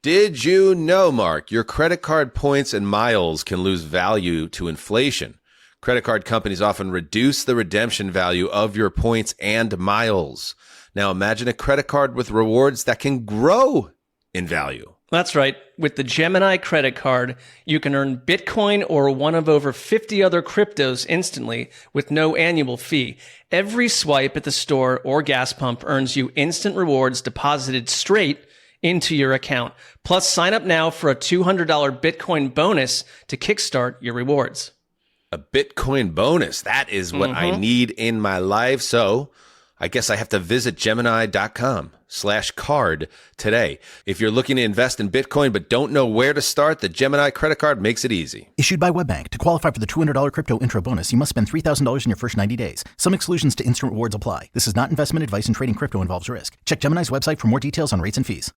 Did you know, Mark, your credit card points and miles can lose value to inflation? Credit card companies often reduce the redemption value of your points and miles. Now imagine a credit card with rewards that can grow in value. That's right. With the Gemini credit card, you can earn Bitcoin or one of over 50 other cryptos instantly with no annual fee. Every swipe at the store or gas pump earns you instant rewards deposited straight into your account. Plus, sign up now for a $200 Bitcoin bonus to kickstart your rewards. A Bitcoin bonus. That is what I need in my life. So I guess I have to visit Gemini.com/card today. If you're looking to invest in Bitcoin but don't know where to start, the Gemini credit card makes it easy. Issued by WebBank. To qualify for the $200 crypto intro bonus, you must spend $3,000 in your first 90 days. Some exclusions to instant rewards apply. This is not investment advice, and trading crypto involves risk. Check Gemini's website for more details on rates and fees.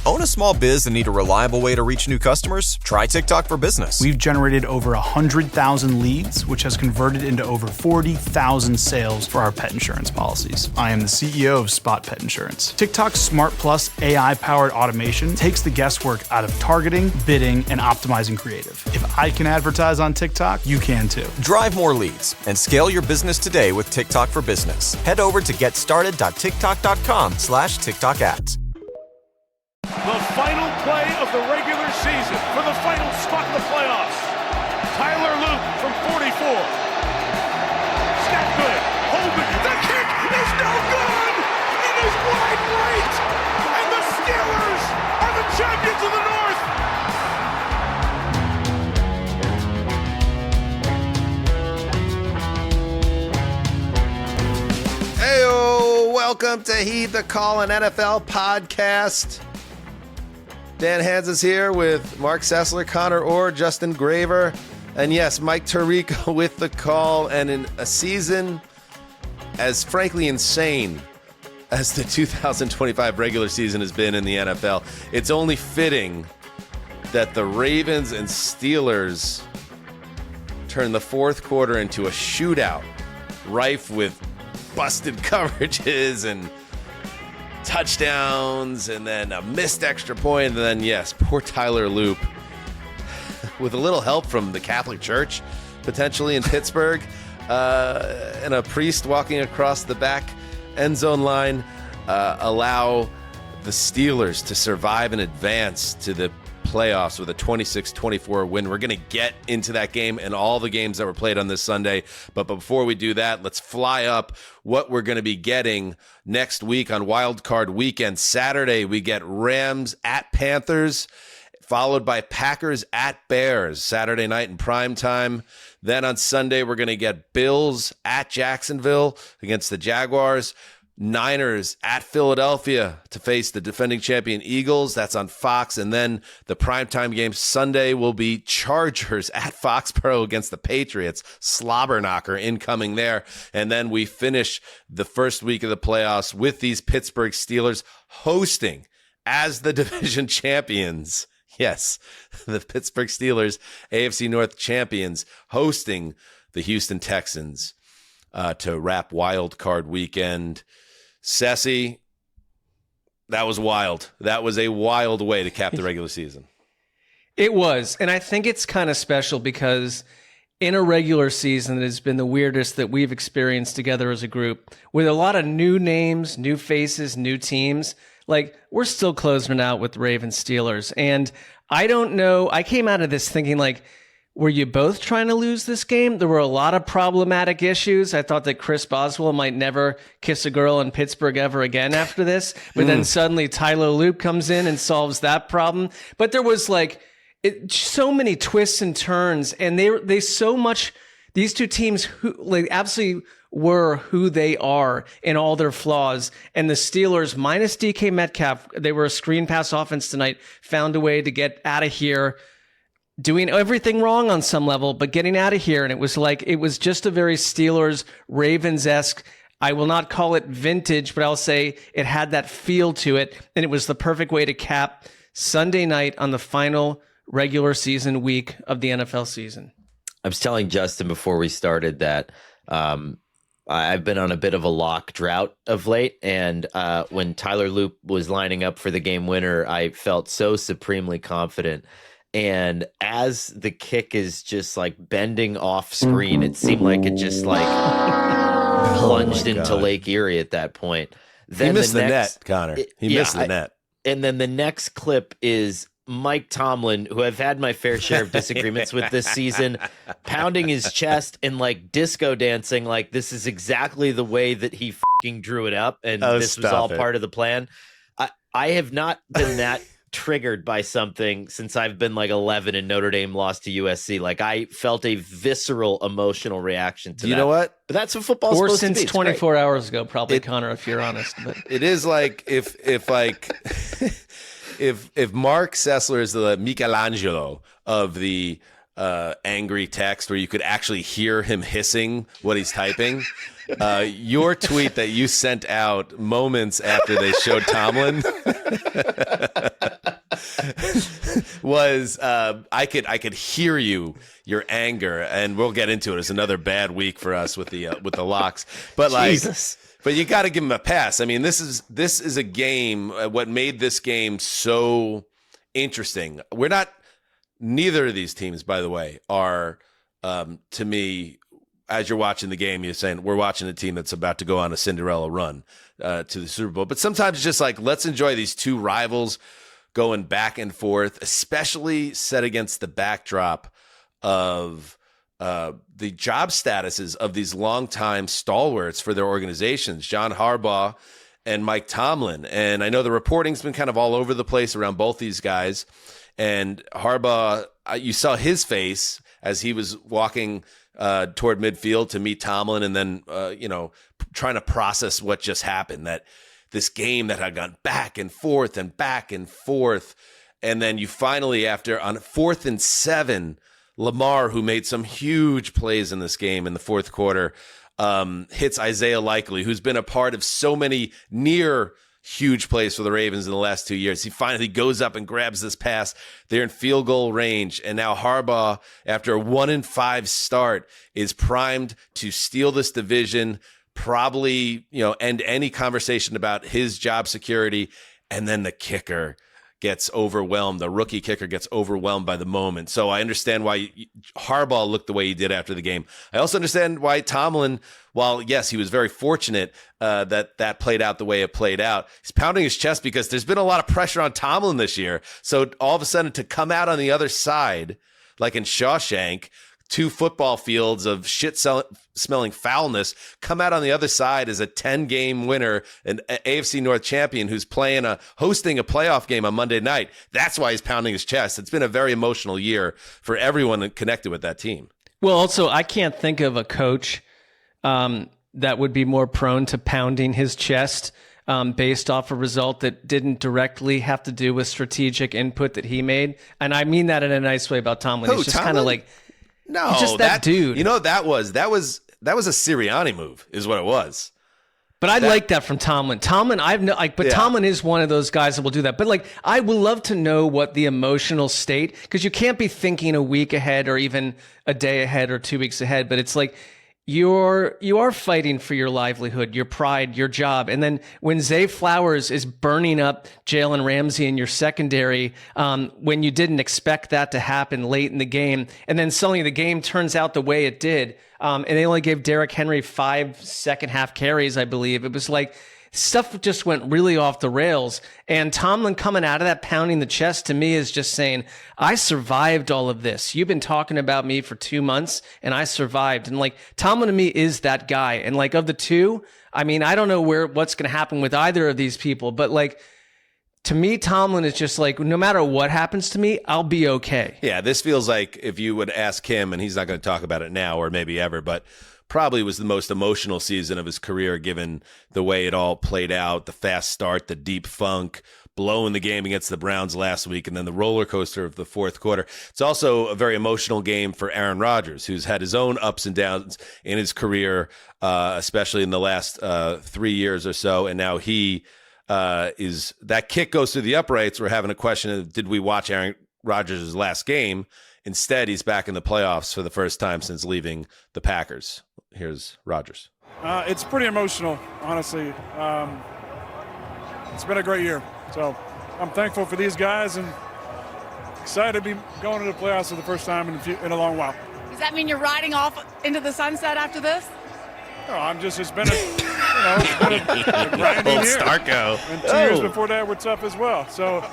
Own a small biz and need a reliable way to reach new customers? Try TikTok for Business. We've generated over 100,000 leads, which has converted into over 40,000 sales for our pet insurance policies. I am the CEO of Spot Pet Insurance. TikTok's Smart Plus AI-powered automation takes the guesswork out of targeting, bidding, and optimizing creative. If I can advertise on TikTok, you can too. Drive more leads and scale your business today with TikTok for Business. Head over to getstarted.tiktok.com/TikTok ads. The final play of the regular season for the final spot in the playoffs. Tyler Luke from 44. Snap good. Holden. The kick is no good. It is wide right. And the Steelers are the champions of the North. Heyo, welcome to Heed the Call, an NFL podcast. Dan Hanzus here with Marc Sessler, Conor Orr, Justin Graver, and yes, Mike Tirico with the call. And in a season as frankly insane as the 2025 regular season has been in the NFL, it's only fitting that the Ravens and Steelers turn the fourth quarter into a shootout, rife with busted coverages and touchdowns, and then a missed extra point, and then, yes, poor Tyler Loop, with a little help from the Catholic Church, potentially in Pittsburgh, and a priest walking across the back end zone line, allow the Steelers to survive and advance to the playoffs with a 26-24 win. We're going to get into that game and all the games that were played on this Sunday. But before we do that, let's fly up what we're going to be getting next week on Wild Card Weekend. Saturday, we get Rams at Panthers, followed by Packers at Bears, Saturday night in prime time. Then on Sunday, we're going to get Bills at Jacksonville against the Jaguars. Niners at Philadelphia to face the defending champion Eagles. That's on Fox. And then the primetime game Sunday will be Chargers at Foxborough against the Patriots. Slobber knocker incoming there. And then we finish the first week of the playoffs with these Pittsburgh Steelers hosting as the division champions. Yes, the Pittsburgh Steelers, AFC North champions, hosting the Houston Texans to wrap Wild Card Weekend. Sessy, that was wild. That was a wild way to cap the regular season. It was. And I think it's kind of special because in a regular season that has been the weirdest that we've experienced together as a group, with a lot of new names, new faces, new teams, like we're still closing it out with Ravens Steelers. And I don't know. I came out of this thinking like, were you both trying to lose this game? There were a lot of problematic issues. I thought that Chris Boswell might never kiss a girl in Pittsburgh ever again after this. But then suddenly Tyler Loop comes in and solves that problem. But there was like so many twists and turns. And they so much, these two teams who like absolutely were who they are in all their flaws. And the Steelers, minus DK Metcalf, they were a screen pass offense tonight, found a way to get out of here, doing everything wrong on some level, but getting out of here. And it was just a very Steelers Ravens-esque, I will not call it vintage, but I'll say it had that feel to it. And it was the perfect way to cap Sunday night on the final regular season week of the NFL season. I was telling Justin before we started that I've been on a bit of a lock drought of late, and when Tyler Loop was lining up for the game winner, I felt so supremely confident. And as the kick is just like bending off screen, it seemed like it just like plunged into Lake Erie at that point. Then he missed the net, Connor. He missed the net. And then the next clip is Mike Tomlin, who I've had my fair share of disagreements with this season, pounding his chest and like disco dancing like this is exactly the way that he fucking drew it up, and this was all part of the plan. I have not been that triggered by something since I've been like 11 and Notre Dame lost to USC. Like I felt a visceral emotional reaction to that. You know what? But that's what football's supposed to be. Or since 24 hours ago, probably, Connor, if you're honest. But it is like if like if Marc Sessler is the Michelangelo of the angry text where you could actually hear him hissing what he's typing, your tweet that you sent out moments after they showed Tomlin was I could hear your anger, and we'll get into it. It's another bad week for us with the locks, but like Jesus. But you got to give him a pass. I mean, this is a game. What made this game so interesting? Neither of these teams, by the way, are to me. As you're watching the game, you're saying we're watching a team that's about to go on a Cinderella run to the Super Bowl. But sometimes it's just like, let's enjoy these two rivals going back and forth, especially set against the backdrop of the job statuses of these longtime stalwarts for their organizations, John Harbaugh and Mike Tomlin. And I know the reporting's been kind of all over the place around both these guys. And Harbaugh, you saw his face as he was walking toward midfield to meet Tomlin, and then trying to process what just happened, that this game that had gone back and forth, and then you finally, after on 4th and 7, Lamar, who made some huge plays in this game in the fourth quarter, hits Isaiah Likely, who's been a part of so many near huge plays for the Ravens in the last 2 years. He finally goes up and grabs this pass. They're in field goal range. And now Harbaugh, after a 1-5 start, is primed to steal this division, probably, end any conversation about his job security. And then the kicker gets overwhelmed. The rookie kicker gets overwhelmed by the moment. So I understand why Harbaugh looked the way he did after the game. I also understand why Tomlin, while yes, he was very fortunate that played out the way it played out, he's pounding his chest because there's been a lot of pressure on Tomlin this year. So all of a sudden to come out on the other side, like in Shawshank, 2 football fields of smelling foulness, come out on the other side as a 10-game winner, an AFC North champion who's hosting a playoff game on Monday night. That's why he's pounding his chest. It's been a very emotional year for everyone connected with that team. well, also, I can't think of a coach that would be more prone to pounding his chest based off a result that didn't directly have to do with strategic input that he made. And I mean that in a nice way about Tomlin. He's just kind of like, no, he's just that dude. You know what that was? That was a Sirianni move, is what it was. But I like that from Tomlin. Tomlin is one of those guys that will do that. But I would love to know what the emotional state, because you can't be thinking a week ahead or even a day ahead or 2 weeks ahead. But it's like you are fighting for your livelihood, your pride, your job. And then when Zay Flowers is burning up Jalen Ramsey in your secondary, when you didn't expect that to happen late in the game, and then suddenly the game turns out the way it did, and they only gave Derrick Henry 5 second half carries, I believe. It was like stuff just went really off the rails. And Tomlin coming out of that pounding the chest to me is just saying, I survived all of this. You've been talking about me for 2 months and I survived. And Tomlin to me is that guy. And of the two, I mean, I don't know what's going to happen with either of these people, but to me, Tomlin is just no matter what happens to me, I'll be okay. Yeah, this feels like if you would ask him, and he's not going to talk about it now or maybe ever, but probably was the most emotional season of his career given the way it all played out, the fast start, the deep funk, blowing the game against the Browns last week, and then the roller coaster of the fourth quarter. It's also a very emotional game for Aaron Rodgers, who's had his own ups and downs in his career, especially in the last 3 years or so, and now he that kick goes through the uprights. We're having a question of, did we watch Aaron Rodgers' last game? Instead, he's back in the playoffs for the first time since leaving the Packers. Here's Rodgers. It's pretty emotional, honestly. It's been a great year. So I'm thankful for these guys and excited to be going to the playoffs for the first time in a long while. Does that mean you're riding off into the sunset after this? No, it's been a grinding Old year. Starco. And 2 years before that were tough as well. So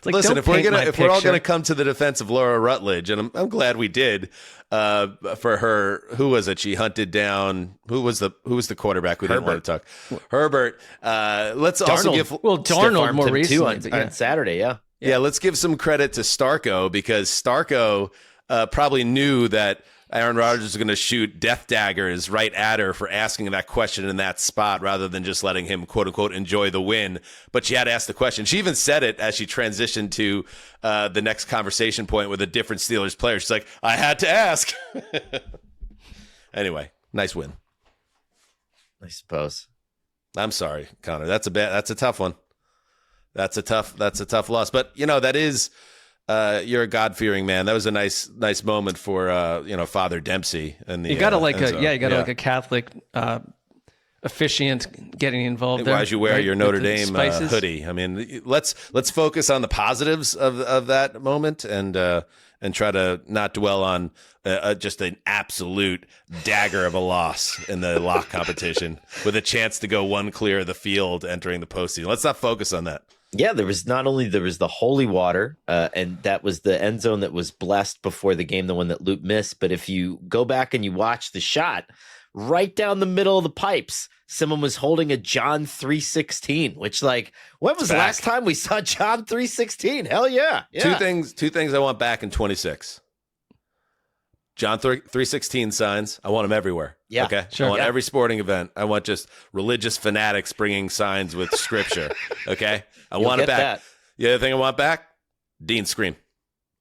Like, listen, don't if we're all picture. going to come to the defense of Laura Rutledge, and I'm glad we did, for her, who was it? She hunted down who was the quarterback we didn't want to talk? Herbert. Let's also give Darnold more recently too on Saturday. Yeah, let's give some credit to Starco, because Starco probably knew that Aaron Rodgers was going to shoot death daggers right at her for asking that question in that spot rather than just letting him, quote unquote, enjoy the win. But she had to ask the question. She even said it as she transitioned to the next conversation point with a different Steelers player. She's like, I had to ask. Anyway, nice win. I suppose. I'm sorry, Connor. That's a tough one. That's a tough loss. But that is, you're a God-fearing man. That was a nice moment for Father Dempsey. And You got to like a Catholic officiant getting involved there. As you wear your Notre Dame spices. hoodie. I mean, let's focus on the positives of that moment and try to not dwell on just an absolute dagger of a loss in the lock competition with a chance to go one clear of the field entering the postseason. Let's not focus on that. Yeah, there was the holy water, and that was the end zone that was blessed before the game, the one that Luke missed. But if you go back and you watch the shot, right down the middle of the pipes, someone was holding a John 3:16, which, like, when was the last time we saw John 3:16? Hell yeah. Two things I want back in 26. John 3:16 signs. I want them everywhere. Yeah, okay. sure. I want every sporting event. I want just religious fanatics bringing signs with scripture. Okay. I want it back. That. The other thing I want back, Dean Scream.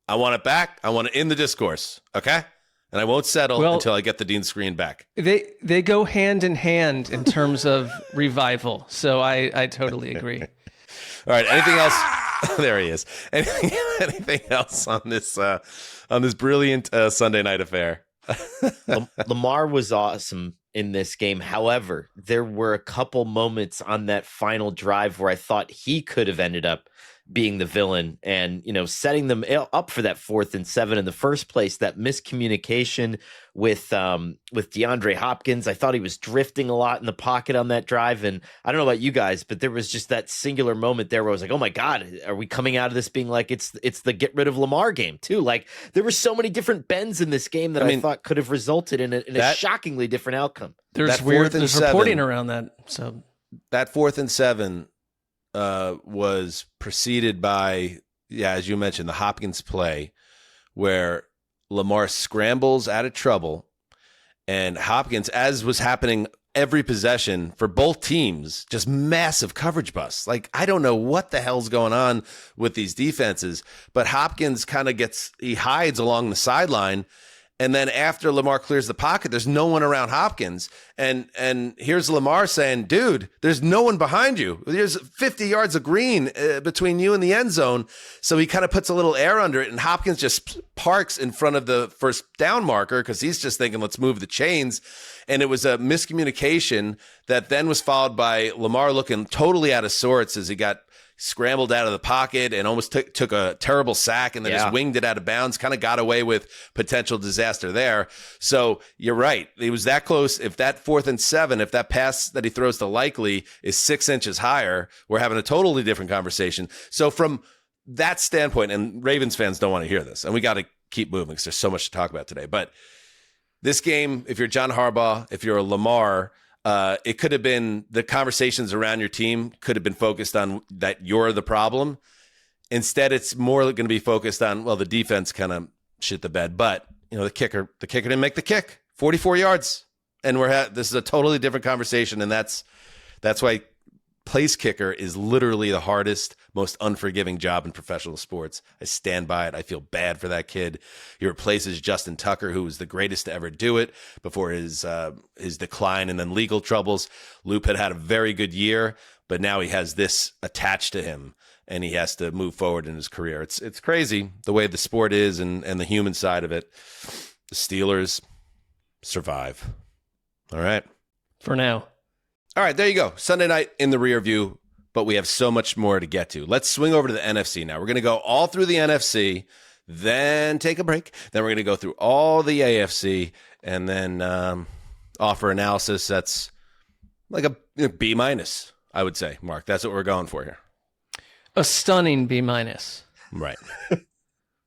I want it back. I want it in the discourse. Okay. And I won't settle until I get the Dean Screen back. They go hand in hand in terms of revival. So I totally agree. All right. Anything else? There he is. Anything else on this brilliant Sunday night affair? Lamar was awesome in this game. However, there were a couple moments on that final drive where I thought he could have ended up being the villain and, setting them up for that 4th and 7 in the first place. That miscommunication with DeAndre Hopkins. I thought he was drifting a lot in the pocket on that drive. And I don't know about you guys, but there was just that singular moment there where I was like, oh my God, are we coming out of this being like, it's the get rid of Lamar game too? Like, there were so many different bends in this game that I thought could have resulted in a shockingly different outcome. There's reporting around that. So that 4th and 7 was preceded by, as you mentioned, the Hopkins play where Lamar scrambles out of trouble, and Hopkins, as was happening every possession for both teams, just massive coverage busts. Like, I don't know what the hell's going on with these defenses, but Hopkins kind of he hides along the sideline. And then after Lamar clears the pocket, there's no one around Hopkins. And here's Lamar saying, dude, there's no one behind you. There's 50 yards of green between you and the end zone. So he kind of puts a little air under it, and Hopkins just parks in front of the first down marker because he's just thinking, let's move the chains. And it was a miscommunication that then was followed by Lamar looking totally out of sorts as he got scrambled out of the pocket and almost took a terrible sack and then just winged it out of bounds, kind of got away with potential disaster there. So you're right. It was that close. If that 4th and 7, if that pass that he throws to Likely is 6 inches higher, we're having a totally different conversation. So from that standpoint, and Ravens fans don't want to hear this, and we got to keep moving because there's so much to talk about today. But this game, if you're John Harbaugh, if you're a Lamar, it could have been the conversations around your team could have been focused on that you're the problem. Instead, it's more going to be focused on, well, the defense kind of shit the bed, but the kicker didn't make the kick, 44 yards, and this is a totally different conversation, and that's why place kicker is literally the hardest, most unforgiving job in professional sports. I stand by it. I feel bad for that kid. He replaces Justin Tucker, who was the greatest to ever do it before his decline and then legal troubles. Loop had a very good year, but now he has this attached to him, and he has to move forward in his career. It's crazy the way the sport is and the human side of it. The Steelers survive. All right. for now. All right, there you go. Sunday night in the rear view, but we have so much more to get to. Let's swing over to the NFC now. We're going to go all through the NFC, then take a break. Then we're going to go through all the AFC and then offer analysis that's like a B-, I would say, Mark. That's what we're going for here. A stunning B-. Right.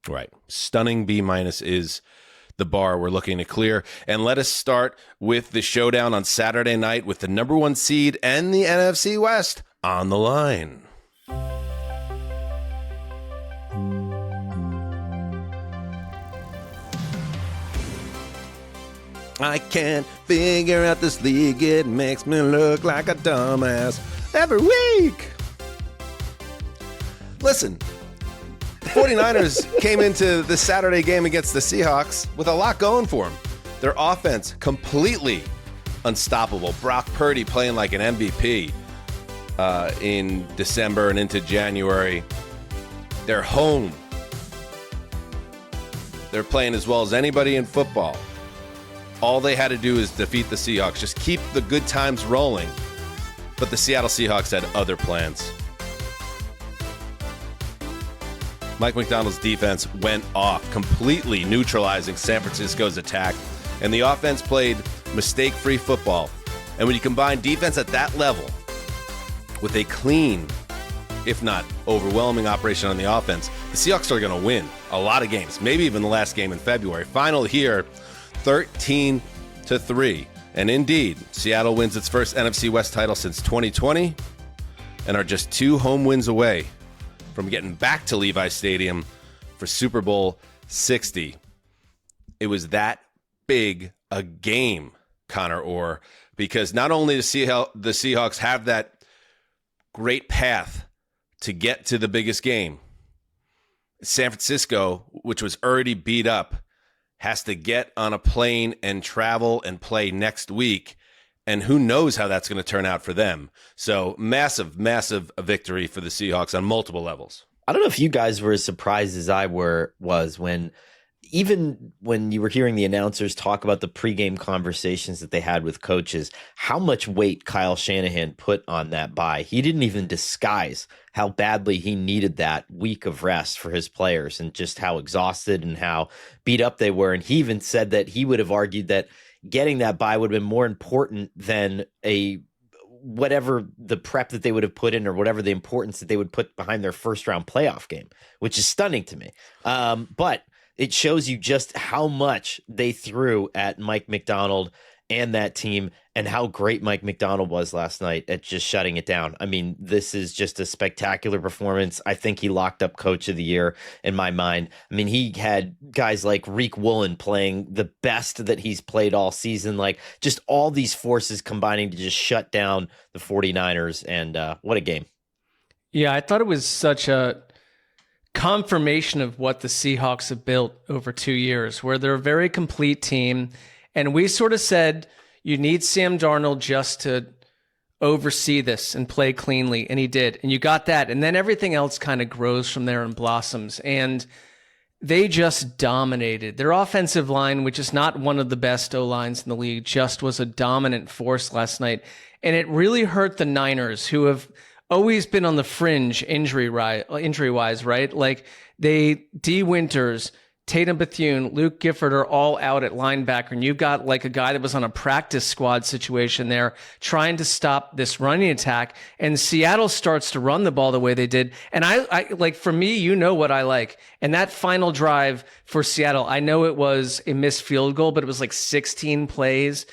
Right. Stunning B- is the bar we're looking to clear. And let us start with the showdown on Saturday night with the number 1 seed and the NFC West on the line. I can't figure out this league. It makes me look like a dumbass every week. Listen, the 49ers came into the Saturday game against the Seahawks with a lot going for them. Their offense completely unstoppable. Brock Purdy playing like an MVP in December and into January. They're home. They're playing as well as anybody in football. All they had to do is defeat the Seahawks. Just keep the good times rolling. But the Seattle Seahawks had other plans. Mike Macdonald's defense went off, completely neutralizing San Francisco's attack. And the offense played mistake-free football. And when you combine defense at that level with a clean, if not overwhelming operation on the offense, the Seahawks are going to win a lot of games, maybe even the last game in February. Final here, 13-3. And indeed, Seattle wins its first NFC West title since 2020 and are just 2 home wins away from getting back to Levi's Stadium for Super Bowl 60. It was that big a game, Conor Orr, because not only does the Seahawks have that great path to get to the biggest game, San Francisco, which was already beat up, has to get on a plane and travel and play next week. And who knows how that's going to turn out for them. So massive, massive victory for the Seahawks on multiple levels. I don't know if you guys were as surprised as I was when you were hearing the announcers talk about the pregame conversations that they had with coaches, how much weight Kyle Shanahan put on that bye. He didn't even disguise how badly he needed that week of rest for his players and just how exhausted and how beat up they were. And he even said that he would have argued that getting that bye would have been more important than whatever the prep that they would have put in or whatever the importance that they would put behind their first round playoff game, which is stunning to me. But it shows you just how much they threw at Mike Macdonald and that team and how great Mike Macdonald was last night at just shutting it down. I mean, this is just a spectacular performance. I think he locked up Coach of the Year in my mind. I mean, he had guys like Reek Woolen playing the best that he's played all season, like just all these forces combining to just shut down the 49ers. And what a game. Yeah, I thought it was such a confirmation of what the Seahawks have built over 2 years, where they're a very complete team. And we sort of said, you need Sam Darnold just to oversee this and play cleanly. And he did. And you got that. And then everything else kind of grows from there and blossoms. And they just dominated. Their offensive line, which is not one of the best O-lines in the league, just was a dominant force last night. And it really hurt the Niners, who have always been on the fringe injury-wise, right? Like D. Winters, Tatum Bethune, Luke Gifford are all out at linebacker, and you've got like a guy that was on a practice squad situation there trying to stop this running attack, and Seattle starts to run the ball the way they did. And I like, for me, you know what I like. And that final drive for Seattle, I know it was a missed field goal, but it was like 16 plays,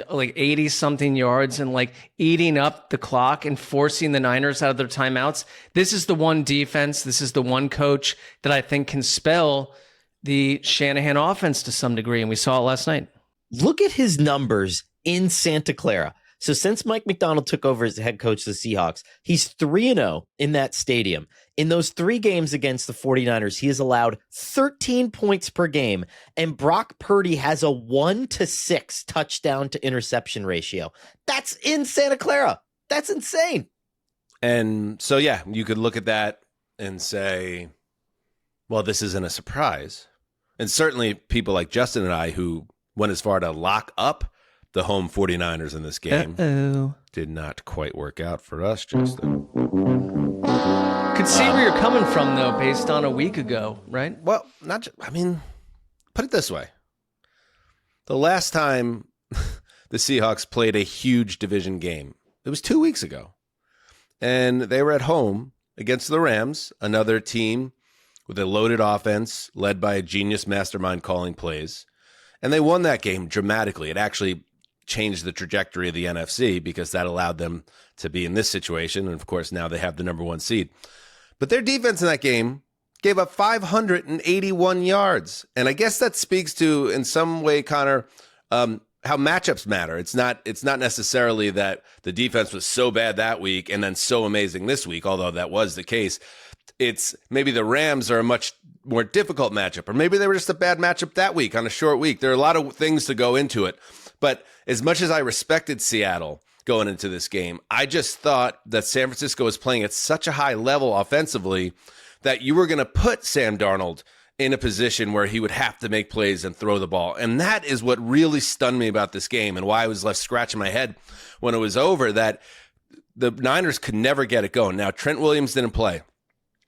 like 80 something yards, and like eating up the clock and forcing the Niners out of their timeouts. This is the one defense, this is the one coach that I think can spell the Shanahan offense to some degree, and we saw it last night. Look at his numbers in Santa Clara. So since Mike Macdonald took over as the head coach of the Seahawks, he's 3-0 in that stadium. In those 3 games against the 49ers, he has allowed 13 points per game, and Brock Purdy has a 1-6 touchdown to interception ratio. That's in Santa Clara. That's insane. And so, yeah, you could look at that and say, well, this isn't a surprise. And certainly people like Justin and I, who went as far to lock up the home 49ers in this game. Uh-oh. Did not quite work out for us, Justin. Could see where you're coming from, though, based on a week ago, right? Well, put it this way. The last time the Seahawks played a huge division game, it was 2 weeks ago. And they were at home against the Rams, another team with a loaded offense led by a genius mastermind calling plays. And they won that game dramatically. It actually changed the trajectory of the NFC because that allowed them to be in this situation. And, of course, now they have the number 1 seed. But their defense in that game gave up 581 yards. And I guess that speaks to, in some way, Connor, how matchups matter. It's not necessarily that the defense was so bad that week and then so amazing this week, although that was the case. It's maybe the Rams are a much more difficult matchup, or maybe they were just a bad matchup that week on a short week. There are a lot of things to go into it. But as much as I respected Seattle going into this game, I just thought that San Francisco was playing at such a high level offensively that you were going to put Sam Darnold in a position where he would have to make plays and throw the ball. And that is what really stunned me about this game and why I was left scratching my head when it was over, that the Niners could never get it going. Now, Trent Williams didn't play.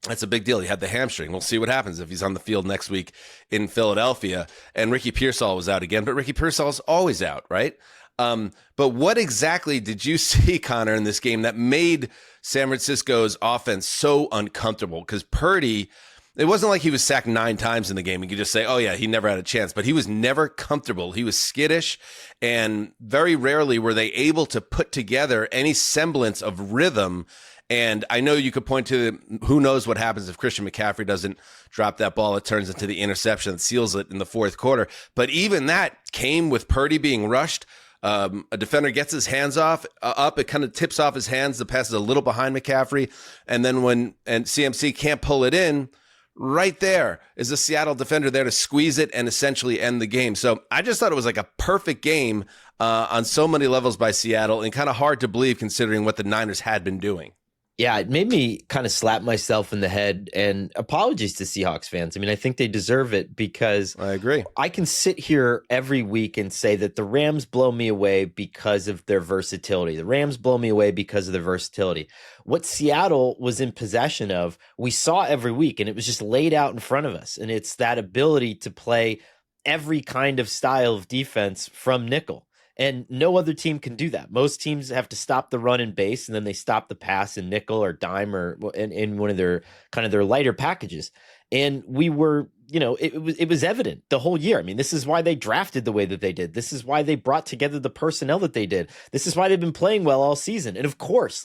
That's a big deal. He had the hamstring. We'll see what happens if he's on the field next week in Philadelphia. And Ricky Pearsall was out again, but Ricky Pearsall is always out, right? But what exactly did you see, Connor, in this game that made San Francisco's offense so uncomfortable? Because Purdy, it wasn't like he was sacked 9 times in the game. You could just say, oh, yeah, he never had a chance. But he was never comfortable. He was skittish, and very rarely were they able to put together any semblance of rhythm. And I know you could point to who knows what happens if Christian McCaffrey doesn't drop that ball. It turns into the interception that seals it in the fourth quarter. But even that came with Purdy being rushed. A defender gets his hands up, it kind of tips off his hands. The pass is a little behind McCaffrey. And then when CMC can't pull it in, right there is the Seattle defender there to squeeze it and essentially end the game. So I just thought it was like a perfect game on so many levels by Seattle, and kind of hard to believe considering what the Niners had been doing. Yeah, it made me kind of slap myself in the head, and apologies to Seahawks fans. I mean, I think they deserve it because I agree. I can sit here every week and say that the Rams blow me away because of their versatility. The Rams blow me away because of their versatility. What Seattle was in possession of, we saw every week, and it was just laid out in front of us. And it's that ability to play every kind of style of defense from nickel. And no other team can do that. Most teams have to stop the run and base, and then they stop the pass in nickel or dime or in one of their kind of their lighter packages. And we were, it was evident the whole year. I mean, this is why they drafted the way that they did. This is why they brought together the personnel that they did. This is why they've been playing well all season. And of course,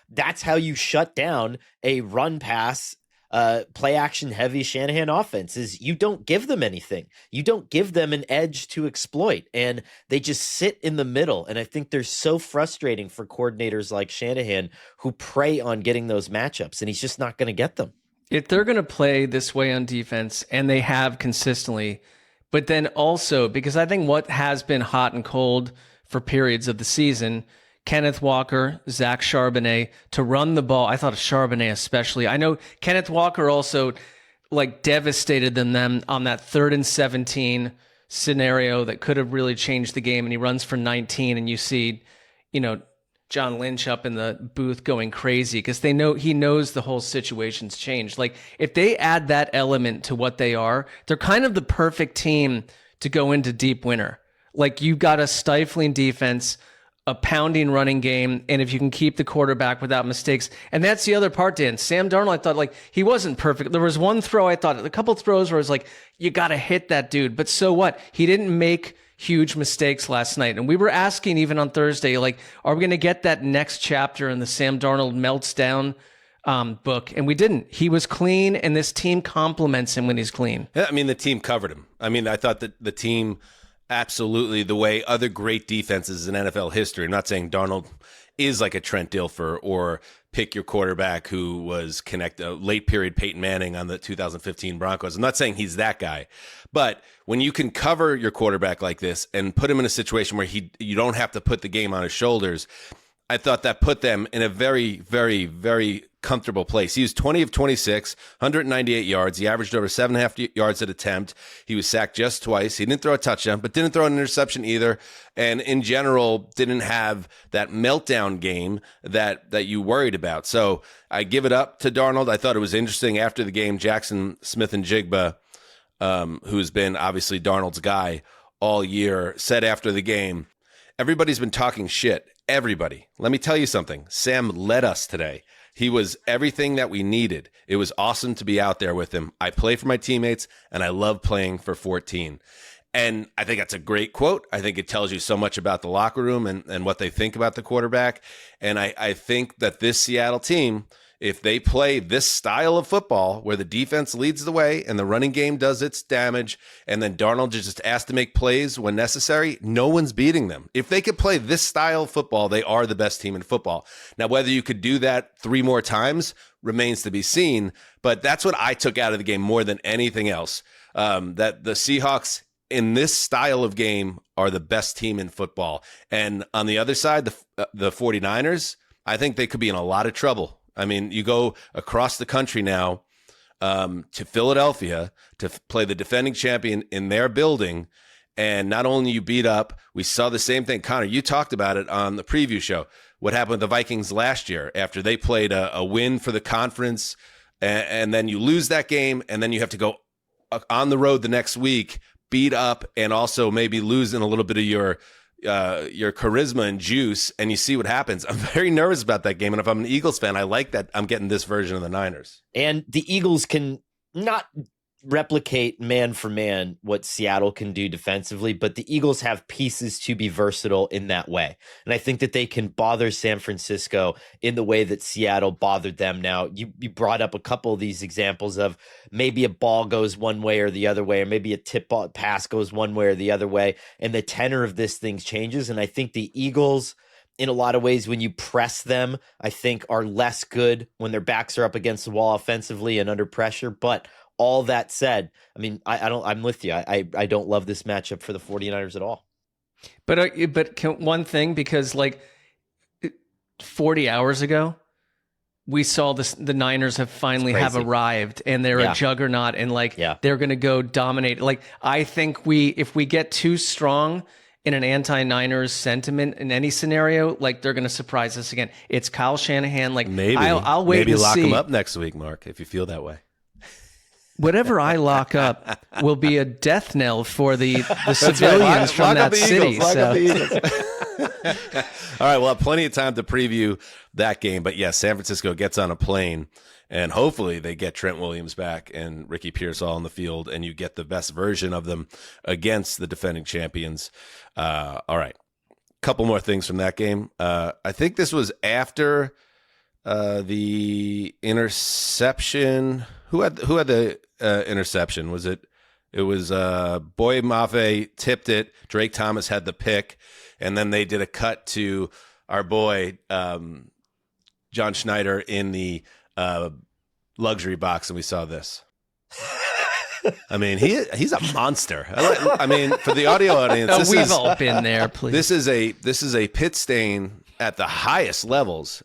that's how you shut down a run pass play action heavy Shanahan offense. Is you don't give them anything. You don't give them an edge to exploit, and they just sit in the middle. And I think they're so frustrating for coordinators like Shanahan who prey on getting those matchups, and he's just not going to get them. If they're going to play this way on defense, and they have consistently, but then also because I think what has been hot and cold for periods of the season, Kenneth Walker, Zach Charbonnet to run the ball. I thought of Charbonnet especially. I know Kenneth Walker also devastated them on that 3rd and 17 scenario that could have really changed the game. And he runs for 19, and you see, John Lynch up in the booth going crazy because he knows the whole situation's changed. If they add that element to what they are, they're kind of the perfect team to go into deep winter. You've got a stifling defense, a pounding running game, and if you can keep the quarterback without mistakes. And that's the other part, Dan. Sam Darnold, I thought he wasn't perfect. There was one throw, I thought, a couple throws where I was you got to hit that dude. But so what? He didn't make huge mistakes last night. And we were asking even on Thursday, are we going to get that next chapter in the Sam Darnold melts down book? And we didn't. He was clean, and this team compliments him when he's clean. Yeah, the team covered him. I thought that the team, absolutely the way other great defenses in NFL history. I'm not saying Darnold is like a Trent Dilfer or pick your quarterback who was late period Peyton Manning on the 2015 Broncos. I'm not saying he's that guy, but when you can cover your quarterback like this and put him in a situation where you don't have to put the game on his shoulders, I thought that put them in a very, very, very comfortable place. He was 20 of 26, 198 yards. He averaged over 7.5 yards at attempt. He was sacked just twice. He didn't throw a touchdown, but didn't throw an interception either. And in general, didn't have that meltdown game that you worried about. So I give it up to Darnold. I thought it was interesting after the game. Jackson Smith-Njigba, who's been obviously Darnold's guy all year, said after the game, everybody's been talking shit. Everybody. Let me tell you something. Sam led us today. He was everything that we needed. It was awesome to be out there with him. I play for my teammates, and I love playing for 14. And I think that's a great quote. I think it tells you so much about the locker room and what they think about the quarterback. And I think that this Seattle team, if they play this style of football where the defense leads the way and the running game does its damage, and then Darnold is just asked to make plays when necessary, no one's beating them. If they could play this style of football, they are the best team in football. Now, whether you could do that 3 more times remains to be seen, but that's what I took out of the game more than anything else, that the Seahawks in this style of game are the best team in football. And on the other side, the 49ers, I think they could be in a lot of trouble. I mean, you go across the country now to Philadelphia to play the defending champion in their building, and not only you beat up, we saw the same thing. Connor, you talked about it on the preview show. What happened with the Vikings last year after they played a win for the conference, and then you lose that game, and then you have to go on the road the next week, beat up, and also maybe losing a little bit of your charisma and juice, and you see what happens. I'm very nervous about that game, and if I'm an Eagles fan, I like that I'm getting this version of the Niners. And the Eagles can not replicate man for man what Seattle can do defensively, but the Eagles have pieces to be versatile in that way. And I think that they can bother San Francisco in the way that Seattle bothered them. Now, you brought up a couple of these examples of maybe a ball goes one way or the other way, or maybe a tip ball pass goes one way or the other way, and the tenor of this thing changes. And I think the Eagles, in a lot of ways, when you press them, I think are less good when their backs are up against the wall offensively and under pressure. But all that said, I mean, I'm with you. I don't love this matchup for the 49ers at all. But one thing, because like 40 hours ago, we saw the Niners have finally have arrived, and they're a juggernaut, and they're going to go dominate. Like, I think if we get too strong in an anti-Niners sentiment in any scenario, like, they're going to surprise us again. It's Kyle Shanahan. Like, maybe I'll wait maybe and lock see. him up next week, Mark, if you feel that way. Whatever I lock up will be a death knell for the civilians from that city. All right, we'll have plenty of time to preview that game. But yes, San Francisco gets on a plane, and hopefully they get Trent Williams back and Ricky Pearsall on the field, and you get the best version of them against the defending champions. All right, couple more things from that game. I think this was after the interception. Who had the interception? Was it? It was Boye Mafe tipped it. Drake Thomas had the pick, and then they did a cut to our boy John Schneider in the luxury box, and we saw this. I mean, he's a monster. I mean, for the audio audience, we've all been there. Please, this is a pit stain at the highest levels.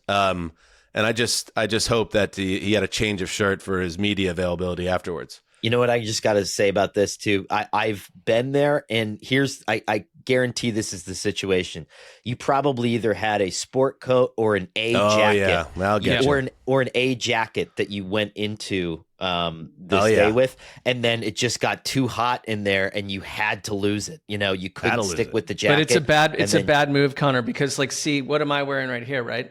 And I just hope that he had a change of shirt for his media availability afterwards. You know what I just got to say about this too? I've been there, and I guarantee this is the situation. You probably either had a sport coat or an A jacket. Yeah. I'll get you. Or an A jacket that you went into this day with, and then it just got too hot in there, and you had to lose it. You know, you couldn't stick with the jacket. But it's a bad move, Connor, because see, what am I wearing right here, right?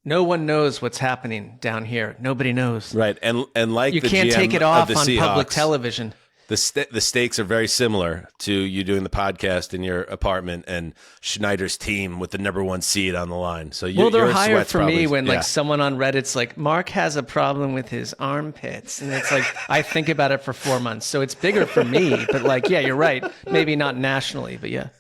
No one knows what's happening down here. Nobody knows. Right, and like you the can't GM take it off of the on Seahawks, public television. The stakes are very similar to you doing the podcast in your apartment and Schneider's team with the number 1 seed on the line. So they're higher for me when like someone on Reddit's like, Mark has a problem with his armpits, and it's like I think about it for 4 months. So it's bigger for me, but like, yeah, you're right. Maybe not nationally, but yeah.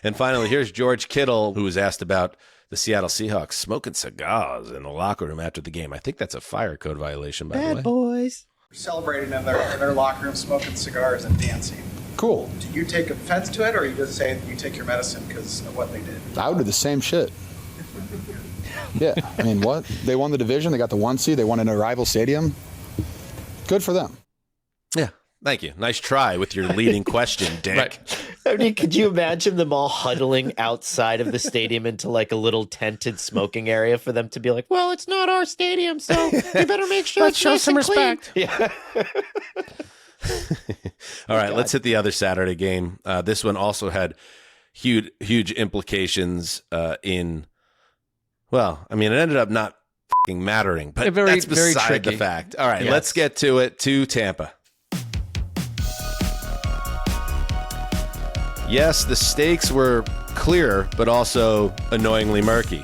And finally, here's George Kittle, who was asked about the Seattle Seahawks smoking cigars in the locker room after the game. I think that's a fire code violation, by the way. Bad boys. Celebrating in their locker room, smoking cigars and dancing. Cool. Do you take offense to it, or you just say you take your medicine because of what they did? I would do the same shit. Yeah, I mean, what? They won the division. They got the 1 seed. They won in a rival stadium. Good for them. Yeah, thank you. Nice try with your leading question, Dick. Right. I mean, could you imagine them all huddling outside of the stadium into like a little tented smoking area for them to be like, well, it's not our stadium, so we better make sure Let's it's show nice some and clean." respect. Yeah. All right, let's hit the other Saturday game. This one also had huge implications in, well, I mean, it ended up not fucking mattering, but that's beside the fact. All right, let's get to it, to Tampa. Yes, the stakes were clear, but also annoyingly murky.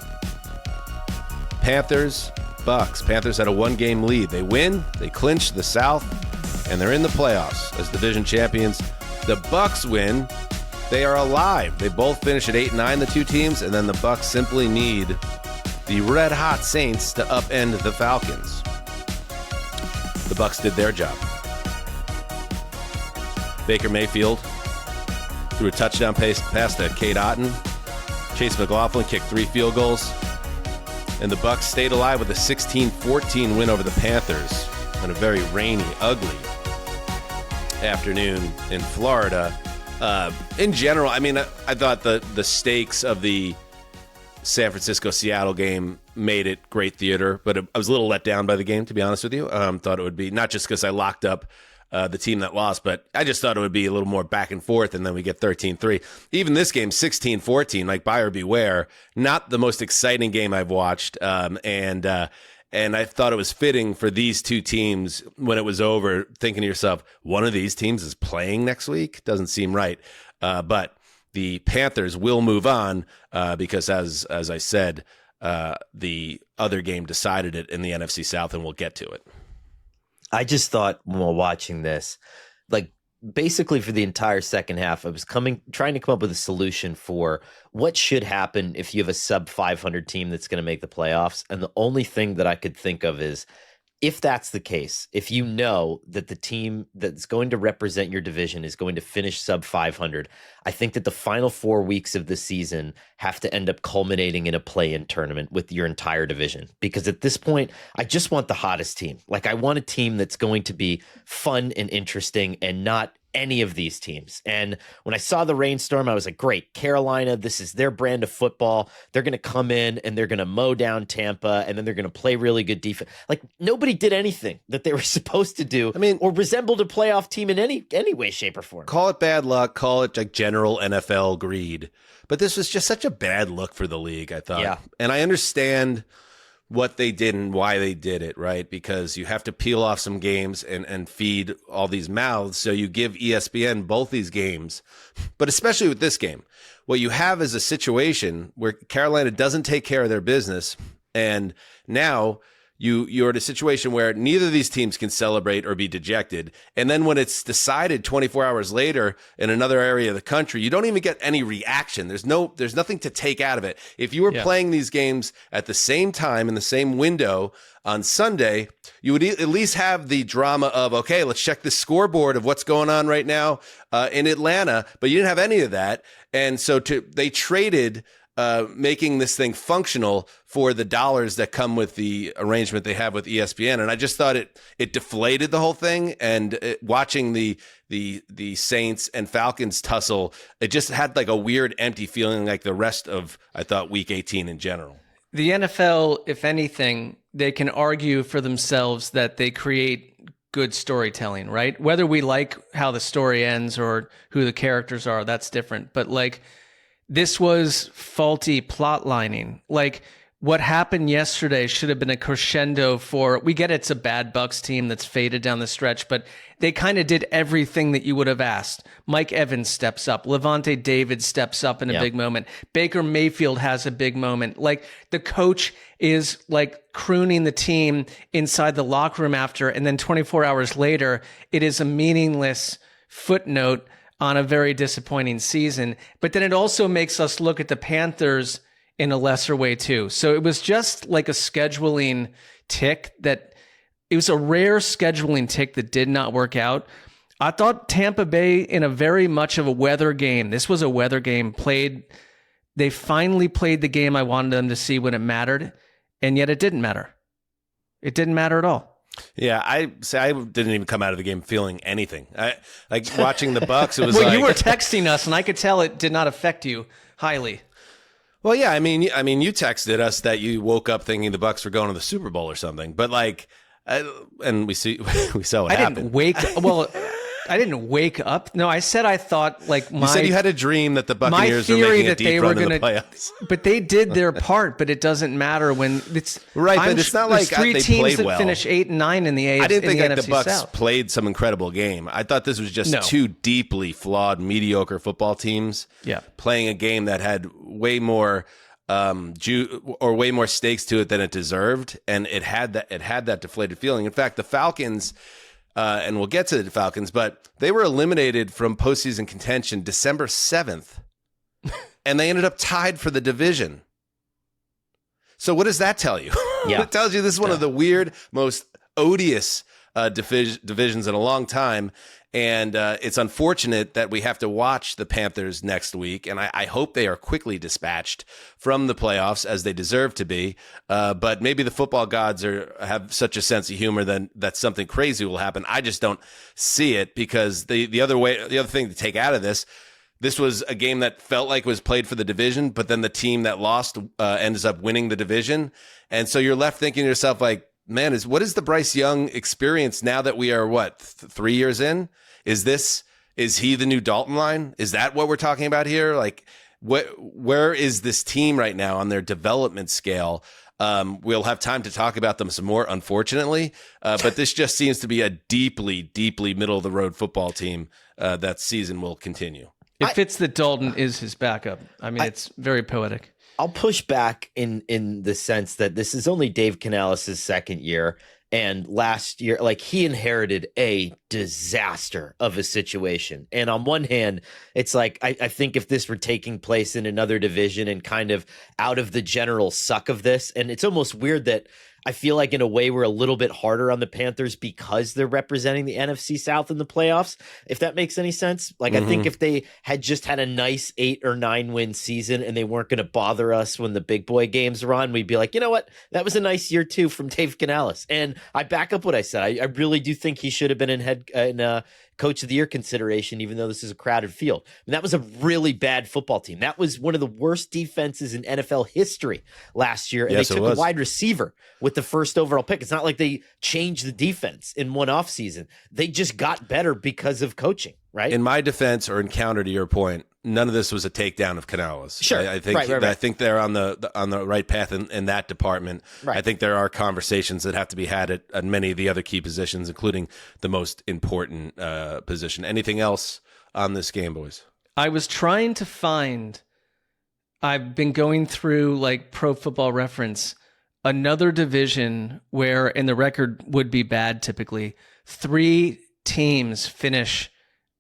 Panthers, Bucks. Panthers had a 1-game lead. They win, they clinch the South, and they're in the playoffs as division champions. The Bucks win. They are alive. They both finish at 8-9, the two teams, and then the Bucks simply need the red-hot Saints to upend the Falcons. The Bucks did their job. Baker Mayfield threw a touchdown pass to Cade Otton. Chase McLaughlin kicked 3 field goals. And the Bucks stayed alive with a 16-14 win over the Panthers on a very rainy, ugly afternoon in Florida. In general, I mean, I thought the stakes of the San Francisco-Seattle game made it great theater, but I was a little let down by the game, to be honest with you. Thought it would be, not just because I locked up the team that lost, but I just thought it would be a little more back and forth, and then we get 13-3. Even this game, 16-14, like buyer beware, not the most exciting game I've watched, and I thought it was fitting for these two teams when it was over, thinking to yourself, one of these teams is playing next week? Doesn't seem right. But the Panthers will move on because, as I said, the other game decided it in the NFC South, and we'll get to it. I just thought while watching this, like basically for the entire second half, I was trying to come up with a solution for what should happen if you have a sub 500 team that's going to make the playoffs. And the only thing that I could think of is, if that's the case, if you know that the team that's going to represent your division is going to finish sub 500, I think that the final 4 weeks of the season have to end up culminating in a play-in tournament with your entire division. Because at this point, I just want the hottest team. Like, I want a team that's going to be fun and interesting and not any of these teams. And when I saw the rainstorm, I was like, great, Carolina, this is their brand of football. They're going to come in and they're going to mow down Tampa, and then they're going to play really good defense. Like, nobody did anything that they were supposed to do, or resembled a playoff team in any way, shape, or form. Call it bad luck, call it like general NFL greed. But this was just such a bad look for the league, I thought. Yeah. And I understand what they did and why they did it, right? Because you have to peel off some games and feed all these mouths. So you give ESPN both these games, but especially with this game, what you have is a situation where Carolina doesn't take care of their business. And now you're in a situation where neither of these teams can celebrate or be dejected. And then when it's decided 24 hours later in another area of the country, you don't even get any reaction. There's nothing to take out of it. If you were playing these games at the same time in the same window on Sunday, you would at least have the drama of, okay, let's check the scoreboard of what's going on right now in Atlanta. But you didn't have any of that. And so they traded making this thing functional for the dollars that come with the arrangement they have with ESPN. And I just thought it deflated the whole thing. And watching the Saints and Falcons tussle, it just had like a weird empty feeling, like the rest of, I thought, week 18 in general. The NFL, if anything, they can argue for themselves that they create good storytelling, right? Whether we like how the story ends or who the characters are, that's different. But like, this was faulty plot lining. Like, what happened yesterday should have been a crescendo for, we get it's a bad Bucs team that's faded down the stretch, but they kind of did everything that you would have asked. Mike Evans steps up. Levante David steps up in a big moment. Baker Mayfield has a big moment. Like, the coach is like crooning the team inside the locker room after, and then 24 hours later, it is a meaningless footnote on a very disappointing season. But then it also makes us look at the Panthers in a lesser way too. So it was just like a scheduling tick that, it was a rare scheduling tick that did not work out. I thought Tampa Bay, in a very much of a weather game, this was a weather game, they finally played the game I wanted them to see when it mattered. and yet it didn't matter. It didn't matter at all. Yeah, I didn't even come out of the game feeling anything. I like watching the Bucs. It was well, you were texting us, and I could tell it did not affect you highly. Well, yeah, I mean, you texted us that you woke up thinking the Bucs were going to the Super Bowl or something, but and we saw what happened. I didn't wake up. No, I said I thought you said you had a dream that the Buccaneers were making a deep run in the playoffs. But they did their part. But it doesn't matter when it's right. But it's not like three they teams played that well. Finish 8 and 9 in the AFC. I didn't think the the Bucs South. played some incredible game. I thought this was just two deeply flawed, mediocre football teams. Yeah, playing a game that had way more way more stakes to it than it deserved, and it had that deflated feeling. In fact, the Falcons. And we'll get to the Falcons, but they were eliminated from postseason contention December 7th, and they ended up tied for the division. So what does that tell you? Yeah. It tells you this is one of the weird, most odious divisions in a long time, and it's unfortunate that we have to watch the Panthers next week, and I hope they are quickly dispatched from the playoffs as they deserve to be, but maybe the football gods have such a sense of humor that something crazy will happen. I just don't see it, because the other thing to take out of this was a game that felt like it was played for the division, but then the team that lost ends up winning the division, and so you're left thinking to yourself, like, man, what is the Bryce Young experience now that we are 3 years in? Is he the new Dalton line? Is that what we're talking about here? Like, where is this team right now on their development scale? We'll have time to talk about them some more, unfortunately, but this just seems to be a deeply, deeply middle of the road football team that season will continue. It fits that Dalton is his backup. I mean, it's very poetic. I'll push back in the sense that this is only Dave Canales' second year. And last year, he inherited a disaster of a situation. And on one hand, it's like, I think if this were taking place in another division and kind of out of the general suck of this, and it's almost weird that I feel like in a way we're a little bit harder on the Panthers because they're representing the NFC South in the playoffs, if that makes any sense. I think if they had just had a nice 8 or 9 win season and they weren't going to bother us when the big boy games are on, we'd be like, you know what? That was a nice year too from Dave Canales. And I back up what I said. I really do think he should have been in Coach of the Year consideration, even though this is a crowded field. And that was a really bad football team. That was one of the worst defenses in NFL history last year. And they took a wide receiver with the first overall pick. It's not like they changed the defense in one offseason. They just got better because of coaching, right? In my defense, or in counter to your point, none of this was a takedown of Canales. Sure. I think I think they're on the right path in that department. Right. I think there are conversations that have to be had at many of the other key positions, including the most important position. Anything else on this game, boys? I was trying to find, I've been going through Pro Football Reference, another division where, and the record would be bad typically, 3 teams finish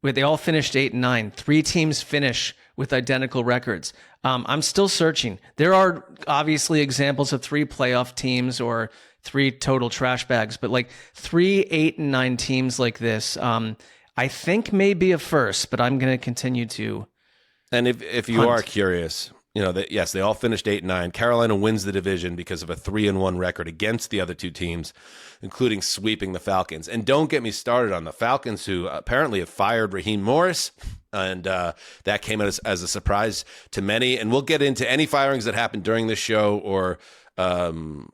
they all finished 8 and 9. 3 teams finish with identical records. I'm still searching. There are obviously examples of 3 playoff teams or 3 total trash bags, but 3 8 and 9 teams like this, I think may be a first, but I'm going to continue to. And if you are curious, yes, they all finished 8 and 9. Carolina wins the division because of a 3-1 record against the other 2 teams, including sweeping the Falcons. And don't get me started on the Falcons, who apparently have fired Raheem Morris, and that came as a surprise to many. And we'll get into any firings that happened during the show, or during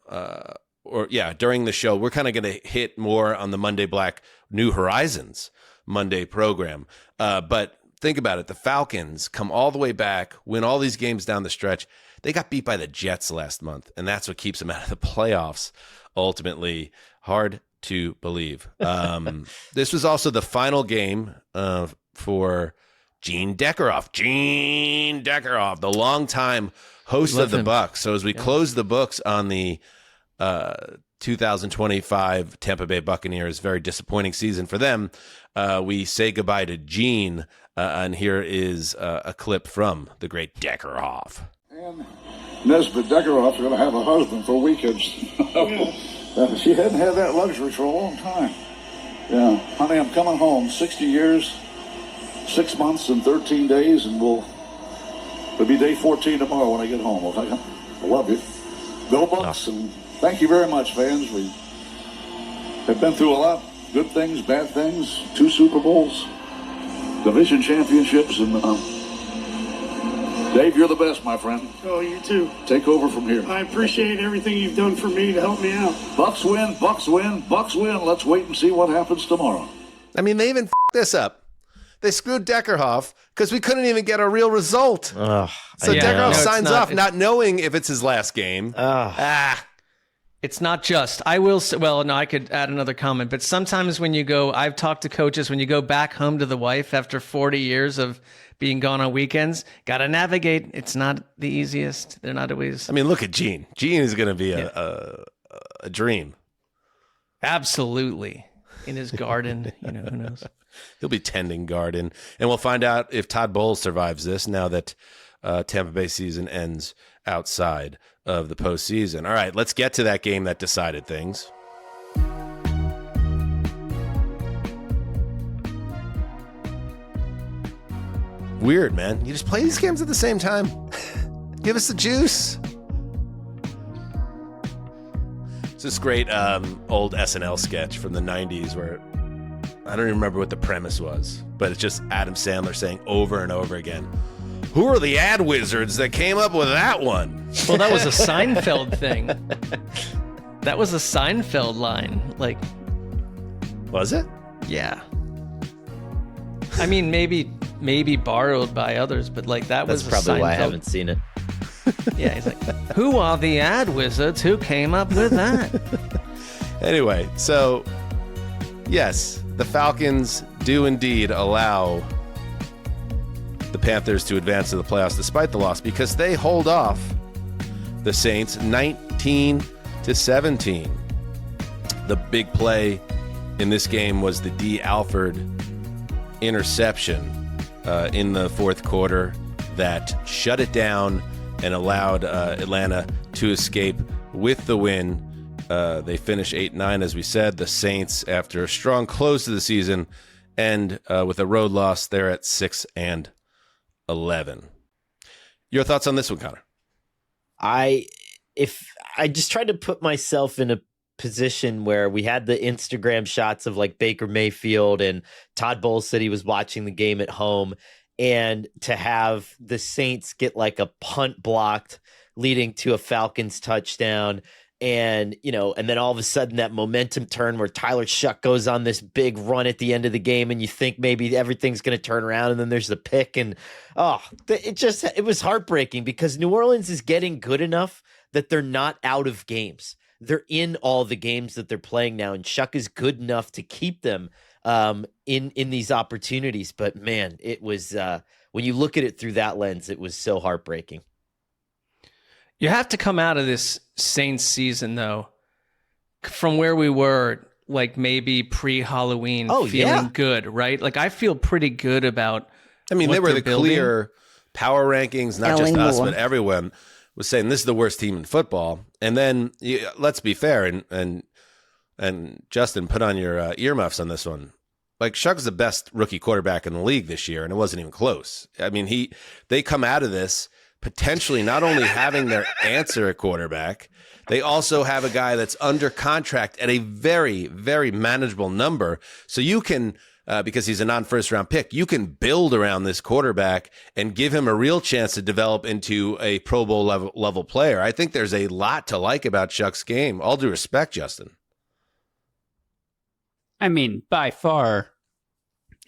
the show. We're kind of going to hit more on the Monday Black New Horizons Monday program, but. Think about it. The Falcons come all the way back, win all these games down the stretch. They got beat by the Jets last month, and that's what keeps them out of the playoffs. Ultimately, hard to believe. This was also the final game for Gene Deckerhoff. Gene Deckerhoff, the longtime host of the Bucs. So as we close the books on the 2025 Tampa Bay Buccaneers, very disappointing season for them, we say goodbye to Gene. And here is a clip from the great Deckerhoff. And Nesbitt Deckerhoff is going to have a husband for weekends. She hadn't had that luxury for a long time. Yeah, honey, I'm coming home. 60 years, 6 months, and 13 days, and it'll be day 14 tomorrow when I get home. Okay? I love you. Go Bucks, and thank you very much, fans. We have been through a lot. Good things, bad things, 2 Super Bowls, division championships, and Dave, you're the best, my friend. Oh, you too. Take over from here. I appreciate everything you've done for me to help me out. Bucks win, Bucks win, Bucks win. Let's wait and see what happens tomorrow. I mean, they even this up. They screwed Deckerhoff because we couldn't even get a real result. So Deckerhoff signs off not knowing if it's his last game. It's not just. I will say, well, no, I could add another comment, but sometimes when you go, I've talked to coaches, when you go back home to the wife after 40 years of being gone on weekends, got to navigate. It's not the easiest. They're not always. I mean, look at Gene. Gene is going to be a dream. Absolutely. In his garden, who knows? He'll be tending garden. And we'll find out if Todd Bowles survives this now that Tampa Bay season ends outside of the postseason. All right, let's get to that game that decided things. Weird, man. You just play these games at the same time. Give us the juice. It's this great old SNL sketch from the 90s where I don't even remember what the premise was, but it's just Adam Sandler saying over and over again, who are the ad wizards that came up with that one? Well, that was a Seinfeld thing. That was a Seinfeld line. Like, was it? Yeah. I mean, maybe borrowed by others, but like that was probably Seinfeld. why I haven't seen it. Yeah, he's like, who are the ad wizards who came up with that? Anyway, so yes, the Falcons do indeed allow the Panthers to advance to the playoffs despite the loss because they hold off the Saints 19-17. The big play in this game was the D. Alford interception in the fourth quarter that shut it down and allowed Atlanta to escape with the win. They finish 8-9, as we said. The Saints, after a strong close to the season, end with a road loss. They're at 6-11. Your thoughts on this one, Connor? I just tried to put myself in a position where we had the Instagram shots of like Baker Mayfield, and Todd Bowles said he was watching the game at home, and to have the Saints get like a punt blocked leading to a Falcons touchdown. And, and then all of a sudden that momentum turn where Tyler Shuck goes on this big run at the end of the game and you think maybe everything's going to turn around, and then there's the pick. And, it was heartbreaking because New Orleans is getting good enough that they're not out of games. They're in all the games that they're playing now, and Shuck is good enough to keep them in these opportunities. But man, it was when you look at it through that lens, it was so heartbreaking. You have to come out of this Saints season, though, from where we were, like maybe pre-Halloween, feeling good, right? Like I feel pretty good about. I mean, they were the building. clear power rankings, not just us, but everyone was saying this is the worst team in football. And then let's be fair, and Justin, put on your earmuffs on this one. Like Shuck's the best rookie quarterback in the league this year, and it wasn't even close. I mean, they come out of this potentially not only having their answer at quarterback, they also have a guy that's under contract at a very, very manageable number. So you can, because he's a non-first round pick, you can build around this quarterback and give him a real chance to develop into a Pro Bowl level player. I think there's a lot to like about Shuck's game. All due respect, Justin. I mean, by far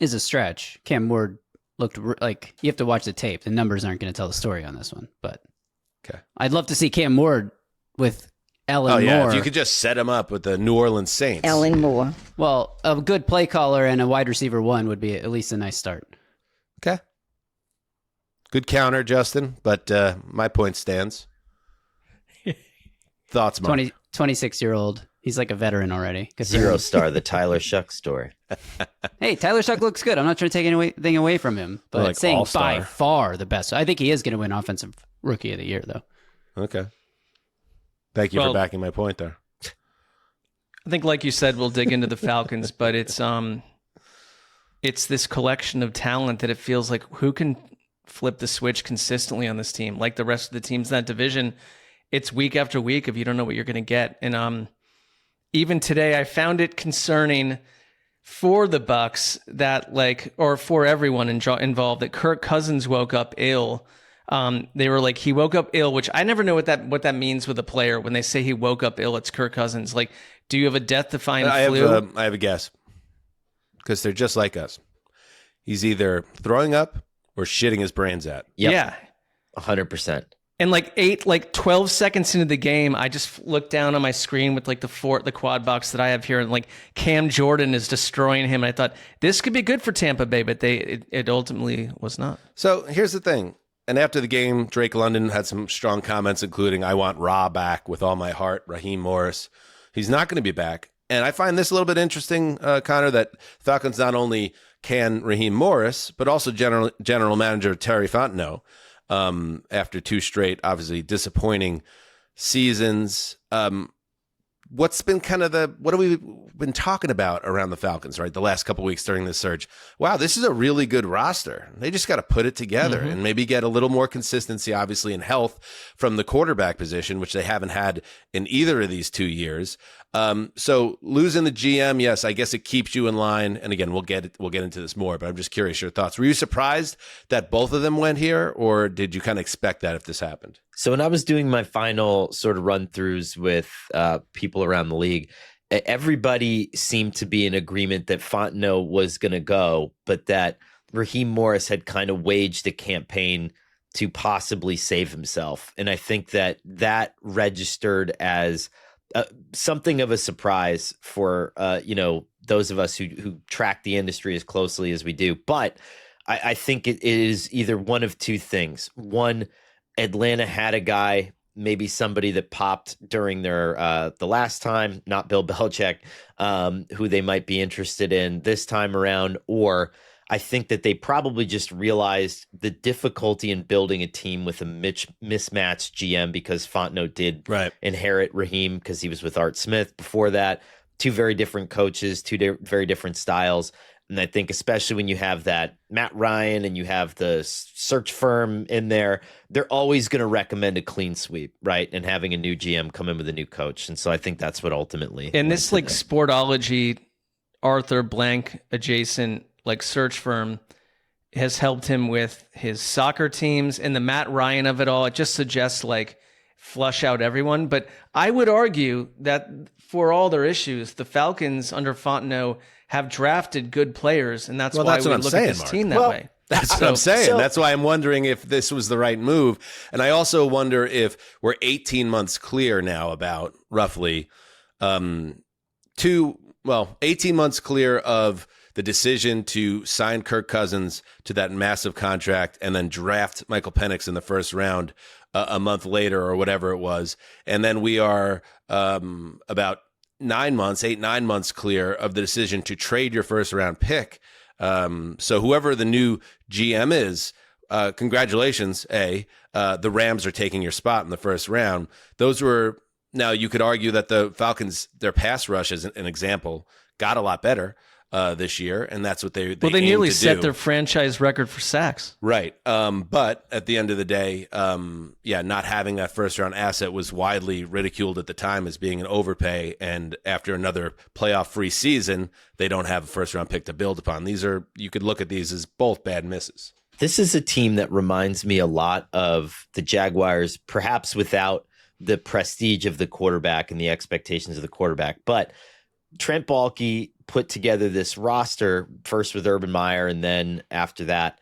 is a stretch. Cam Ward looked like, you have to watch the tape. The numbers aren't going to tell the story on this one, but okay. I'd love to see Cam Ward with Ellen Moore. Yeah, if you could just set him up with the New Orleans Saints. Ellen Moore. Well, a good play caller and a wide receiver one would be at least a nice start. Okay. Good counter, Justin, but my point stands. Thoughts, Mark? 26-year-old. He's like a veteran already. Zero star, the Tyler Shuck story. Hey, Tyler Shuck looks good. I'm not trying to take anything away from him, but like saying all-star. by far the best. I think he is going to win Offensive Rookie of the Year, though. Okay. Thank you for backing my point there. I think, like you said, we'll dig into the Falcons, but it's this collection of talent that it feels like who can flip the switch consistently on this team, like the rest of the teams in that division. it's week after week if you don't know what you're going to get. And even today, I found it concerning for the Bucs that or for everyone involved, that Kirk Cousins woke up ill. They were like, he woke up ill, which I never know what that means with a player. When they say he woke up ill, it's Kirk Cousins. Like, do you have a death-defying flu? I have a guess, because they're just like us. He's either throwing up or shitting his brains out. Yep. Yeah. 100%. And 12 seconds into the game, I just looked down on my screen with the quad box that I have here, and Cam Jordan is destroying him. And I thought this could be good for Tampa Bay, but it ultimately was not. So here's the thing. And after the game, Drake London had some strong comments, including, "I want Ra back with all my heart, Raheem Morris." He's not going to be back. And I find this a little bit interesting, Connor, that Falcons not only can Raheem Morris, but also general manager Terry Fontenot, after 2 straight, obviously disappointing seasons. What's been what have we been talking about around the Falcons, right? The last couple of weeks during this surge. Wow, this is a really good roster. They just got to put it together and maybe get a little more consistency, obviously, in health from the quarterback position, which they haven't had in either of these 2 years. So losing the GM, yes, I guess it keeps you in line. And again, we'll get into this more, but I'm just curious your thoughts. Were you surprised that both of them went here, or did you kind of expect that if this happened? So when I was doing my final sort of run-throughs with people around the league, everybody seemed to be in agreement that Fontenot was going to go, but that Raheem Morris had kind of waged a campaign to possibly save himself. And I think that registered as something of a surprise for those of us who track the industry as closely as we do. But I think it is either one of two things. One, Atlanta had a guy, maybe somebody that popped during their the last time, not Bill Belichick, who they might be interested in this time around. Or I think that they probably just realized the difficulty in building a team with a mismatched GM, because Fontenot did inherit Raheem because he was with Art Smith before that. 2 very different coaches, 2 very different styles. And I think especially when you have that Matt Ryan and you have the search firm in there, they're always going to recommend a clean sweep, right? And having a new GM come in with a new coach. And so I think that's what ultimately. And this Sportology, Arthur Blank adjacent search firm has helped him with his soccer teams, and the Matt Ryan of it all. It just suggests flush out everyone. But I would argue that for all their issues, the Falcons under Fontenot have drafted good players, and that's why we look at this team that way. That's what I'm saying. That's why I'm wondering if this was the right move. And I also wonder if we're 18 months clear now about roughly 18 months clear of the decision to sign Kirk Cousins to that massive contract and then draft Michael Penix in the first round a month later or whatever it was. And then we are about 9 months clear of the decision to trade your first round pick. So whoever the new GM is, congratulations, the Rams are taking your spot in the first round. Now you could argue that the Falcons, their pass rush as an example, got a lot better this year, and that's what they nearly set their franchise record for sacks. Right. But at the end of the day, not having that first round asset was widely ridiculed at the time as being an overpay. And after another playoff free season, they don't have a first round pick to build upon. You could look at these as both bad misses. This is a team that reminds me a lot of the Jaguars, perhaps without the prestige of the quarterback and the expectations of the quarterback. But Trent Baalke put together this roster, first with Urban Meyer and then after that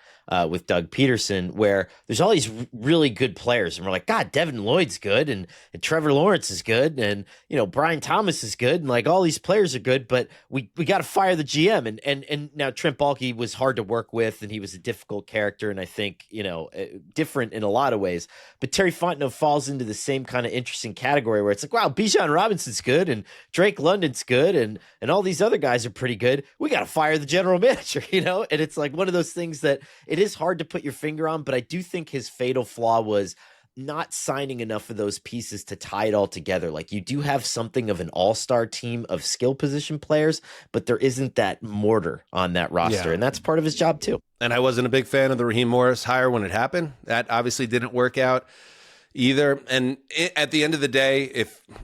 with Doug Peterson, where there's all these really good players. And we're like, God, Devin Lloyd's good and Trevor Lawrence is good. And, Brian Thomas is good. And all these players are good, but we got to fire the GM. And now Trent Baalke was hard to work with and he was a difficult character. And I think, different in a lot of ways. But Terry Fontenot falls into the same kind of interesting category where it's like, wow, Bijan Robinson's good and Drake London's good and all these other guys are pretty good. We got to fire the general manager, And it's like one of those things that it is hard to put your finger on, but I do think his fatal flaw was not signing enough of those pieces to tie it all together. You do have something of an all-star team of skill position players, but there isn't that mortar on that roster, and that's part of his job too. And I wasn't a big fan of the Raheem Morris hire when it happened. That obviously didn't work out. either. And at the end of the day,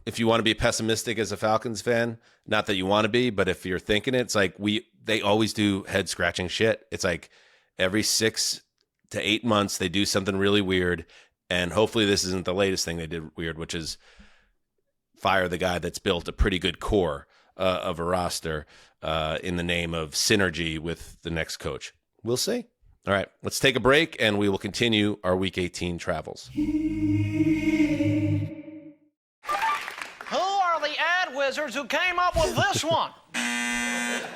if you want to be pessimistic as a Falcons fan, not that you want to be, but if you're thinking it, it's like they always do head scratching shit. It's like every 6 to 8 months they do something really weird, and hopefully this isn't the latest thing they did weird, which is fire the guy that's built a pretty good core of a roster in the name of synergy with the next coach. We'll see. All right, let's take a break, and we will continue our Week 18 travels. Who are the ad wizards who came up with this one?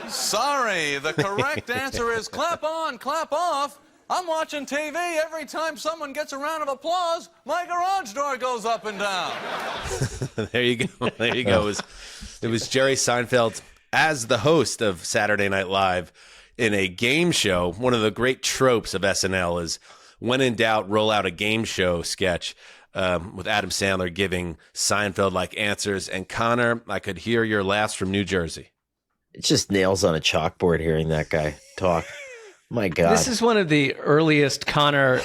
Sorry, the correct answer is clap on, clap off. I'm watching TV. Every time someone gets a round of applause, my garage door goes up and down. There you go. There you go. It was Jerry Seinfeld as the host of Saturday Night Live in a game show. One of the great tropes of SNL is when in doubt, roll out a game show sketch with Adam Sandler giving Seinfeld-like answers. And Connor, I could hear your laughs from New Jersey. It's just nails on a chalkboard hearing that guy talk. My God. This is one of the earliest Connor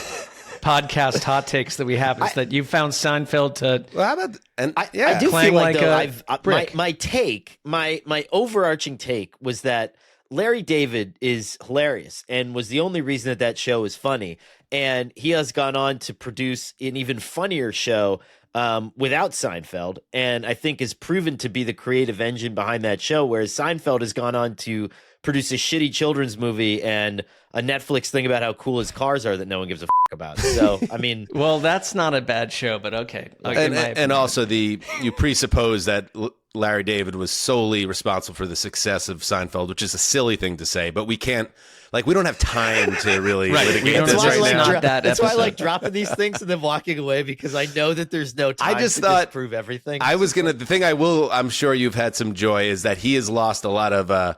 podcast hot takes that we have, is that you found Seinfeld to I do feel like, though, brick. my overarching take was that Larry David is hilarious and was the only reason that show is funny. And he has gone on to produce an even funnier show without Seinfeld, and I think is proven to be the creative engine behind that show, whereas Seinfeld has gone on to produce a shitty children's movie and a Netflix thing about how cool his cars are that no one gives a fuck about. So, I mean... Well, that's not a bad show, but okay. And also you presuppose that Larry David was solely responsible for the success of Seinfeld, which is a silly thing to say, but we can't... we don't have time to really litigate this right now. That's why I like dropping these things and then walking away, because I know that there's no time to disprove everything. I'm sure you've had some joy, is that he has lost a lot of...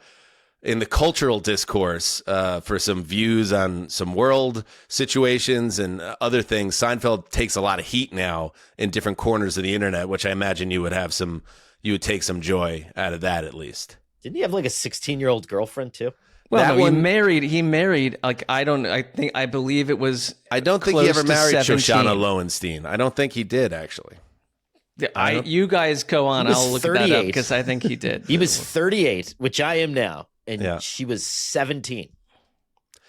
in the cultural discourse for some views on some world situations and other things. Seinfeld takes a lot of heat now in different corners of the internet, which I imagine you would take some joy out of that, at least. Didn't he have like a 16-year-old girlfriend too? Well, no, he married like, I believe it was. I don't think he ever married 17. Shoshana Lowenstein. I don't think he did, actually. You guys go on. I'll look that up, because I think he did. He was 38, which I am now. And she was 17,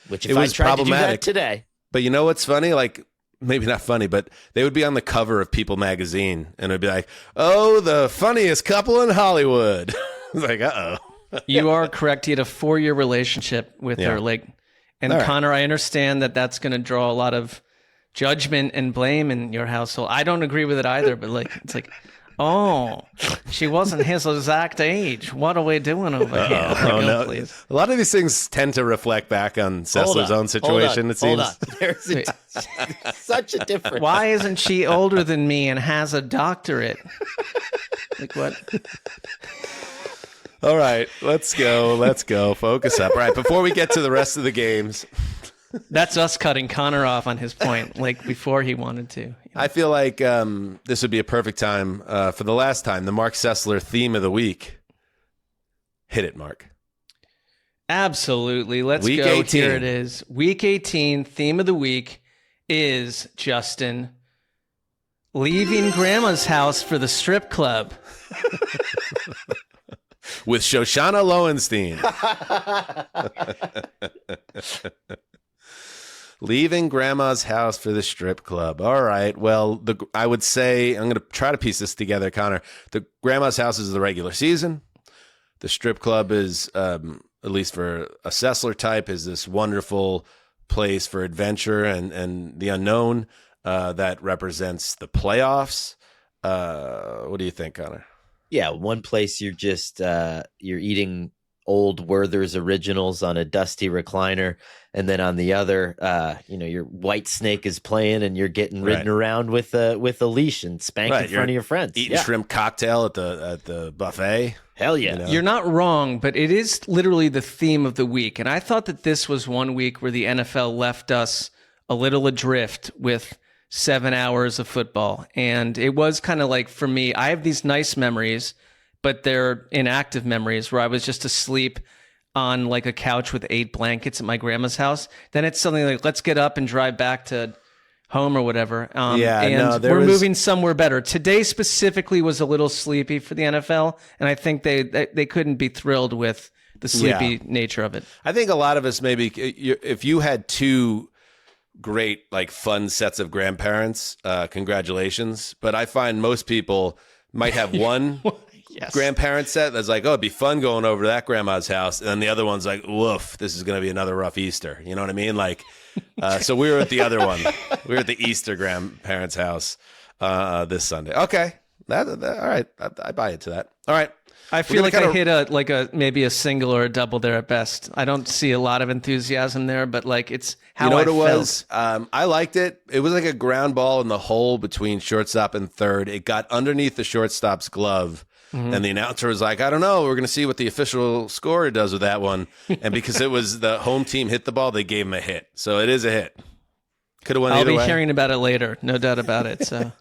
which if I tried to do that today. But you know what's funny? Like, maybe not funny, but they would be on the cover of People magazine, and it would be like, oh, the funniest couple in Hollywood. It's like, uh-oh. You are correct. He had a 4-year relationship with her. And right. Connor, I understand that that's going to draw a lot of judgment and blame in your household. I don't agree with it either, but it's like... Oh, she wasn't his exact age. What are we doing over here? No. Please. A lot of these things tend to reflect back on Sessler's own situation, it seems. There's such a difference. Why isn't she older than me and has a doctorate? Like what? All right, let's go. Focus up. All right, before we get to the rest of the games... That's us cutting Connor off on his point, like before he wanted to. I feel like this would be a perfect time for the last time, the Marc Sessler theme of the week. Hit it, Mark. Absolutely. Let's Week go. 18. Here it is. Week 18 theme of the week is, Justin, leaving grandma's house for the strip club. With Shoshana Lowenstein. Leaving grandma's house for the strip club. All right. Well, I would say, I'm going to try to piece this together, Connor. The grandma's house is the regular season. The strip club is, at least for a Sessler type, is this wonderful place for adventure and the unknown that represents the playoffs. What do you think, Connor? Yeah, one place you're just you're eating old Werther's originals on a dusty recliner, and then on the other, your White Snake is playing, and you're getting ridden around with a leash and spanked in front of your friends, eating shrimp cocktail at the buffet. Hell yeah! You know? You're not wrong, but it is literally the theme of the week, and I thought that this was one week where the NFL left us a little adrift with 7 hours of football, and it was kind of like, for me, I have these nice memories, but they're inactive memories where I was just asleep on like a couch with 8 blankets at my grandma's house. Then it's something like, let's get up and drive back to home or whatever. There we're was- moving somewhere better. Today specifically was a little sleepy for the NFL, and I think they couldn't be thrilled with the sleepy nature of it. I think a lot of us maybe, if you had two great, like, fun sets of grandparents, congratulations. But I find most people might have one grandparent set that's like, oh, it'd be fun going over to that grandma's house. And then the other one's like, woof, this is going to be another rough Easter. You know what I mean? Like, so we were at the other one. We were at the Easter grandparents' house this Sunday. Okay. All right. I buy into that. All right. I feel like I hit maybe a single or a double there at best. I don't see a lot of enthusiasm there, but like it's how what I it felt. was. I liked it. It was like a ground ball in the hole between shortstop and third. It got underneath the shortstop's glove, and the announcer was like, "I don't know. We're going to see what the official scorer does with that one." And because it was the home team hit the ball, they gave him a hit. So it is a hit. Could have won either way. I'll be hearing about it later, no doubt about it. So.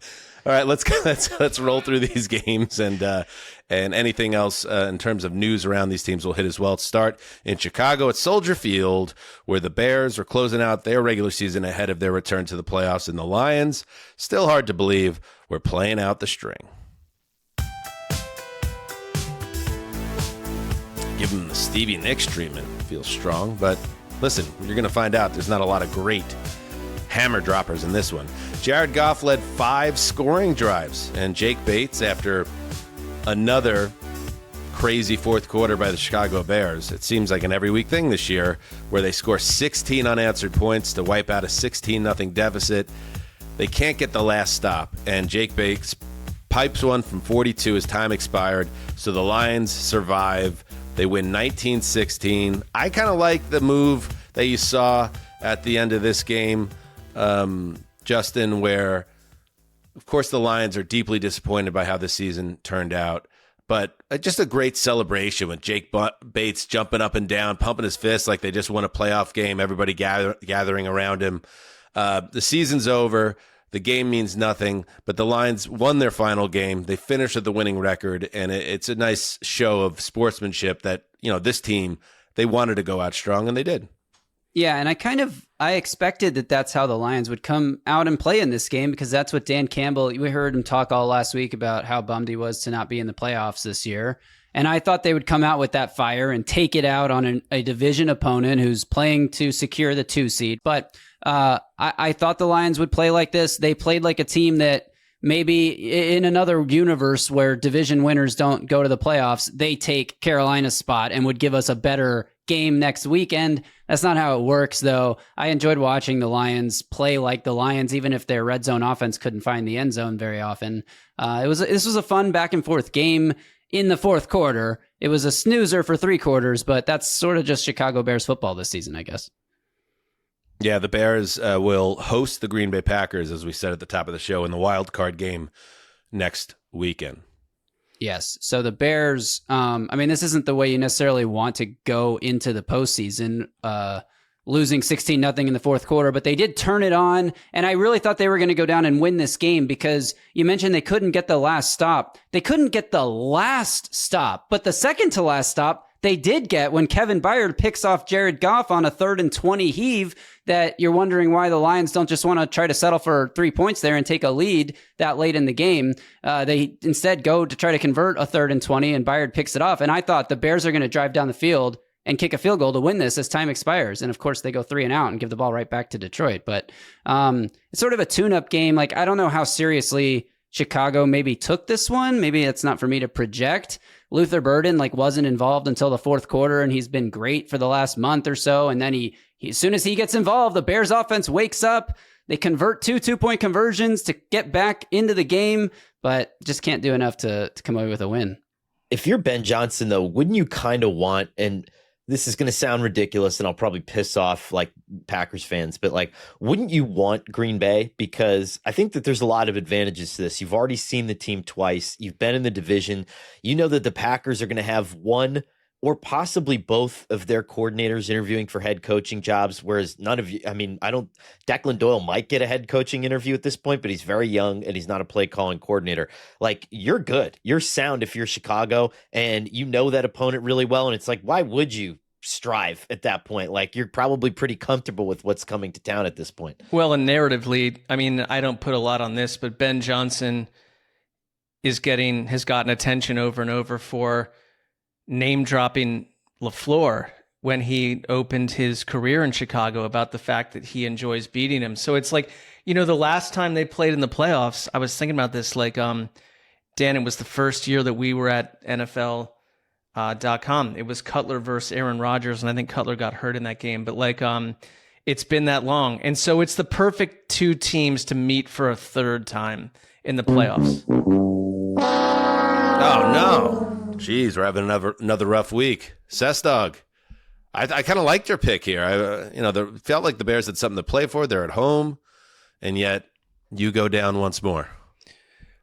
All right, let's roll through these games and anything else in terms of news around these teams we'll hit as well. Start in Chicago at Soldier Field, where the Bears are closing out their regular season ahead of their return to the playoffs, and the Lions, still hard to believe, we're playing out the string. Give them the Stevie Nicks treatment. Feels strong, but listen, you're going to find out there's not a lot of great hammer droppers in this one. Jared Goff led 5 scoring drives, and Jake Bates, after another crazy fourth quarter by the Chicago Bears, it seems like an every week thing this year, where they score 16 unanswered points to wipe out a 16-0 deficit. They can't get the last stop, and Jake Bates pipes one from 42 as time expired, so the Lions survive. They win 19-16. I kind of like the move that you saw at the end of this game, Justin, where, of course, the Lions are deeply disappointed by how the season turned out, but just a great celebration with Jake Bates jumping up and down, pumping his fists like they just won a playoff game, everybody gathering around him. The season's over. The game means nothing, but the Lions won their final game. They finished with the winning record, and it's a nice show of sportsmanship that, this team, they wanted to go out strong, and they did. Yeah, and I expected that that's how the Lions would come out and play in this game, because that's what Dan Campbell, we heard him talk all last week about how bummed he was to not be in the playoffs this year. And I thought they would come out with that fire and take it out on a division opponent who's playing to secure the 2 seed. But I thought the Lions would play like this. They played like a team that maybe in another universe where division winners don't go to the playoffs, they take Carolina's spot and would give us a better game next weekend. That's not how it works, though. I enjoyed watching the Lions play like the Lions, even if their red zone offense couldn't find the end zone very often. This was a fun back and forth game in the fourth quarter. It was a snoozer for 3 quarters, but that's sort of just Chicago Bears football this season, I guess. Yeah, the Bears will host the Green Bay Packers, as we said at the top of the show, in the wild card game next weekend. Yes. So the Bears, this isn't the way you necessarily want to go into the postseason, losing 16-0 in the fourth quarter, but they did turn it on. And I really thought they were going to go down and win this game, because you mentioned they couldn't get the last stop. They couldn't get the last stop, but the second to last stop they did get when Kevin Byard picks off Jared Goff on a 3rd and 20 heave, that you're wondering why the Lions don't just want to try to settle for 3 points there and take a lead that late in the game. They instead go to try to convert a 3rd and 20, and Byard picks it off. And I thought the Bears are going to drive down the field and kick a field goal to win this as time expires. And of course they go 3 and out and give the ball right back to Detroit. But it's sort of a tune-up game. Like, I don't know how seriously Chicago maybe took this one. Maybe it's not for me to project. Luther Burden wasn't involved until the fourth quarter, and he's been great for the last month or so. And then he as soon as he gets involved, the Bears offense wakes up. They convert 2 2-point conversions to get back into the game, but just can't do enough to come away with a win. If you're Ben Johnson, though, wouldn't you kind of want, and this is going to sound ridiculous and I'll probably piss off Packers fans, but wouldn't you want Green Bay? Because I think that there's a lot of advantages to this. You've already seen the team twice. You've been in the division. You know that the Packers are going to have one or possibly both of their coordinators interviewing for head coaching jobs, whereas none of you, Declan Doyle might get a head coaching interview at this point, but he's very young and he's not a play calling coordinator. You're good. You're sound if you're Chicago and you know that opponent really well. And it's why would you strive at that point. Like, you're probably pretty comfortable with what's coming to town at this point. Well, and narratively, I mean, I don't put a lot on this, but Ben Johnson has gotten attention over and over for name dropping LaFleur when he opened his career in Chicago about the fact that he enjoys beating him. So it's like, the last time they played in the playoffs, I was thinking about this, like, Dan, it was the first year that we were at NFL.com. It was Cutler versus Aaron Rodgers, and I think Cutler got hurt in that game. But like, it's been that long, and so it's the perfect two teams to meet for a third time in the playoffs. Oh no! Jeez, we're having another rough week. Sessdog, I kind of liked your pick here. Felt like the Bears had something to play for. They're at home, and yet you go down once more.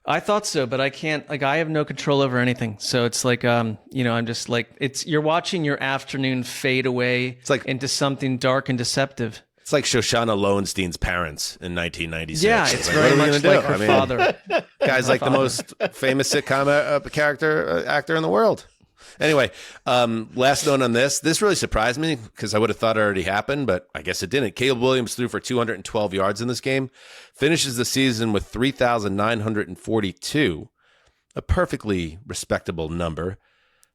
I thought so, but I can't, I have no control over anything. So it's like, I'm just like, you're watching your afternoon fade away into something dark and deceptive. It's like Shoshana Lowenstein's parents in 1996. Yeah, it's very much like her father. Guy's like the most famous sitcom actor in the world. Anyway, last note on this. This really surprised me because I would have thought it already happened, but I guess it didn't. Caleb Williams threw for 212 yards in this game, finishes the season with 3,942, a perfectly respectable number.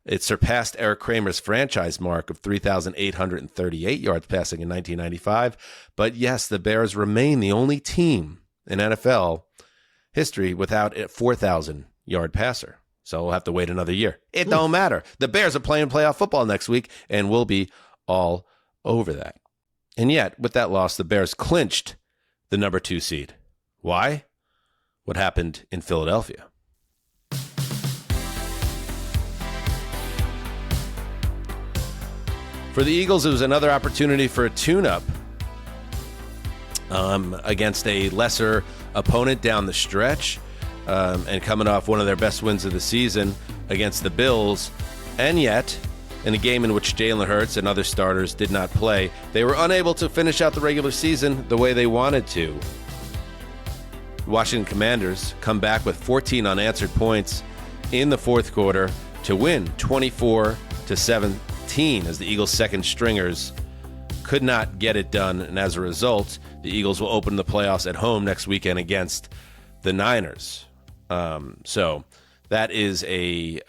It surpassed Eric Kramer's franchise mark of 3,838 yards passing in 1995. But yes, the Bears remain the only team in NFL history without a 4,000-yard passer. So we'll have to wait another year. It don't matter. The Bears are playing playoff football next week, and we'll be all over that. And yet, with that loss, the Bears clinched the number 2 seed. Why? What happened in Philadelphia? For the Eagles, it was another opportunity for a tune-up against a lesser opponent down the stretch. And coming off one of their best wins of the season against the Bills. And yet, in a game in which Jalen Hurts and other starters did not play, they were unable to finish out the regular season the way they wanted to. The Washington Commanders come back with 14 unanswered points in the fourth quarter to win 24-17 as the Eagles' second stringers could not get it done. And as a result, the Eagles will open the playoffs at home next weekend against the Niners. So that is a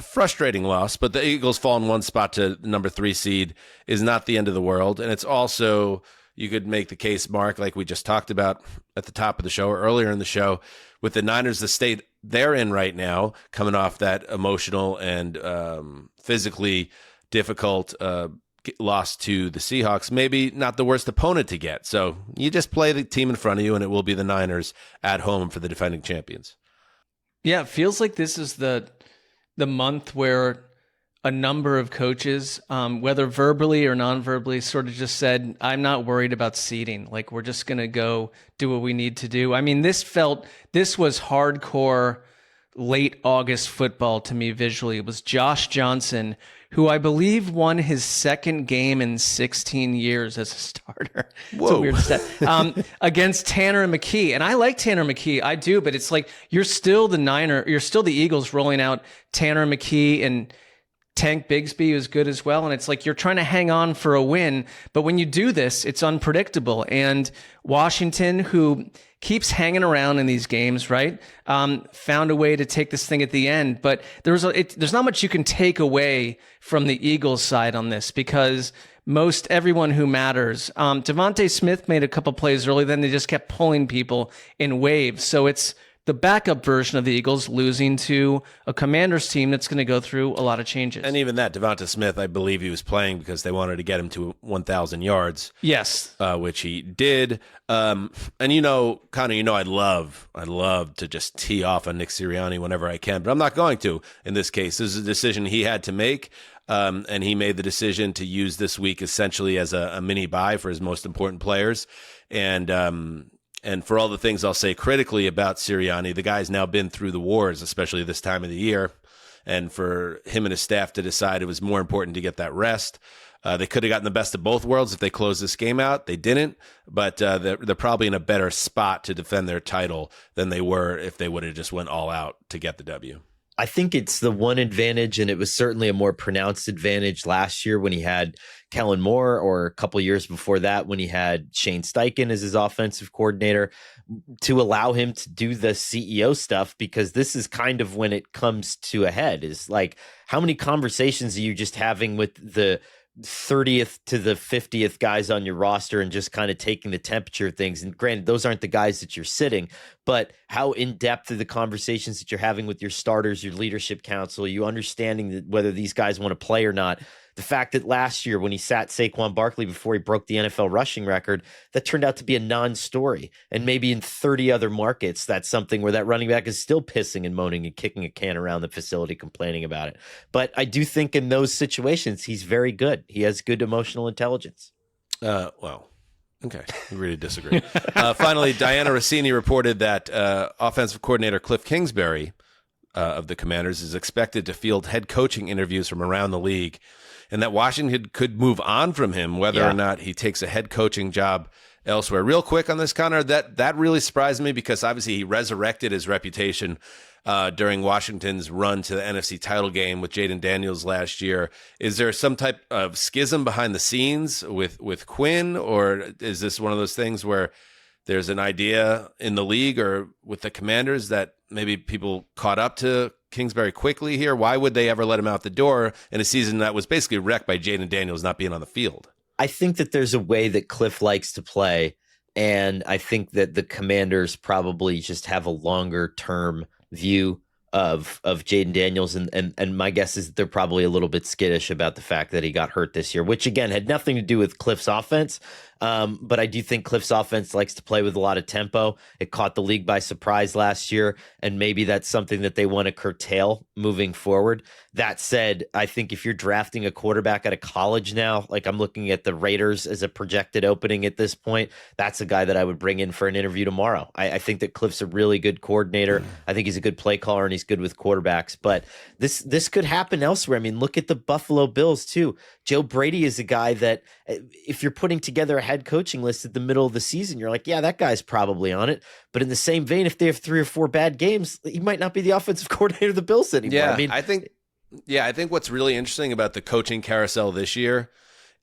frustrating loss, but the Eagles fall in one spot to number 3 seed is not the end of the world. And it's also, you could make the case, Mark, like we just talked about at the top of the show or earlier in the show, with the Niners, the state they're in right now, coming off that emotional and physically difficult loss to the Seahawks, maybe not the worst opponent to get. So you just play the team in front of you, and it will be the Niners at home for the defending champions. Yeah, it feels like this is the month where a number of coaches, whether verbally or non-verbally, sort of just said, I'm not worried about seeding. Like, we're just going to go do what we need to do. I mean, this was hardcore late August football to me visually. It was Josh Johnson, who I believe won his second game in 16 years as a starter. Whoa. It's a weird stat. Against Tanner McKee. And I like Tanner McKee. I do, but it's like you're still the Eagles rolling out Tanner McKee, and Tank Bigsby is good as well. And it's like you're trying to hang on for a win. But when you do this, it's unpredictable. And Washington, who keeps hanging around in these games, right? Found a way to take this thing at the end. But there's not much you can take away from the Eagles side on this, because most everyone who matters, Devontae Smith made a couple plays early, then they just kept pulling people in waves. So it's the backup version of the Eagles losing to a Commanders team that's going to go through a lot of changes. And even that, Devonta Smith, I believe he was playing because they wanted to get him to 1,000 yards. Yes. Which he did. And Connor, I'd love to just tee off on Nick Sirianni whenever I can, but I'm not going to in this case. This is a decision he had to make. And he made the decision to use this week essentially as a mini bye for his most important players. And for all the things I'll say critically about Sirianni, the guy's now been through the wars, especially this time of the year. And for him and his staff to decide it was more important to get that rest. They could have gotten the best of both worlds if they closed this game out. They didn't, but they're probably in a better spot to defend their title than they were if they would have just went all out to get the W. I think it's the one advantage, and it was certainly a more pronounced advantage last year when he had Kellen Moore, or a couple years before that when he had Shane Steichen as his offensive coordinator, to allow him to do the CEO stuff, because this is kind of when it comes to a head, is like, how many conversations are you just having with the 30th to the 50th guys on your roster and just kind of taking the temperature of things? And granted, those aren't the guys that you're sitting, but how in depth are the conversations that you're having with your starters, your leadership council, you understanding that whether these guys want to play or not? The fact that last year when he sat Saquon Barkley before he broke the NFL rushing record, that turned out to be a non-story. And maybe in 30 other markets, that's something where that running back is still pissing and moaning and kicking a can around the facility, complaining about it. But I do think in those situations, he's very good. He has good emotional intelligence. Well, okay. We really disagree. Finally, Diana Rossini reported that offensive coordinator Cliff Kingsbury of the Commanders is expected to field head coaching interviews from around the league, and that Washington could move on from him, whether or not he takes a head coaching job elsewhere. Real quick on this, Connor, that really surprised me, because obviously he resurrected his reputation during Washington's run to the NFC title game with Jaden Daniels last year. Is there some type of schism behind the scenes with Quinn, or is this one of those things where there's an idea in the league or with the Commanders that maybe people caught up to Kingsbury quickly here? Why would they ever let him out the door in a season that was basically wrecked by Jaden Daniels not being on the field? I think that there's a way that Cliff likes to play, and I think that the Commanders probably just have a longer term view of Jaden Daniels, and my guess is that they're probably a little bit skittish about the fact that he got hurt this year, which again had nothing to do with Cliff's offense. But I do think Cliff's offense likes to play with a lot of tempo. It caught the league by surprise last year, and maybe that's something that they want to curtail moving forward. That said, I think if you're drafting a quarterback out of college now, like I'm looking at the Raiders as a projected opening at this point, that's a guy that I would bring in for an interview tomorrow. I think that Cliff's a really good coordinator. I think he's a good play caller, and he's good with quarterbacks. But this could happen elsewhere. I mean, look at the Buffalo Bills too. Joe Brady is a guy that if you're putting together a head coaching list at the middle of the season, you're like, yeah, that guy's probably on it. But in the same vein, if they have 3 or 4 bad games, he might not be the offensive coordinator of the Bills anymore. Yeah, I mean, I think what's really interesting about the coaching carousel this year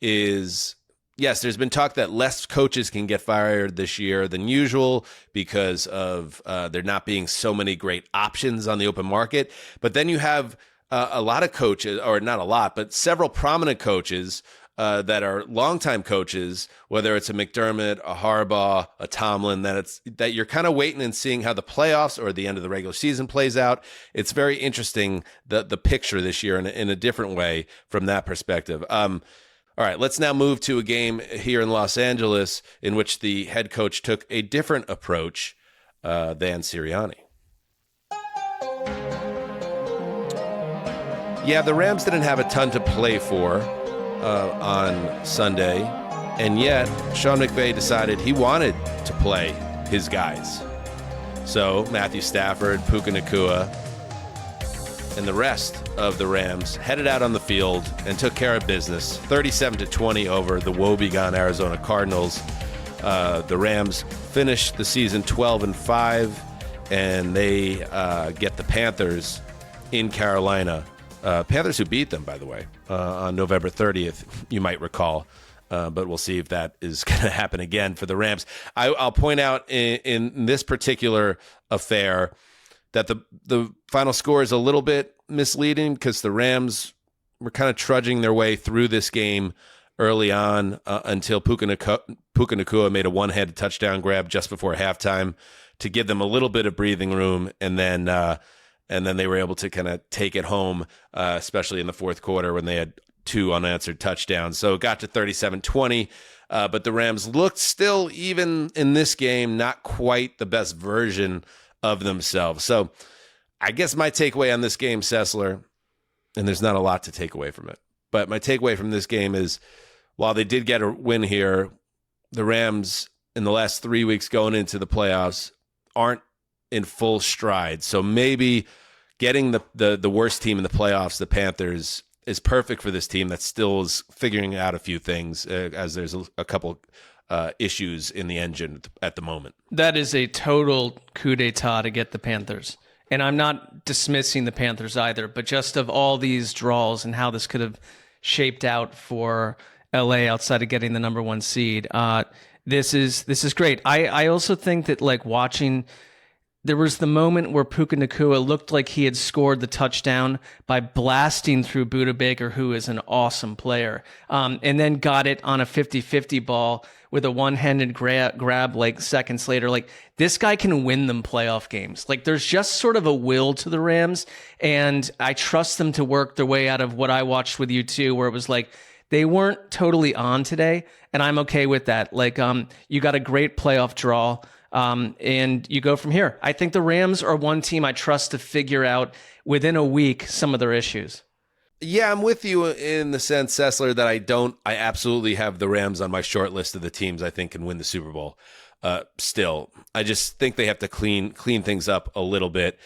is, yes, there's been talk that less coaches can get fired this year than usual because of there not being so many great options on the open market. But then you have a lot of coaches, or not a lot, but several prominent coaches that are longtime coaches, whether it's a McDermott, a Harbaugh, a Tomlin, that you're kind of waiting and seeing how the playoffs or the end of the regular season plays out. It's very interesting, the picture this year in a different way from that perspective. All right, let's now move to a game here in Los Angeles in which the head coach took a different approach than Sirianni. Yeah, the Rams didn't have a ton to play for on Sunday, and yet Sean McVay decided he wanted to play his guys. So Matthew Stafford, Puka Nacua, and the rest of the Rams headed out on the field and took care of business, 37-20 over the woebegone Arizona Cardinals. The Rams finished the season 12-5, and they get the Panthers in Carolina. Panthers who beat them, by the way, on November 30th, you might recall. But we'll see if that is going to happen again for the Rams. I'll point out in this particular affair that the final score is a little bit misleading because the Rams were kind of trudging their way through this game early on until Puka Nacua made a one-handed touchdown grab just before halftime to give them a little bit of breathing room, and then they were able to kind of take it home, especially in the fourth quarter when they had 2 unanswered touchdowns. So it got to 37-20, but the Rams looked still, even in this game, not quite the best version of themselves. So I guess my takeaway on this game, Sessler, and there's not a lot to take away from it, but my takeaway from this game is while they did get a win here, the Rams in the last 3 weeks going into the playoffs aren't in full stride. So maybe getting the worst team in the playoffs, the Panthers, is perfect for this team that still is figuring out a few things as there's a couple issues in the engine at the moment. That is a total coup d'etat to get the Panthers. And I'm not dismissing the Panthers either, but just of all these draws and how this could have shaped out for LA outside of getting the number 1 seed, this is great. I also think that like watching, there was the moment where Puka Nacua looked like he had scored the touchdown by blasting through Budda Baker, who is an awesome player, and then got it on a 50-50 ball with a one-handed grab like seconds later. Like, this guy can win them playoff games. Like, there's just sort of a will to the Rams, and I trust them to work their way out of what I watched with you too, where it was like they weren't totally on today, and I'm okay with that. Like, you got a great playoff draw, and you go from here. I think the Rams are one team I trust to figure out within a week some of their issues. Yeah, I'm with you in the sense, Sessler, that I absolutely have the Rams on my short list of the teams I think can win the Super Bowl. Still, I just think they have to clean things up a little bit.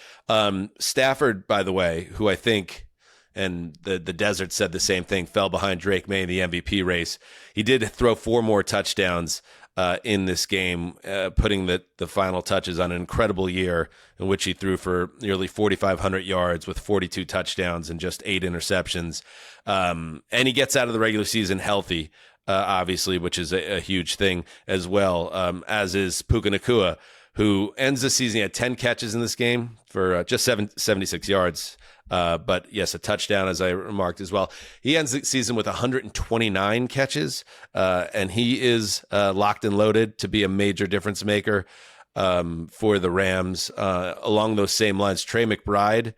Stafford, by the way, who I think, and the Desert said the same thing, fell behind Drake May in the MVP race. He did throw 4 more touchdowns in this game, putting the final touches on an incredible year in which he threw for nearly 4,500 yards with 42 touchdowns and just 8 interceptions. And he gets out of the regular season healthy, obviously, which is a huge thing as well, as is Puka Nacua, who ends the season. He had 10 catches in this game for just 76 yards. But yes, a touchdown, as I remarked as well. He ends the season with 129 catches, and he is locked and loaded to be a major difference maker for the Rams. Along those same lines, Trey McBride,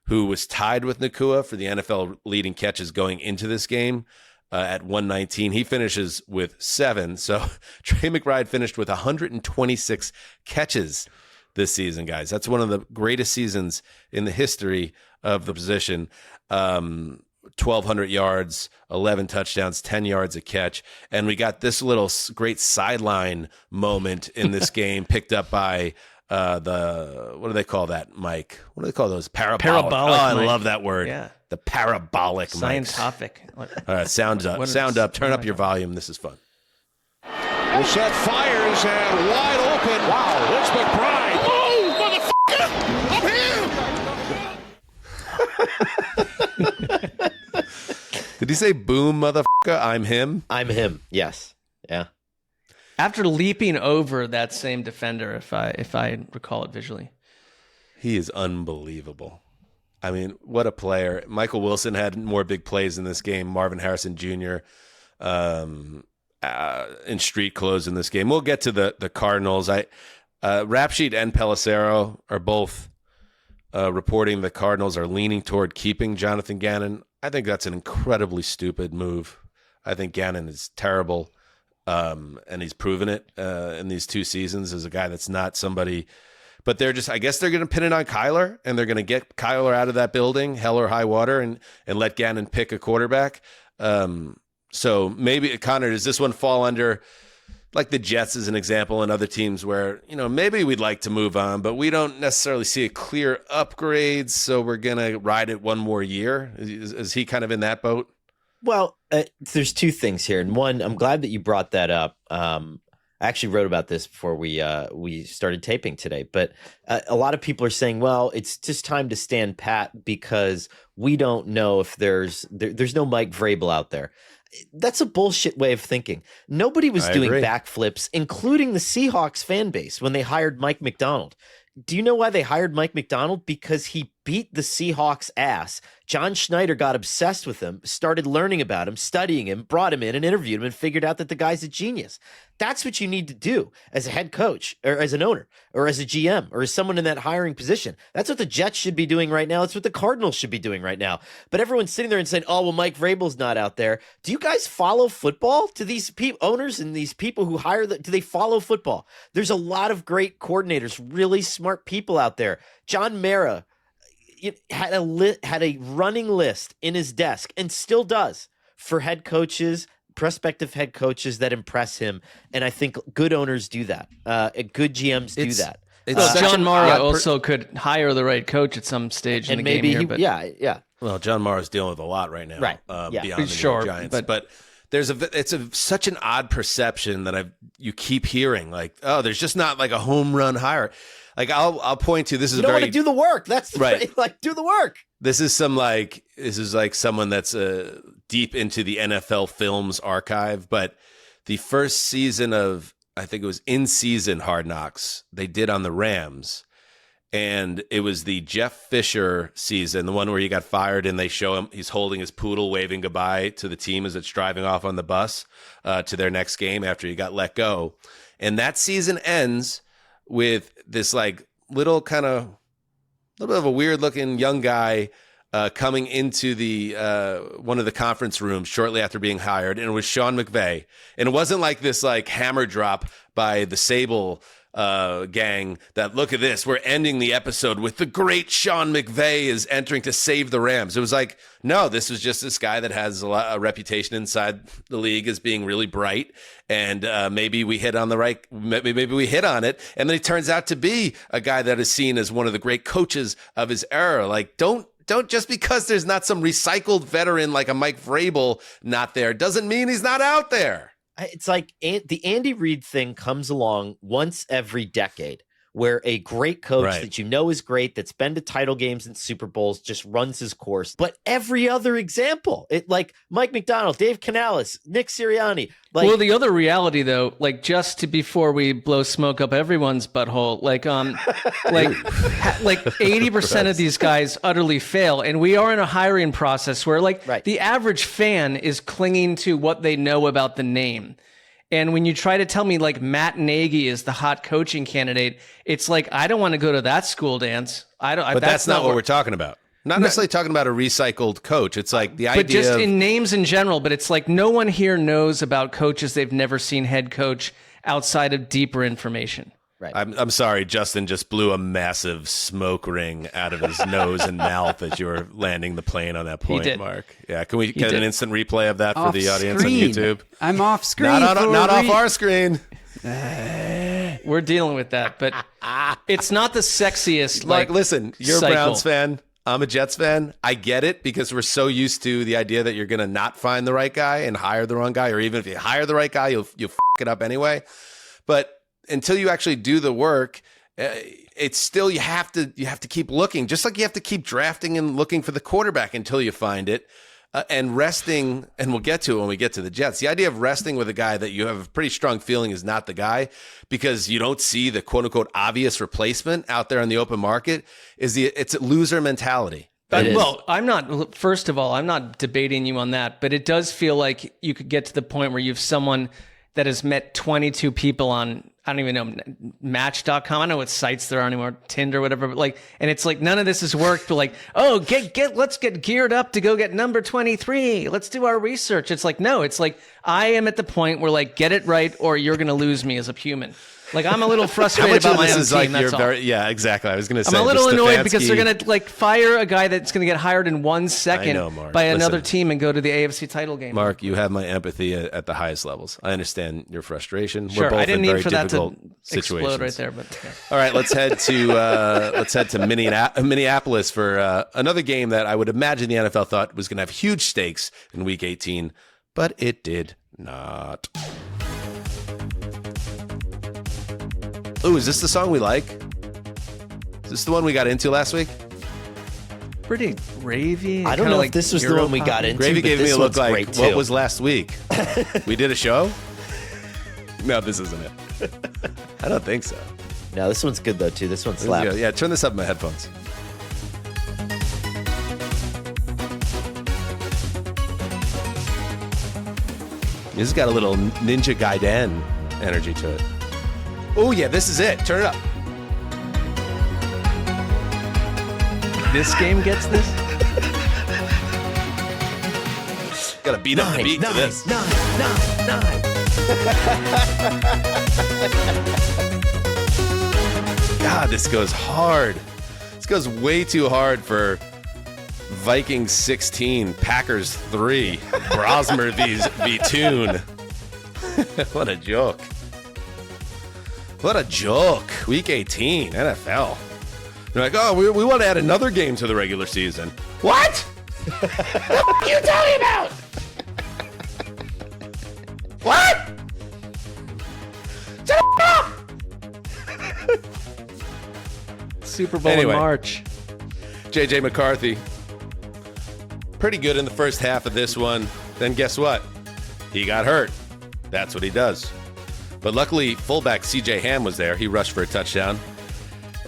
who was tied with Nacua for the NFL leading catches going into this game at 119, he finishes with 7. So Trey McBride finished with 126 catches this season, guys. That's one of the greatest seasons in the history of the position. 1,200 yards, 11 touchdowns, 10 yards a catch. And we got this little great sideline moment in this game picked up by what do they call that, Mike? What do they call those? Parabolic. I love that word. Yeah. The parabolic mics. Scientific. All right, sound up. Turn up your volume. This is fun. Brissett fires and wide open. Wow, it's McBride. Oh, motherfucker! I'm here. Did he say boom, motherfucker? I'm him? I'm him. Yes. Yeah. After leaping over that same defender, if I recall it visually. He is unbelievable. I mean, what a player. Michael Wilson had more big plays in this game. Marvin Harrison Jr. In street clothes in this game. We'll get to the Cardinals. Rap Sheet and Pelissero are both reporting the Cardinals are leaning toward keeping Jonathan Gannon. I think that's an incredibly stupid move. I think Gannon is terrible, and he's proven it in these 2 seasons as a guy that's not somebody. But I guess they're going to pin it on Kyler, and they're going to get Kyler out of that building, hell or high water, and let Gannon pick a quarterback. So maybe, Connor, does this one fall under, like the Jets as an example, and other teams where, maybe we'd like to move on, but we don't necessarily see a clear upgrade, so we're going to ride it one more year? Is he kind of in that boat? Well, there's 2 things here. And one, I'm glad that you brought that up. I actually wrote about this before we started taping today, but a lot of people are saying, well, it's just time to stand pat because we don't know if there's no Mike Vrabel out there. That's a bullshit way of thinking. Nobody was doing backflips, including the Seahawks fan base, when they hired Mike McDonald. Do you know why they hired Mike McDonald? Because he beat the Seahawks' ass. John Schneider got obsessed with him, started learning about him, studying him, brought him in and interviewed him and figured out that the guy's a genius. That's what you need to do as a head coach or as an owner or as a GM or as someone in that hiring position. That's what the Jets should be doing right now. It's what the Cardinals should be doing right now. But everyone's sitting there and saying, oh, well, Mike Vrabel's not out there. Do you guys follow football? Do these owners and these people who hire do they follow football? There's a lot of great coordinators, really smart people out there. John Mara had a running list in his desk and still does for head coaches, prospective head coaches that impress him. And I think good owners do that. Good GMs do that. John Mara also could hire the right coach at some stage in the game here. Yeah. Well, John Mara's dealing with a lot right now. Right. Beyond the New York Giants. But it's such an odd perception that you keep hearing, like, oh, there's just not like a home run hire. Like I'll point to, this is you don't want to do the work. That's the right. Like, do the work. This is like someone that's deep into the NFL films archive. But the first season of, I think it was in season Hard Knocks, they did on the Rams. And it was the Jeff Fisher season, the one where he got fired, and they show him, he's holding his poodle, waving goodbye to the team as it's driving off on the bus to their next game after he got let go. And that season ends with this like little bit of a weird looking young guy coming into the one of the conference rooms shortly after being hired, and it was Sean McVay. And it wasn't like this like hammer drop by the Sable gang that, look at this, we're ending the episode with the great Sean McVay is entering to save the Rams. It was like, no, this was just this guy that has a reputation inside the league as being really bright, and maybe we hit on it, and then he turns out to be a guy that is seen as one of the great coaches of his era. Like, don't just because there's not some recycled veteran like a Mike Vrabel not there doesn't mean he's not out there. It's like the Andy Reid thing comes along once every decade, where a great coach that you know is great, that's been to title games and Super Bowls, just runs his course. But every other example, like Mike McDonald, Dave Canales, Nick Sirianni. Like, well, the other reality, though, like before we blow smoke up everyone's butthole, like 80% of these guys utterly fail, and we are in a hiring process where the average fan is clinging to what they know about the name. And when you try to tell me like Matt Nagy is the hot coaching candidate, it's like, I don't want to go to that school dance. But that's not what we're talking about. Not necessarily talking about a recycled coach. It's like the idea, but just in names in general. But it's like no one here knows about coaches they've never seen head coach outside of deeper information. Right. I'm sorry, Justin just blew a massive smoke ring out of his nose and mouth as you were landing the plane on that point, Mark. Yeah, can we get an instant replay of that for the audience on YouTube? I'm off screen. Not off our screen. We're dealing with that, but it's not the sexiest. Like, listen, you're cycle. a Browns fan. I'm a Jets fan. I get it because we're so used to the idea that you're going to not find the right guy and hire the wrong guy, or even if you hire the right guy, you'll f it up anyway. But until you actually do the work, it's still, you have to keep looking, just like you have to keep drafting and looking for the quarterback until you find it, and resting. And we'll get to it when we get to the Jets. The idea of resting with a guy that you have a pretty strong feeling is not the guy because you don't see the quote unquote obvious replacement out there in the open market it's a loser mentality. Well, first of all, I'm not debating you on that, but it does feel like you could get to the point where you have someone that has met 22 people on, I don't even know, Match.com. I don't know what sites there are anymore, Tinder, whatever. But and it's like none of this has worked. But let's get geared up to go get number 23. Let's do our research. It's like, no, it's like I am at the point where get it right or you're going to lose me as a human. Like, I'm a little frustrated about my own team, that's all. Yeah, exactly. I was going to say, I'm a little annoyed because they're going to fire a guy that's going to get hired in 1 second by another team and go to the AFC title game. Mark, you have my empathy at the highest levels. I understand your frustration. Sure, We're both I didn't in very need for that to situations. explode right there. But yeah. All right, let's head to Minneapolis for another game that I would imagine the NFL thought was going to have huge stakes in Week 18, but it did not. Ooh, is this the song we like? Is this the one we got into last week? Pretty gravy. I don't know if this was the one we got into. Gravy gave me a look like, what was was last week? We did a show? No, this isn't it. I don't think so. No, this one's good though too. This one slaps. Yeah, turn this up in my headphones. This has got a little Ninja Gaiden energy to it. Oh, yeah, this is it. Turn it up. This game gets this? Gotta beat up the beat to this. Nine. God, this goes hard. This goes way too hard for Vikings 16, Packers 3, Brosmer v. Toon. What a joke. What a joke. Week 18, NFL. They're like, oh, we want to add another game to the regular season. What? What are you talking about? Super Bowl Anyway. in March. J.J. McCarthy, pretty good in the first half of this one. Then guess what? He got hurt. That's what he does. But luckily, fullback C.J. Ham was there. He rushed for a touchdown.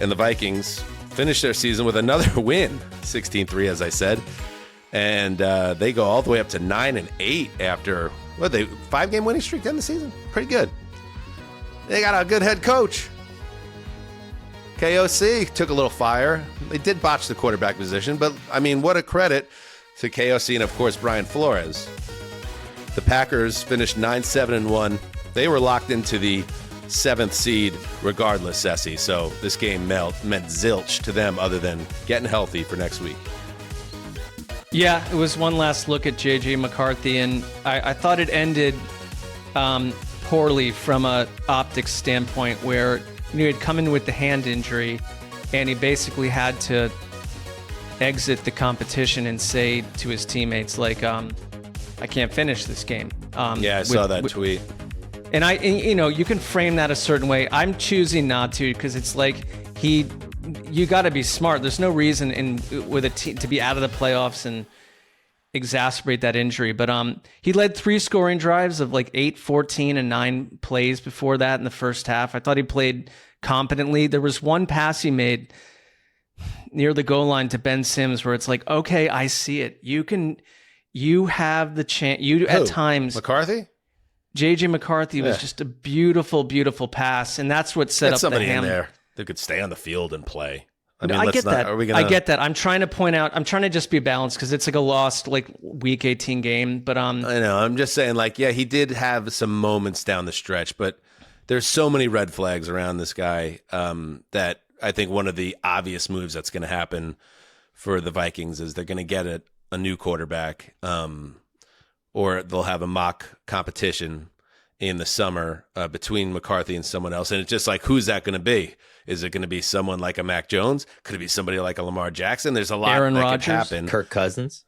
And the Vikings finished their season with another win, 16-3, as I said. And they go all the way up to 9-8 after, 5-game winning streak to end the season? Pretty good. They got a good head coach. KOC took a little fire. They did botch the quarterback position, but, I mean, what a credit to KOC and, of course, Brian Flores. The Packers finished 9-7-1. They were locked into the 7th seed regardless, Sessy. So this game meant zilch to them other than getting healthy for next week. Yeah, it was one last look at J.J. McCarthy, and I thought it ended poorly from a optics standpoint where he had come in with the hand injury, and he basically had to exit the competition and say to his teammates, like, I can't finish this game. I saw that tweet. And you can frame that a certain way. I'm choosing not to because it's like you got to be smart. There's no reason with a team to be out of the playoffs and exacerbate that injury. But he led 3 scoring drives of like 8, 14, and 9 plays before that in the first half. I thought he played competently. There was one pass he made near the goal line to Ben Sims where it's like, okay, I see it. You have the chance. At times McCarthy. J.J. McCarthy was just a beautiful, beautiful pass, and that's what set up somebody the in there that could stay on the field and play. I mean, I get that. I get that. I'm trying to point out. I'm trying to just be balanced because it's like a lost week 18 game. But I know. I'm just saying, he did have some moments down the stretch, but there's so many red flags around this guy that I think one of the obvious moves that's going to happen for the Vikings is they're going to get a new quarterback. Or they'll have a mock competition in the summer between McCarthy and someone else. And it's just like, who's that going to be? Is it going to be someone like a Mac Jones? Could it be somebody like a Lamar Jackson? There's a lot Aaron that Rodgers? could happen. Kirk Cousins.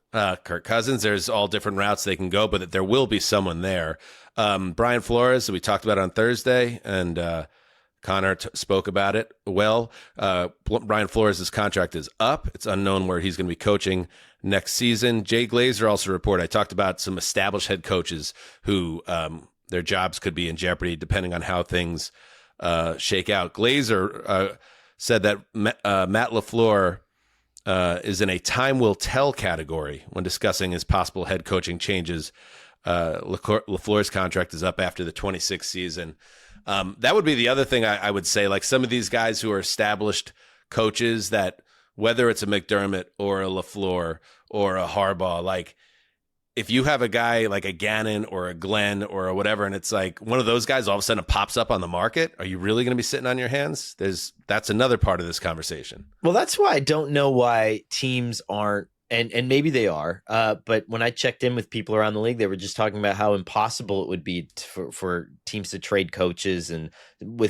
There's all different routes they can go, but there will be someone there. Brian Flores, we talked about on Thursday, and Connor spoke about it well. Brian Flores' contract is up. It's unknown where he's going to be coaching next season. Jay Glazer also reported, I talked about some established head coaches who their jobs could be in jeopardy depending on how things shake out. Glazer said that Matt LaFleur is in a time will tell category when discussing his possible head coaching changes. LaFleur's contract is up after the 26th season. That would be the other thing I would say, like some of these guys who are established coaches that whether it's a McDermott or a LaFleur or a Harbaugh, like if you have a guy like a Gannon or a Glenn or a whatever, and it's like one of those guys all of a sudden pops up on the market, are you really going to be sitting on your hands? That's another part of this conversation. Well, that's why I don't know why teams aren't, and maybe they are, but when I checked in with people around the league, they were just talking about how impossible it would be for teams to trade coaches, and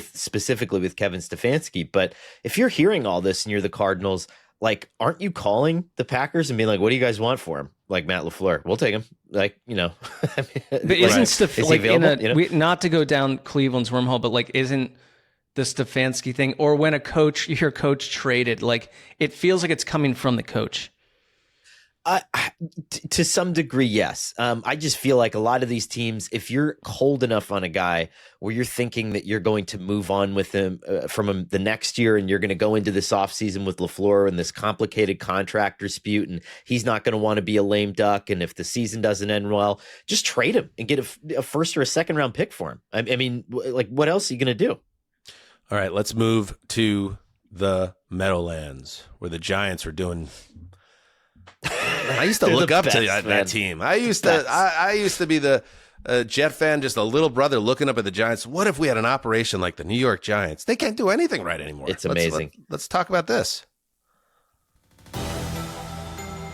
specifically with Kevin Stefanski. But if you're hearing all this and you're the Cardinals, like, aren't you calling the Packers and being like, what do you guys want for him? Like Matt LaFleur, we'll take him. Like, but isn't not to go down Cleveland's wormhole, but like, isn't the Stefanski thing, or when you hear coach traded, like it feels like it's coming from the coach. To some degree, yes. I just feel like a lot of these teams, if you're cold enough on a guy where you're thinking that you're going to move on with him from him the next year, and you're going to go into this offseason with LaFleur and this complicated contract dispute, and he's not going to want to be a lame duck, and if the season doesn't end well, just trade him and get a first or a second round pick for him. I mean, like, what else are you going to do? All right, let's move to the Meadowlands, where the Giants were doing... I used to look up to that team. I used to be the Jet fan, just a little brother looking up at the Giants. What if we had an operation like the New York Giants? They can't do anything right anymore. It's amazing. Let's talk about this.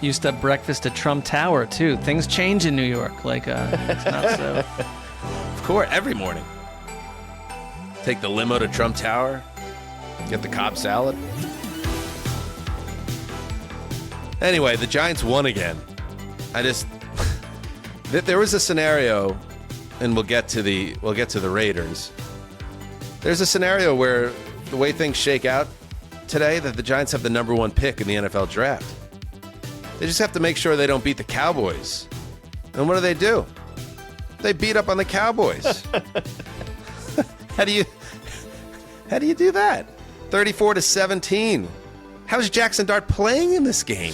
Used to have breakfast at Trump Tower too. Things change in New York. Like it's not so. Of course, every morning. Take the limo to Trump Tower. Get the Cobb salad. Anyway, the Giants won again. There was a scenario, and we'll get to the Raiders. There's a scenario where the way things shake out, today that the Giants have the number 1 pick in the NFL draft. They just have to make sure they don't beat the Cowboys. And what do? They beat up on the Cowboys. How do you do that? 34-17. How's Jackson Dart playing in this game?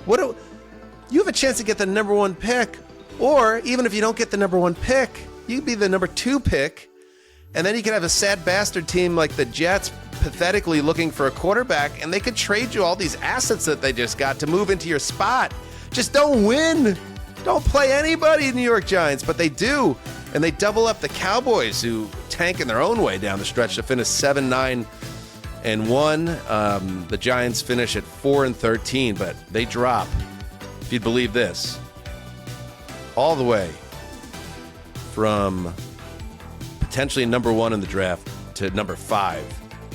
You have a chance to get the number 1 pick, or even if you don't get the number 1 pick, you'd be the number 2 pick, and then you could have a sad bastard team like the Jets pathetically looking for a quarterback, and they could trade you all these assets that they just got to move into your spot. Just don't win. Don't play anybody, New York Giants, but they do, and they double up the Cowboys, who tank in their own way down the stretch to finish 7-9-1. The Giants finish at 4-13, but they drop, if you'd believe this, all the way from potentially number 1 in the draft to number 5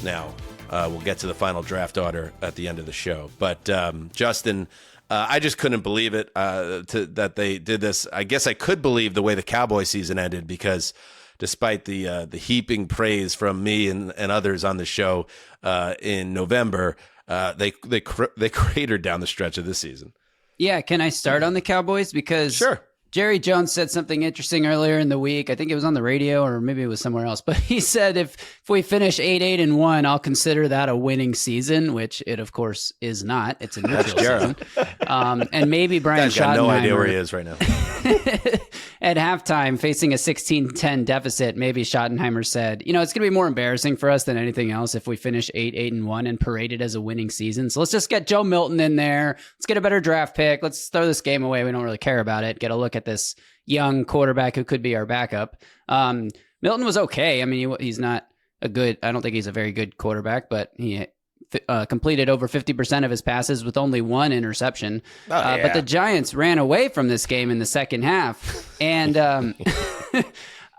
now. We'll get to the final draft order at the end of the show. But Justin, I just couldn't believe it that they did this. I guess I could believe the way the Cowboy season ended, because despite the heaping praise from me and others on the show in November, they cratered down the stretch of this season. Yeah, can I start on the Cowboys? Because sure. Jerry Jones said something interesting earlier in the week. I think it was on the radio, or maybe it was somewhere else. But he said if we finish 8-1, I'll consider that a winning season, which it, of course, is not. It's a neutral season. And maybe Brian Schottenheimer. Got no idea where he is right now. At halftime, facing a 16-10 deficit, maybe Schottenheimer said, it's going to be more embarrassing for us than anything else if we finish 8-1 and parade it as a winning season. So let's just get Joe Milton in there. Let's get a better draft pick. Let's throw this game away. We don't really care about it. Get a look at this young quarterback who could be our backup. Milton was okay. I mean, he's not I don't think he's a very good quarterback, but he completed over 50% of his passes with only 1 interception. But the Giants ran away from this game in the second half. And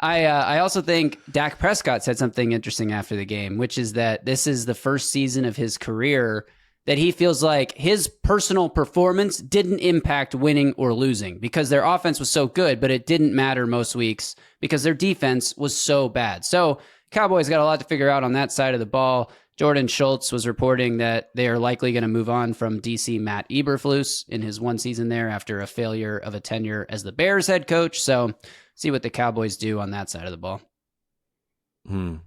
I also think Dak Prescott said something interesting after the game, which is that this is the first season of his career that he feels like his personal performance didn't impact winning or losing, because their offense was so good, but it didn't matter most weeks because their defense was so bad. So Cowboys got a lot to figure out on that side of the ball. Jordan Schultz was reporting that they are likely going to move on from DC Matt Eberflus in his 1 season there after a failure of a tenure as the Bears head coach. So see what the Cowboys do on that side of the ball. I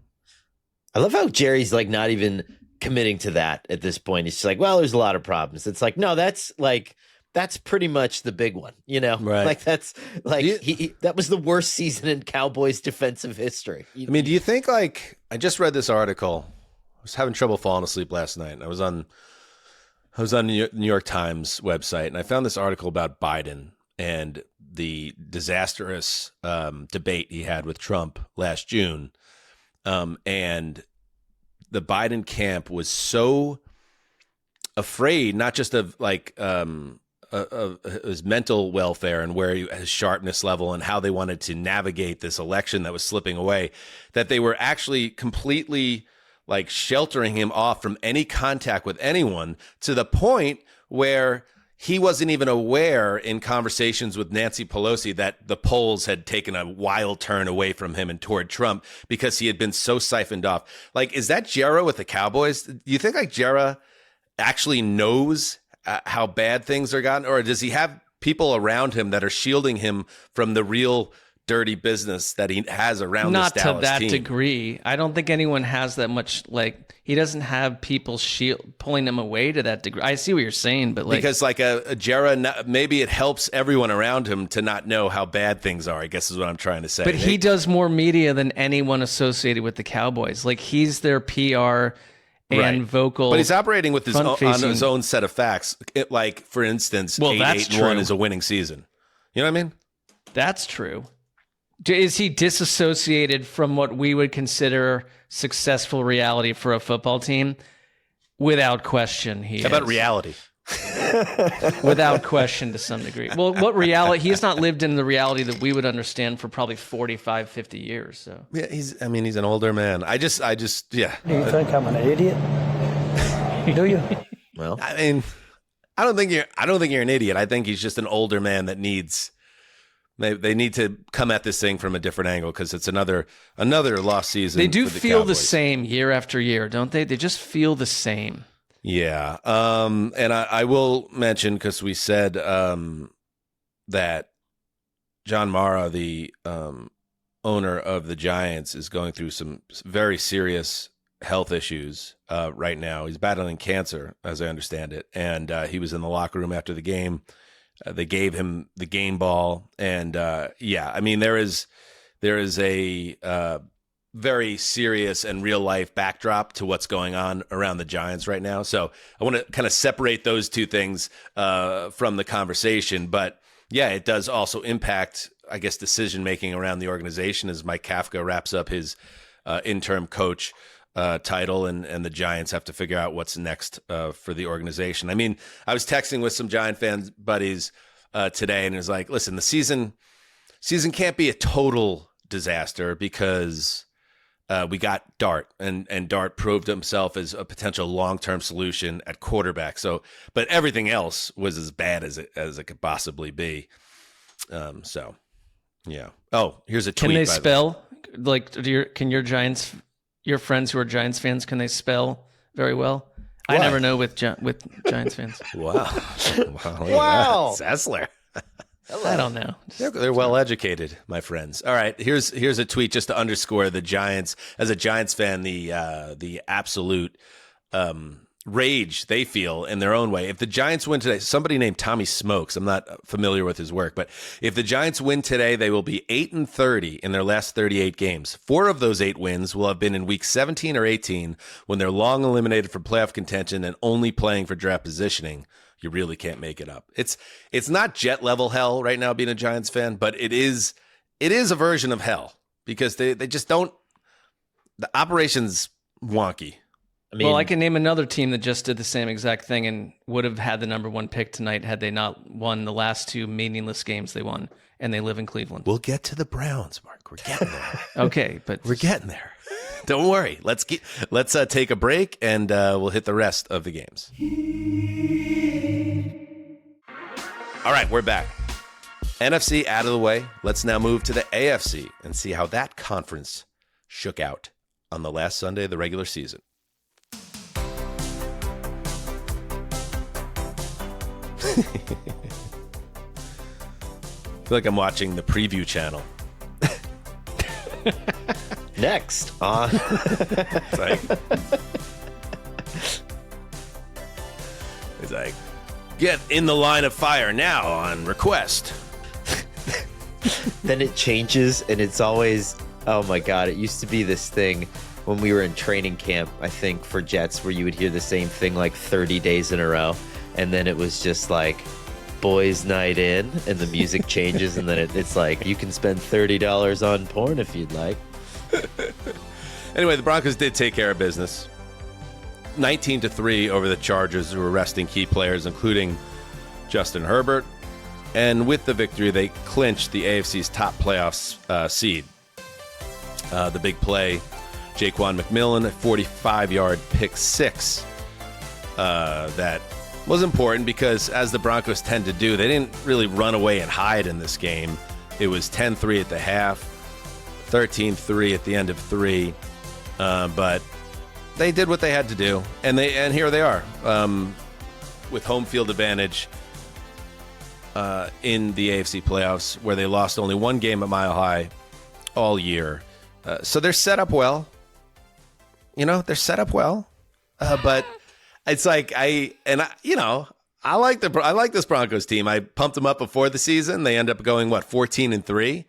love how Jerry's not even committing to that at this point. He's just like, well, there's a lot of problems. It's like, no, that's pretty much the big one, Right. That's that was the worst season in Cowboys defensive history. I mean, do you think I just read this article. I was having trouble falling asleep last night. I was on New York Times website, and I found this article about Biden and the disastrous debate he had with Trump last June. And the Biden camp was so afraid, not just of his mental welfare and his sharpness level and how they wanted to navigate this election that was slipping away, that they were actually completely sheltering him off from any contact with anyone, to the point where he wasn't even aware in conversations with Nancy Pelosi that the polls had taken a wild turn away from him and toward Trump, because he had been so siphoned off. Is that Jera with the Cowboys? Do you think Jera actually knows how bad things are gotten, or does he have people around him that are shielding him from the real dirty business that he has around this Dallas team? Not to that degree. I don't think anyone has that much, he doesn't have people pulling him away to that degree. I see what you're saying, but because a Jera, maybe it helps everyone around him to not know how bad things are, I guess is what I'm trying to say. But he does more media than anyone associated with the Cowboys. He's their PR and vocal. But he's operating with on his own set of facts. For instance, 8-1 is a winning season. You know what I mean? That's true. Is he disassociated from what we would consider successful reality for a football team? Without question, he is. How about reality? Without question, to some degree. Well, what reality? He's not lived in the reality that we would understand for probably 45, 50 years. So yeah, he's an older man. I just, yeah. You think I'm an idiot? Do you? Well, I don't think you're an idiot. I think he's just an older man that needs They need to come at this thing from a different angle because it's another lost season. They do for the feel the Cowboys. same year after year, don't they? They just feel the same. Yeah. And I will mention, because we said that John Mara, the owner of the Giants, is going through some very serious health issues right now. He's battling cancer, as I understand it. And he was in the locker room after the game. They gave him the game ball. And I mean, there is a very serious and real life backdrop to what's going on around the Giants right now. So I want to kind of separate those two things from the conversation. But yeah, it does also impact, I guess, decision-making around the organization as Mike Kafka wraps up his interim coach title, and the Giants have to figure out what's next for the organization. I mean, I was texting with some Giant fans buddies today, and it was like, listen, the season can't be a total disaster because we got Dart, and Dart proved himself as a potential long-term solution at quarterback. So, but everything else was as bad as it could possibly be. So, yeah. Oh, here's a tweet. Can they spell? Like, can your Giants, your friends who are Giants fans, can they spell very well? What? I never know with Giants fans. Wow. Wow. Sessler. I don't know. They're well educated, my friends. All right, here's a tweet just to underscore the Giants. As a Giants fan, the absolute rage they feel in their own way. If the Giants win today, somebody named Tommy Smokes, I'm not familiar with his work, but if the Giants win today, they will be 8-30 in their last 38 games. 4 of those 8 wins will have been in week 17 or 18 when they're long eliminated from playoff contention and only playing for draft positioning. You really can't make it up. It's not jet level hell right now being a Giants fan, but it is a version of hell because they just don't. The operation's wonky. I mean, well, I can name another team that just did the same exact thing and would have had the number 1 pick tonight had they not won the last 2 meaningless games they won, and they live in Cleveland. We'll get to the Browns, Mark. We're getting there. Okay, but we're getting there. Don't worry. Let's take a break and we'll hit the rest of the games. All right, we're back. NFC out of the way. Let's now move to the AFC and see how that conference shook out on the last Sunday of the regular season. I feel like I'm watching the preview channel. Next on. It's like, get in the line of fire now on request. Then it changes, and it's always, oh my God, it used to be this thing when we were in training camp, I think, for Jets, where you would hear the same thing like 30 days in a row. And then it was just like boys night in, and the music changes, and then it's like, you can spend $30 on porn if you'd like. Anyway, the Broncos did take care of business. 19-3 over the Chargers, who were resting key players, including Justin Herbert. And with the victory, they clinched the AFC's top playoff seed. The big play, Jaquan McMillan, a 45-yard pick six. That was important because, as the Broncos tend to do, they didn't really run away and hide in this game. It was 10-3 at the half, 13-3 at the end of 3. But they did what they had to do, and here they are with home field advantage in the AFC playoffs, where they lost only 1 game at Mile High all year. So they're set up well. They're set up well, but it's like I like this Broncos team. I pumped them up before the season. They end up going 14-3.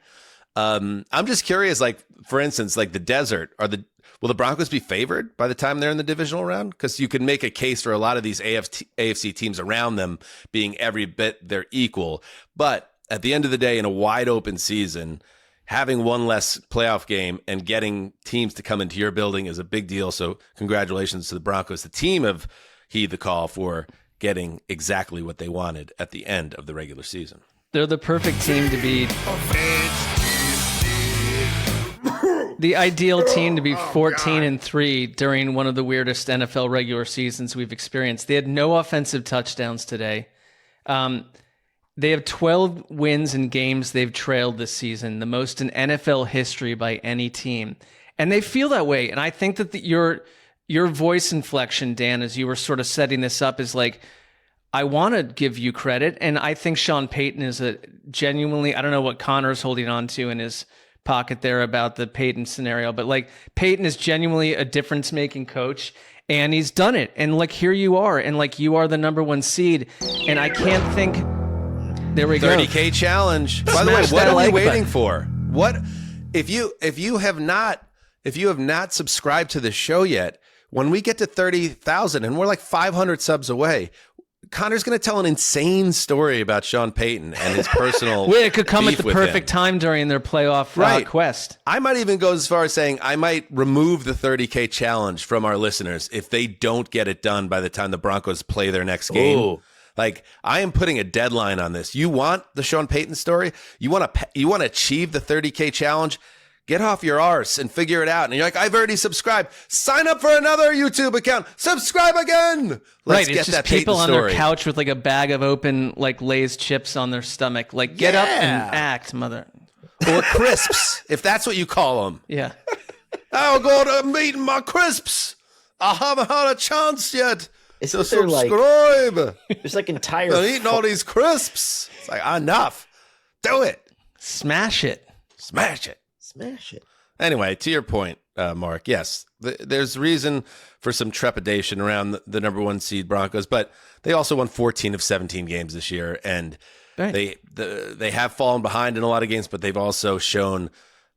I'm just curious, like, for instance, like the Desert, will the Broncos be favored by the time they're in the divisional round? Because you can make a case for a lot of these AFC teams around them being every bit their equal. But at the end of the day, in a wide open season, having one less playoff game and getting teams to come into your building is a big deal. So congratulations to the Broncos. The team have heed the call for getting exactly what they wanted at the end of the regular season. They're the perfect team to be the ideal team to be 14-3 during one of the weirdest NFL regular seasons we've experienced. They had no offensive touchdowns today. They have 12 wins in games they've trailed this season, the most in NFL history by any team. And they feel that way. And I think that your voice inflection, Dan, as you were sort of setting this up, is like, I want to give you credit. And I think Sean Payton is a genuinely, I don't know what Connor's holding on to in his pocket there about the Payton scenario, but like Payton is genuinely a difference-making coach. And he's done it. And like, here you are. And like, you are the number 1 seed. And I can't think... There we go. 30K challenge. By the way, what are we waiting for? What if you have not subscribed to the show yet? When we get to 30,000 and we're like 500 subs away, Connor's going to tell an insane story about Sean Payton and his personal. Wait, it could come at the perfect time during their playoff quest. I might even go as far as saying I might remove the 30K challenge from our listeners if they don't get it done by the time the Broncos play their next game. Ooh. Like, I am putting a deadline on this. You want the Sean Payton story? You want to achieve the 30K challenge? Get off your arse and figure it out. And you're like, I've already subscribed. Sign up for another YouTube account. Subscribe again. Let's get it's just that people Payton on story. their couch with like a bag of open like Lay's chips on their stomach. Like, get up and act, mother. Or crisps, if that's what you call them. Yeah. I'll go to eating my crisps. I haven't had a chance yet. So subscribe. There's like entire. I'm eating all these crisps. It's like, enough. Do it. Smash it. Smash it. Smash it. Anyway, to your point, Mark, yes, there's reason for some trepidation around the number 1 seed Broncos, but they also won 14 of 17 games this year, and they have fallen behind in a lot of games, but they've also shown.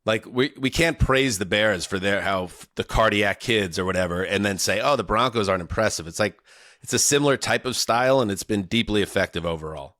Like, we can't praise the Bears for how the cardiac kids or whatever, and then say, oh, the Broncos aren't impressive. It's like, it's a similar type of style, and it's been deeply effective overall.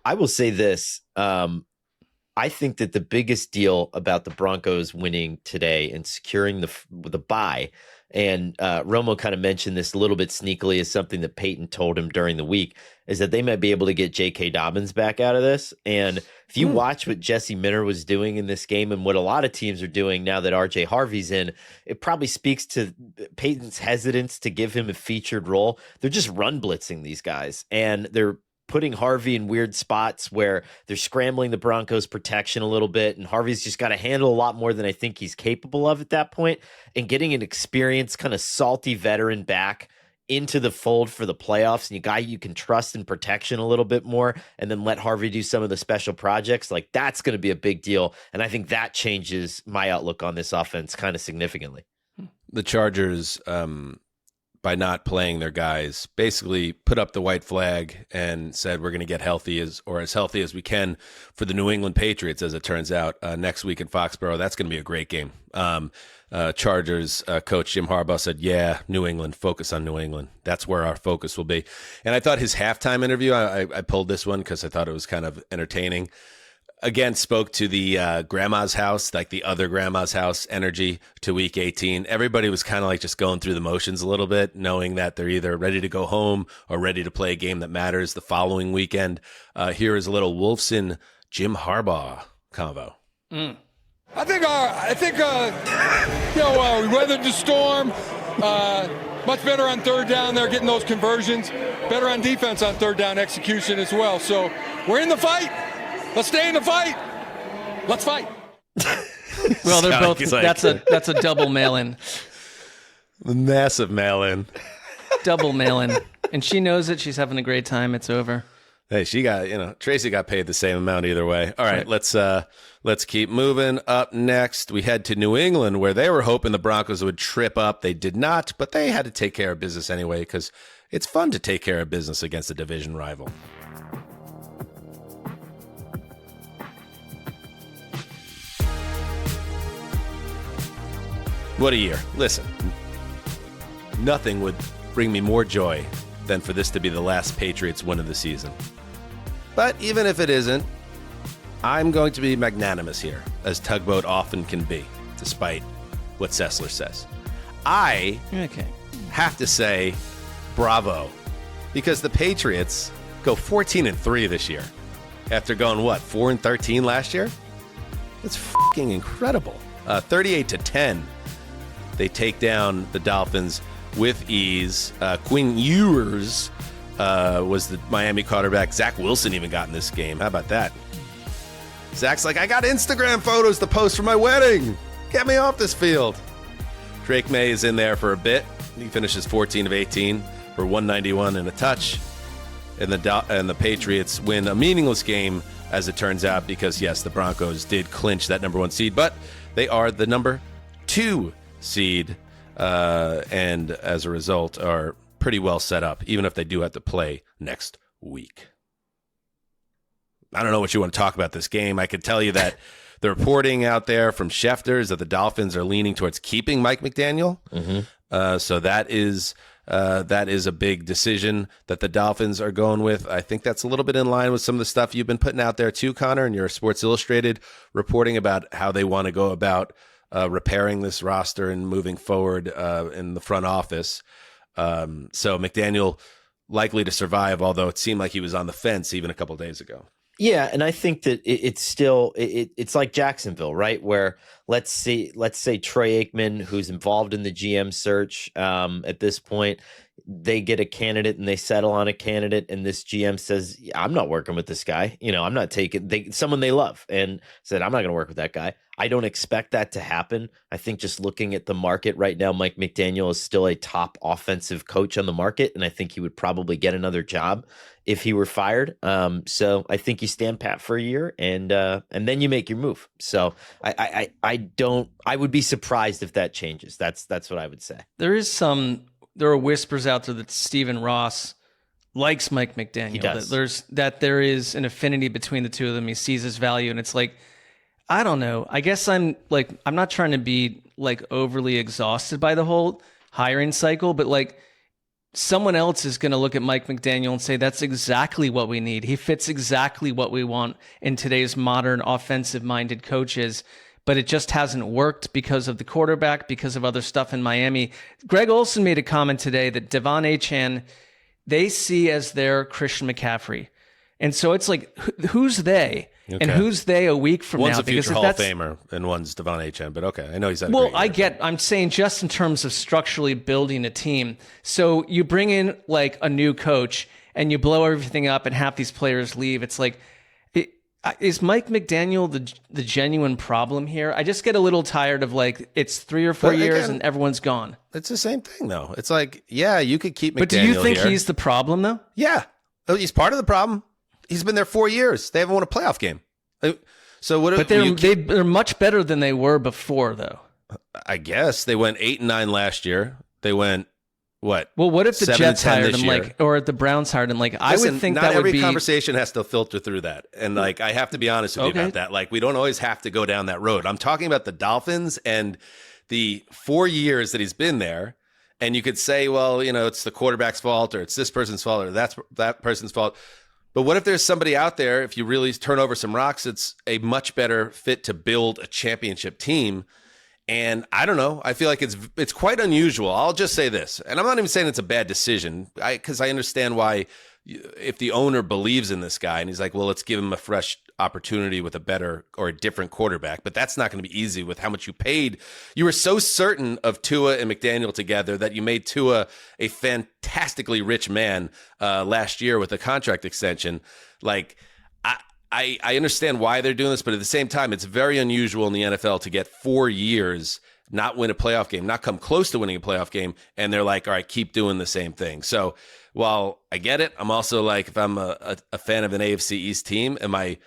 I will say this. I think that the biggest deal about the Broncos winning today and securing the bye, and Romo kind of mentioned this a little bit sneakily as something that Peyton told him during the week, is that they might be able to get J.K. Dobbins back out of this. And if you watch what Jesse Minter was doing in this game and what a lot of teams are doing now that R.J. Harvey's in, it probably speaks to Peyton's hesitance to give him a featured role. They're just run blitzing these guys, and they're putting Harvey in weird spots where they're scrambling the Broncos protection a little bit, and Harvey's just got to handle a lot more than I think he's capable of at that point, and getting an experienced kind of salty veteran back into the fold for the playoffs, and a guy you can trust in protection a little bit more, and then let Harvey do some of the special projects, like that's going to be a big deal. And I think that changes my outlook on this offense kind of significantly. The Chargers, by not playing their guys, basically put up the white flag and said we're going to get healthy as healthy as we can for the New England Patriots, as it turns out, next week in Foxborough. That's going to be a great game. Chargers coach Jim Harbaugh said, yeah, New England, focus on New England. That's where our focus will be. And I thought his halftime interview, I pulled this one because I thought it was kind of entertaining. Again, spoke to the grandma's house, like the other grandma's house energy to week 18. Everybody was kind of like just going through the motions a little bit, knowing that they're either ready to go home or ready to play a game that matters the following weekend. Here is a little Wolfson Jim Harbaugh convo. I think we weathered the storm. Much better on third down there, getting those conversions. Better on defense on third down execution as well. So we're in the fight. Let's stay in the fight. Let's fight. Well, they're both. Like, that's a double mail-in. Massive mail-in. Double mail-in, and she knows it. She's having a great time. It's over. Hey, Tracy got paid the same amount either way. All right, let's keep moving. Up next, we head to New England, where they were hoping the Broncos would trip up. They did not, but they had to take care of business anyway because it's fun to take care of business against a division rival. What a year. Listen, nothing would bring me more joy than for this to be the last Patriots win of the season. But even if it isn't, I'm going to be magnanimous here, as Tugboat often can be, despite what Sessler says. I have to say bravo, because the Patriots go 14-3 this year after going, 4-13 last year? It's fucking incredible. 38-10. They take down the Dolphins with ease. Quinn Ewers was the Miami quarterback. Zach Wilson even got in this game. How about that? Zach's like, I got Instagram photos to post for my wedding. Get me off this field. Drake May is in there for a bit. He finishes 14 of 18 for 191 and a touch. And the Patriots win a meaningless game, as it turns out, because, yes, the Broncos did clinch that number 1 seed, but they are the number 2 seed, and as a result are pretty well set up, even if they do have to play next week. I don't know what you want to talk about this game. I could tell you that the reporting out there from Schefter is that the Dolphins are leaning towards keeping Mike McDaniel. So that is a big decision that the Dolphins are going with. I think that's a little bit in line with some of the stuff you've been putting out there too, Connor, and your Sports Illustrated reporting about how they want to go about repairing this roster and moving forward in the front office. So McDaniel likely to survive, although it seemed like he was on the fence even a couple of days ago. Yeah, and I think that it's still it's like Jacksonville, right? Where let's say Troy Aikman, who's involved in the GM search at this point, they get a candidate and they settle on a candidate, and this GM says, I'm not working with this guy. I'm not taking someone they love, and said, I'm not going to work with that guy. I don't expect that to happen. I think just looking at the market right now, Mike McDaniel is still a top offensive coach on the market, and I think he would probably get another job if he were fired. So I think you stand pat for a year, and then you make your move. So I would be surprised if that changes. That's what I would say. There are whispers out there that Stephen Ross likes Mike McDaniel. He does. That there is an affinity between the two of them. He sees his value, and it's like, I don't know. I guess I'm not trying to be like overly exhausted by the whole hiring cycle, but like someone else is going to look at Mike McDaniel and say, that's exactly what we need. He fits exactly what we want in today's modern offensive-minded coaches, but it just hasn't worked because of the quarterback, because of other stuff in Miami. Greg Olson made a comment today that Devon Achane, they see as their Christian McCaffrey. And so it's like, who's they? Okay. And who's they a week from one's now? One's a future Hall of Famer and one's Devon Achane, but okay. I know he's had a great year. I'm saying just in terms of structurally building a team. So you bring in like a new coach and you blow everything up and half these players leave. It's like, is Mike McDaniel the genuine problem here? I just get a little tired of like, it's 3 or 4 years and everyone's gone. It's the same thing though. It's like, yeah, you could keep McDaniel But do you think here. He's the problem though? Yeah. He's part of the problem. He's been there 4 years. They haven't won a playoff game. So what? But they're much better than they were before, though. I guess they went 8-9 last year. They went what? Well, what if the Jets hired him, year? or the Browns hired him? Listen, I would think not that would be. Every conversation has to filter through that, and I have to be honest with you about that. Like, we don't always have to go down that road. I'm talking about the Dolphins and the 4 years that he's been there. And you could say, well, it's the quarterback's fault, or it's this person's fault, or that person's fault. But what if there's somebody out there, if you really turn over some rocks, it's a much better fit to build a championship team? And I don't know. I feel like it's quite unusual. I'll just say this, and I'm not even saying it's a bad decision, because I understand why. If the owner believes in this guy and he's like, well, let's give him a fresh opportunity with a better or a different quarterback. But that's not going to be easy with how much you paid. You were so certain of Tua and McDaniel together that you made Tua a fantastically rich man last year with a contract extension. Like, I understand why they're doing this, but at the same time, it's very unusual in the NFL to get 4 years, not win a playoff game, not come close to winning a playoff game, and they're like, all right, keep doing the same thing. So while I get it, I'm also like, if I'm a fan of an AFC East team, am I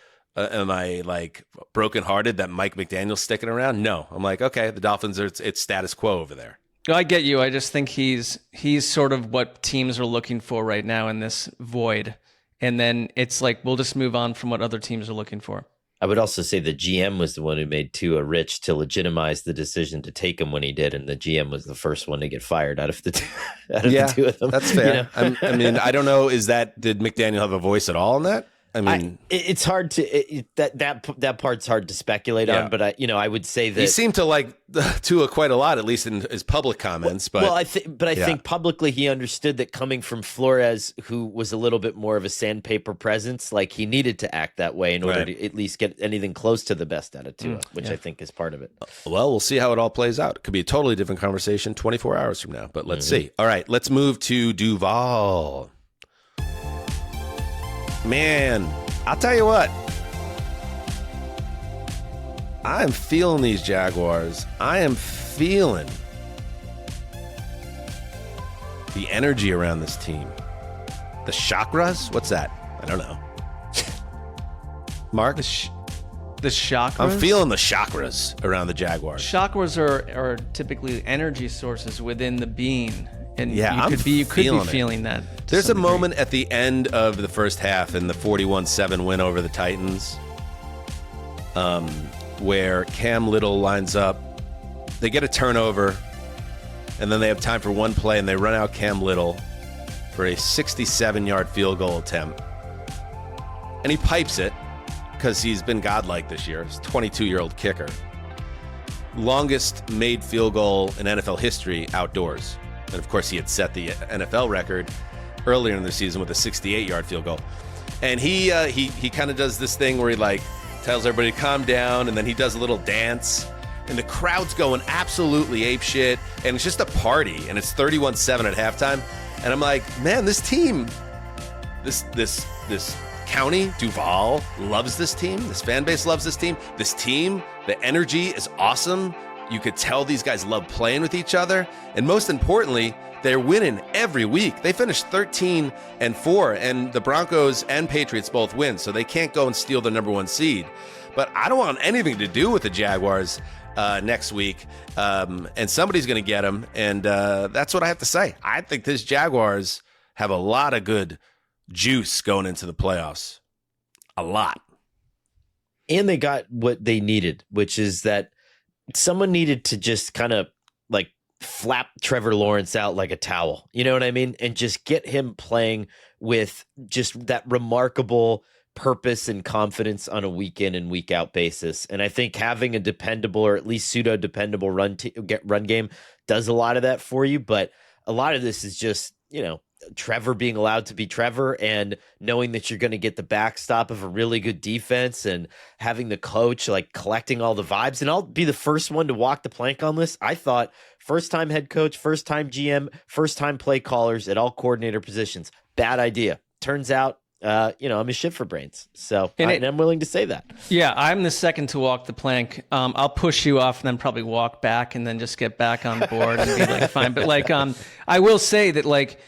like brokenhearted that Mike McDaniel's sticking around? No. I'm like, okay, the Dolphins it's status quo over there. I get you. I just think he's sort of what teams are looking for right now in this void. And then it's like, we'll just move on from what other teams are looking for. I would also say the GM was the one who made Tua rich to legitimize the decision to take him when he did, and the GM was the first one to get fired out of the two of them. That's fair. I mean, I don't know. Did McDaniel have a voice at all in that? I mean, it's hard to that part's hard to speculate on, but I would say that he seemed to like Tua quite a lot, at least in his public comments. I think publicly he understood that coming from Flores, who was a little bit more of a sandpaper presence, like he needed to act that way in order to at least get anything close to the best out of Tua, which I think is part of it. Well, we'll see how it all plays out. It could be a totally different conversation 24 hours from now, but let's see. All right, let's move to Duval. Man, I'll tell you what. I'm feeling these Jaguars. I am feeling the energy around this team. The chakras? What's that? I don't know. Mark? The chakras? I'm feeling the chakras around the Jaguars. Chakras are typically energy sources within the being. And yeah, you could be feeling that. There's a moment at the end of the first half in the 41-7 win over the Titans where Cam Little lines up. They get a turnover, and then they have time for one play, and they run out Cam Little for a 67-yard field goal attempt. And he pipes it because he's been godlike this year. He's a 22-year-old kicker. Longest made field goal in NFL history outdoors. And, of course, he had set the NFL record earlier in the season with a 68-yard field goal. And he kind of does this thing where he, like, tells everybody to calm down, and then he does a little dance. And the crowd's going absolutely apeshit, and it's just a party, and it's 31-7 at halftime. And I'm like, man, this team, this county, Duval, loves this team. This fan base loves this team. This team, the energy is awesome. You could tell these guys love playing with each other. And most importantly, they're winning every week. They finished 13-4, and the Broncos and Patriots both win, so they can't go and steal the number one seed. But I don't want anything to do with the Jaguars next week, and somebody's going to get them, and that's what I have to say. I think this Jaguars have a lot of good juice going into the playoffs. A lot. And they got what they needed, which is that someone needed to just kind of like flap Trevor Lawrence out like a towel. You know what I mean? And just get him playing with just that remarkable purpose and confidence on a week in and week out basis. And I think having a dependable or at least pseudo dependable run game does a lot of that for you. But a lot of this is just, you know, Trevor being allowed to be Trevor and knowing that you're going to get the backstop of a really good defense and having the coach like collecting all the vibes. And I'll be the first one to walk the plank on this. I thought first time head coach, first time GM, first time play callers at all coordinator positions. Bad idea. Turns out, I'm a shit for brains. So and I'm willing to say that. Yeah, I'm the second to walk the plank. I'll push you off and then probably walk back and then just get back on board and be like, fine. But like, I will say that like,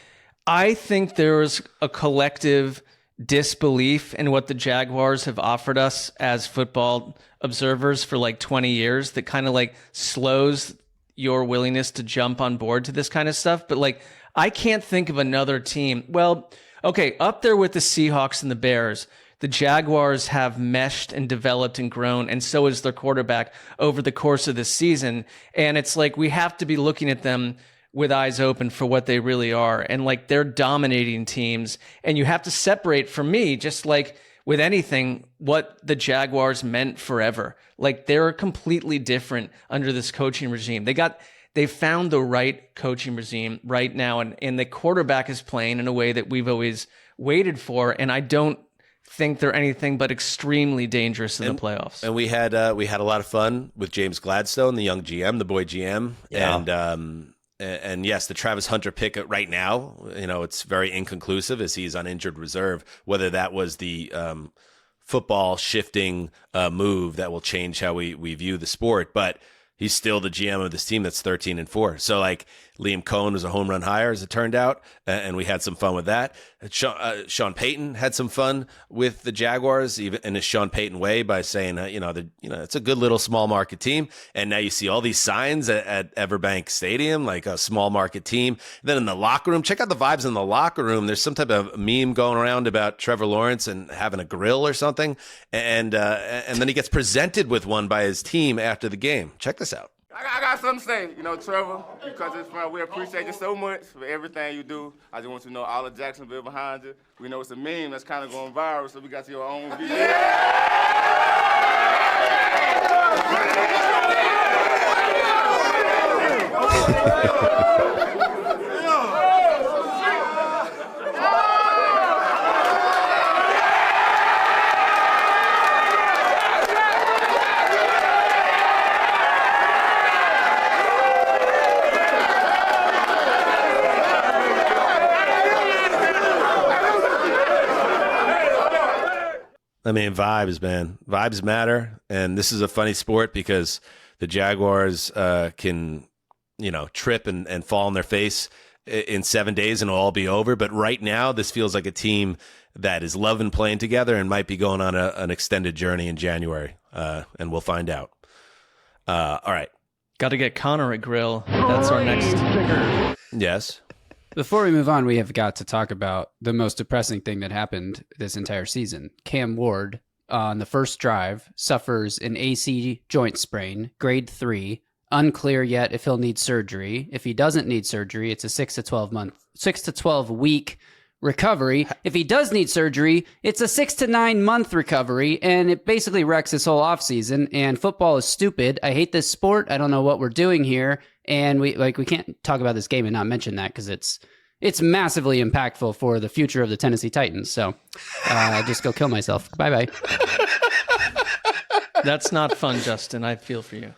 I think there is a collective disbelief in what the Jaguars have offered us as football observers for like 20 years that kind of like slows your willingness to jump on board to this kind of stuff. But like, I can't think of another team. Well, okay, up there with the Seahawks and the Bears, the Jaguars have meshed and developed and grown, and so has their quarterback over the course of this season. And it's like we have to be looking at them with eyes open for what they really are. And like they're dominating teams. And you have to separate, for me, just like with anything, what the Jaguars meant forever. Like they're completely different under this coaching regime. They found the right coaching regime right now. And the quarterback is playing in a way that we've always waited for. And I don't think they're anything but extremely dangerous in the playoffs. And we had a lot of fun with James Gladstone, the young GM, the boy GM. Yeah. And yes, the Travis Hunter pick right now, you know, it's very inconclusive as he's on injured reserve, whether that was the football shifting move that will change how we view the sport. But he's still the GM of this team that's 13-4. So like Liam Cohen was a home run hire, as it turned out, and we had some fun with that. Sean Payton had some fun with the Jaguars, even in his Sean Payton way, by saying, it's a good little small market team. And now you see all these signs at Everbank Stadium, like a small market team. And then in the locker room, check out the vibes in the locker room. There's some type of meme going around about Trevor Lawrence and having a grill or something, and then he gets presented with one by his team after the game. Check this out. I got something to say, Trevor, because it's fun. We appreciate you so much for everything you do. I just want you to know all of Jacksonville behind you. We know it's a meme that's kind of going viral, so we got your own video. I mean, vibes, man. Vibes matter. And this is a funny sport because the Jaguars can, trip and fall on their face in 7 days and it'll all be over. But right now, this feels like a team that is loving playing together and might be going on an extended journey in January. And we'll find out. All right. Got to get Conor a grill. That's our next. Yes. Before we move on, we have got to talk about the most depressing thing that happened this entire season. Cam Ward, on the first drive, suffers an AC joint sprain, grade 3. Unclear yet if he'll need surgery. If he doesn't need surgery, it's a 6 to 12 week recovery. If he does need surgery, it's a 6 to 9 month recovery, and it basically wrecks his whole offseason. And football is stupid. I hate this sport. I don't know what we're doing here. And we can't talk about this game and not mention that because it's massively impactful for the future of the Tennessee Titans. So just go kill myself. Bye-bye. That's not fun, Justin. I feel for you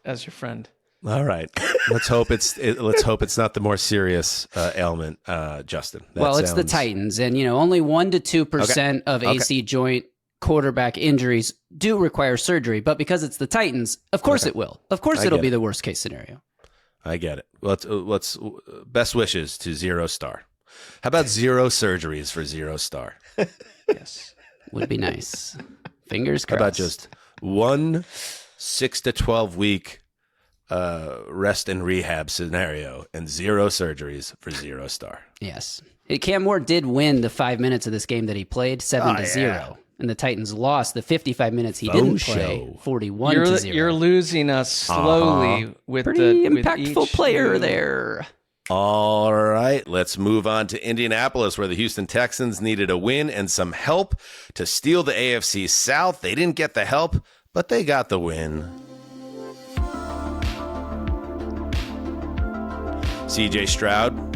as your friend. All right. Let's hope it's not the more serious ailment, Justin. It's the Titans, and only 1 to 2% of AC joint quarterback injuries do require surgery. But because it's the Titans, of course it will. Of course, it'll be the worst case scenario. I get it. Let's best wishes to 0 star. How about 0 surgeries for 0 star? Yes, would be nice. Fingers crossed. How about just 1 6 to 12 week rest and rehab scenario and 0 surgeries for 0 star? Yes. Cam Ward did win the 5 minutes of this game that he played 7-0. And the Titans lost the 55 minutes he didn't play 41-0. You're losing us slowly with pretty the impactful player there. All right, let's move on to Indianapolis, where the Houston Texans needed a win and some help to steal the AFC South. They didn't get the help, but they got the win. C.J. Stroud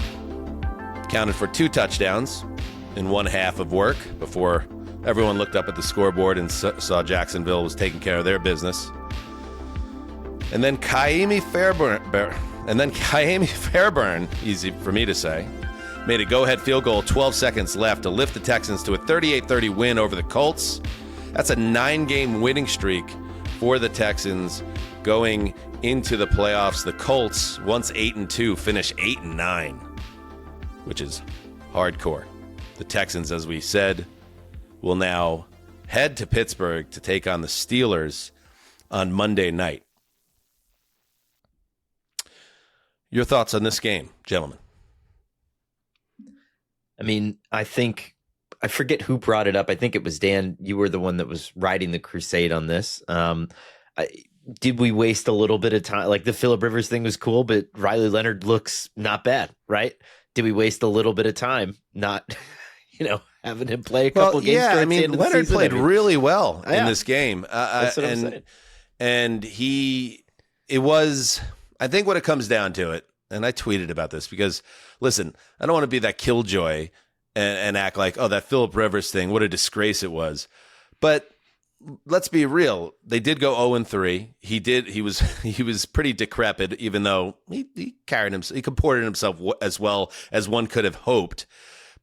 counted for 2 touchdowns in one half of work before everyone looked up at the scoreboard and saw Jacksonville was taking care of their business. And then Kaimi Fairburn, easy for me to say, made a go-ahead field goal 12 seconds left to lift the Texans to a 38-30 win over the Colts. That's a 9-game winning streak for the Texans going into the playoffs. The Colts, once 8-2, finish 8-9, which is hardcore. The Texans, as we said, will now head to Pittsburgh to take on the Steelers on Monday night. Your thoughts on this game, gentlemen? I mean, I forget who brought it up. I think it was Dan. You were the one that was riding the crusade on this. Did we waste a little bit of time? Like the Phillip Rivers thing was cool, but Riley Leonard looks not bad, right? Did we waste a little bit of time not, having him play a couple games? Yeah, I mean, Leonard played really well in this game. That's what I'm saying. And I think what it comes down to it, and I tweeted about this because, listen, I don't want to be that killjoy and act like, oh, that Phillip Rivers thing, what a disgrace it was. But let's be real. They did go 0-3. He was pretty decrepit, even though he comported himself as well as one could have hoped.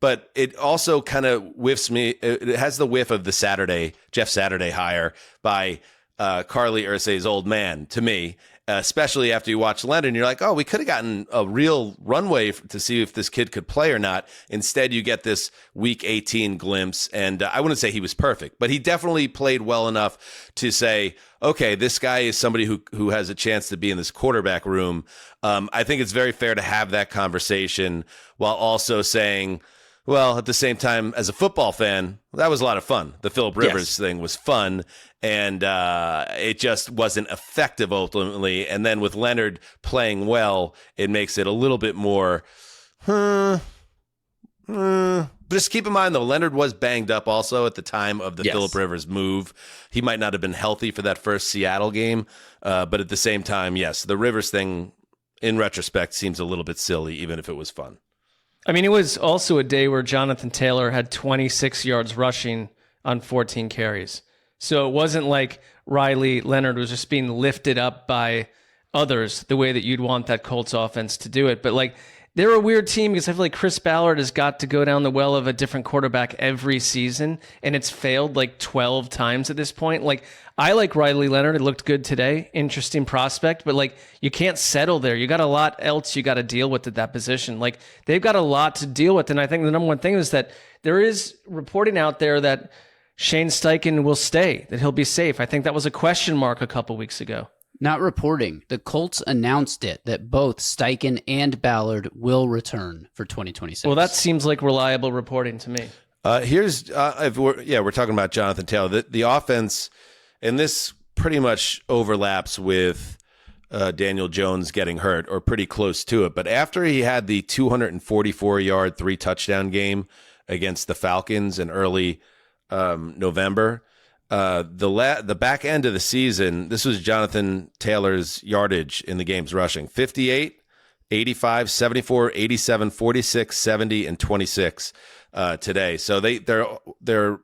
But it also kind of whiffs me. It has the whiff of the Jeff Saturday hire by Carly Ursay's old man to me, especially after you watch Leonard and you're like, oh, we could have gotten a real runway to see if this kid could play or not. Instead, you get this week 18 glimpse. And I wouldn't say he was perfect, but he definitely played well enough to say, okay, this guy is somebody who has a chance to be in this quarterback room. I think it's very fair to have that conversation while also saying, well, at the same time, as a football fan, that was a lot of fun. The Phillip Rivers thing was fun, and it just wasn't effective ultimately. And then with Leonard playing well, it makes it a little bit more, Just keep in mind, though, Leonard was banged up also at the time of the Phillip Rivers move. He might not have been healthy for that first Seattle game, but at the same time, yes, the Rivers thing, in retrospect, seems a little bit silly, even if it was fun. I mean, it was also a day where Jonathan Taylor had 26 yards rushing on 14 carries. So it wasn't like Riley Leonard was just being lifted up by others the way that you'd want that Colts offense to do it. But like they're a weird team because I feel like Chris Ballard has got to go down the well of a different quarterback every season, and it's failed like 12 times at this point. Like, I like Riley Leonard. It looked good today. Interesting prospect, but like, you can't settle there. You got a lot else you got to deal with at that position. Like, they've got a lot to deal with. And I think the number one thing is that there is reporting out there that Shane Steichen will stay, that he'll be safe. I think that was a question mark a couple weeks ago. Not reporting. The Colts announced it, that both Steichen and Ballard will return for 2026. Well, that seems like reliable reporting to me. We're talking about Jonathan Taylor. The offense, and this pretty much overlaps with Daniel Jones getting hurt, or pretty close to it. But after he had the 244-yard, 3-touchdown game against the Falcons in early November, the back end of the season, this was Jonathan Taylor's yardage in the games rushing: 58, 85, 74, 87, 46, 70, and 26 today. So they're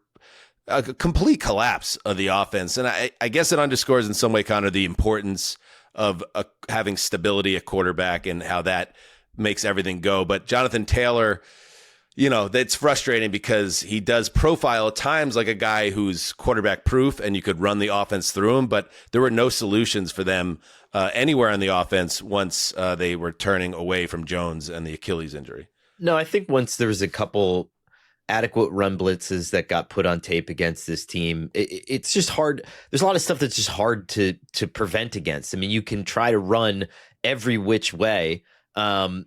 a complete collapse of the offense. And I guess it underscores in some way, Connor, the importance of having stability at quarterback and how that makes everything go. But Jonathan Taylor, that's frustrating because he does profile at times like a guy who's quarterback proof and you could run the offense through him, but there were no solutions for them anywhere on the offense once they were turning away from Jones and the Achilles injury. No, I think once there was a couple adequate run blitzes that got put on tape against this team, it's just hard. There's a lot of stuff that's just hard to prevent against. I mean, you can try to run every which way, and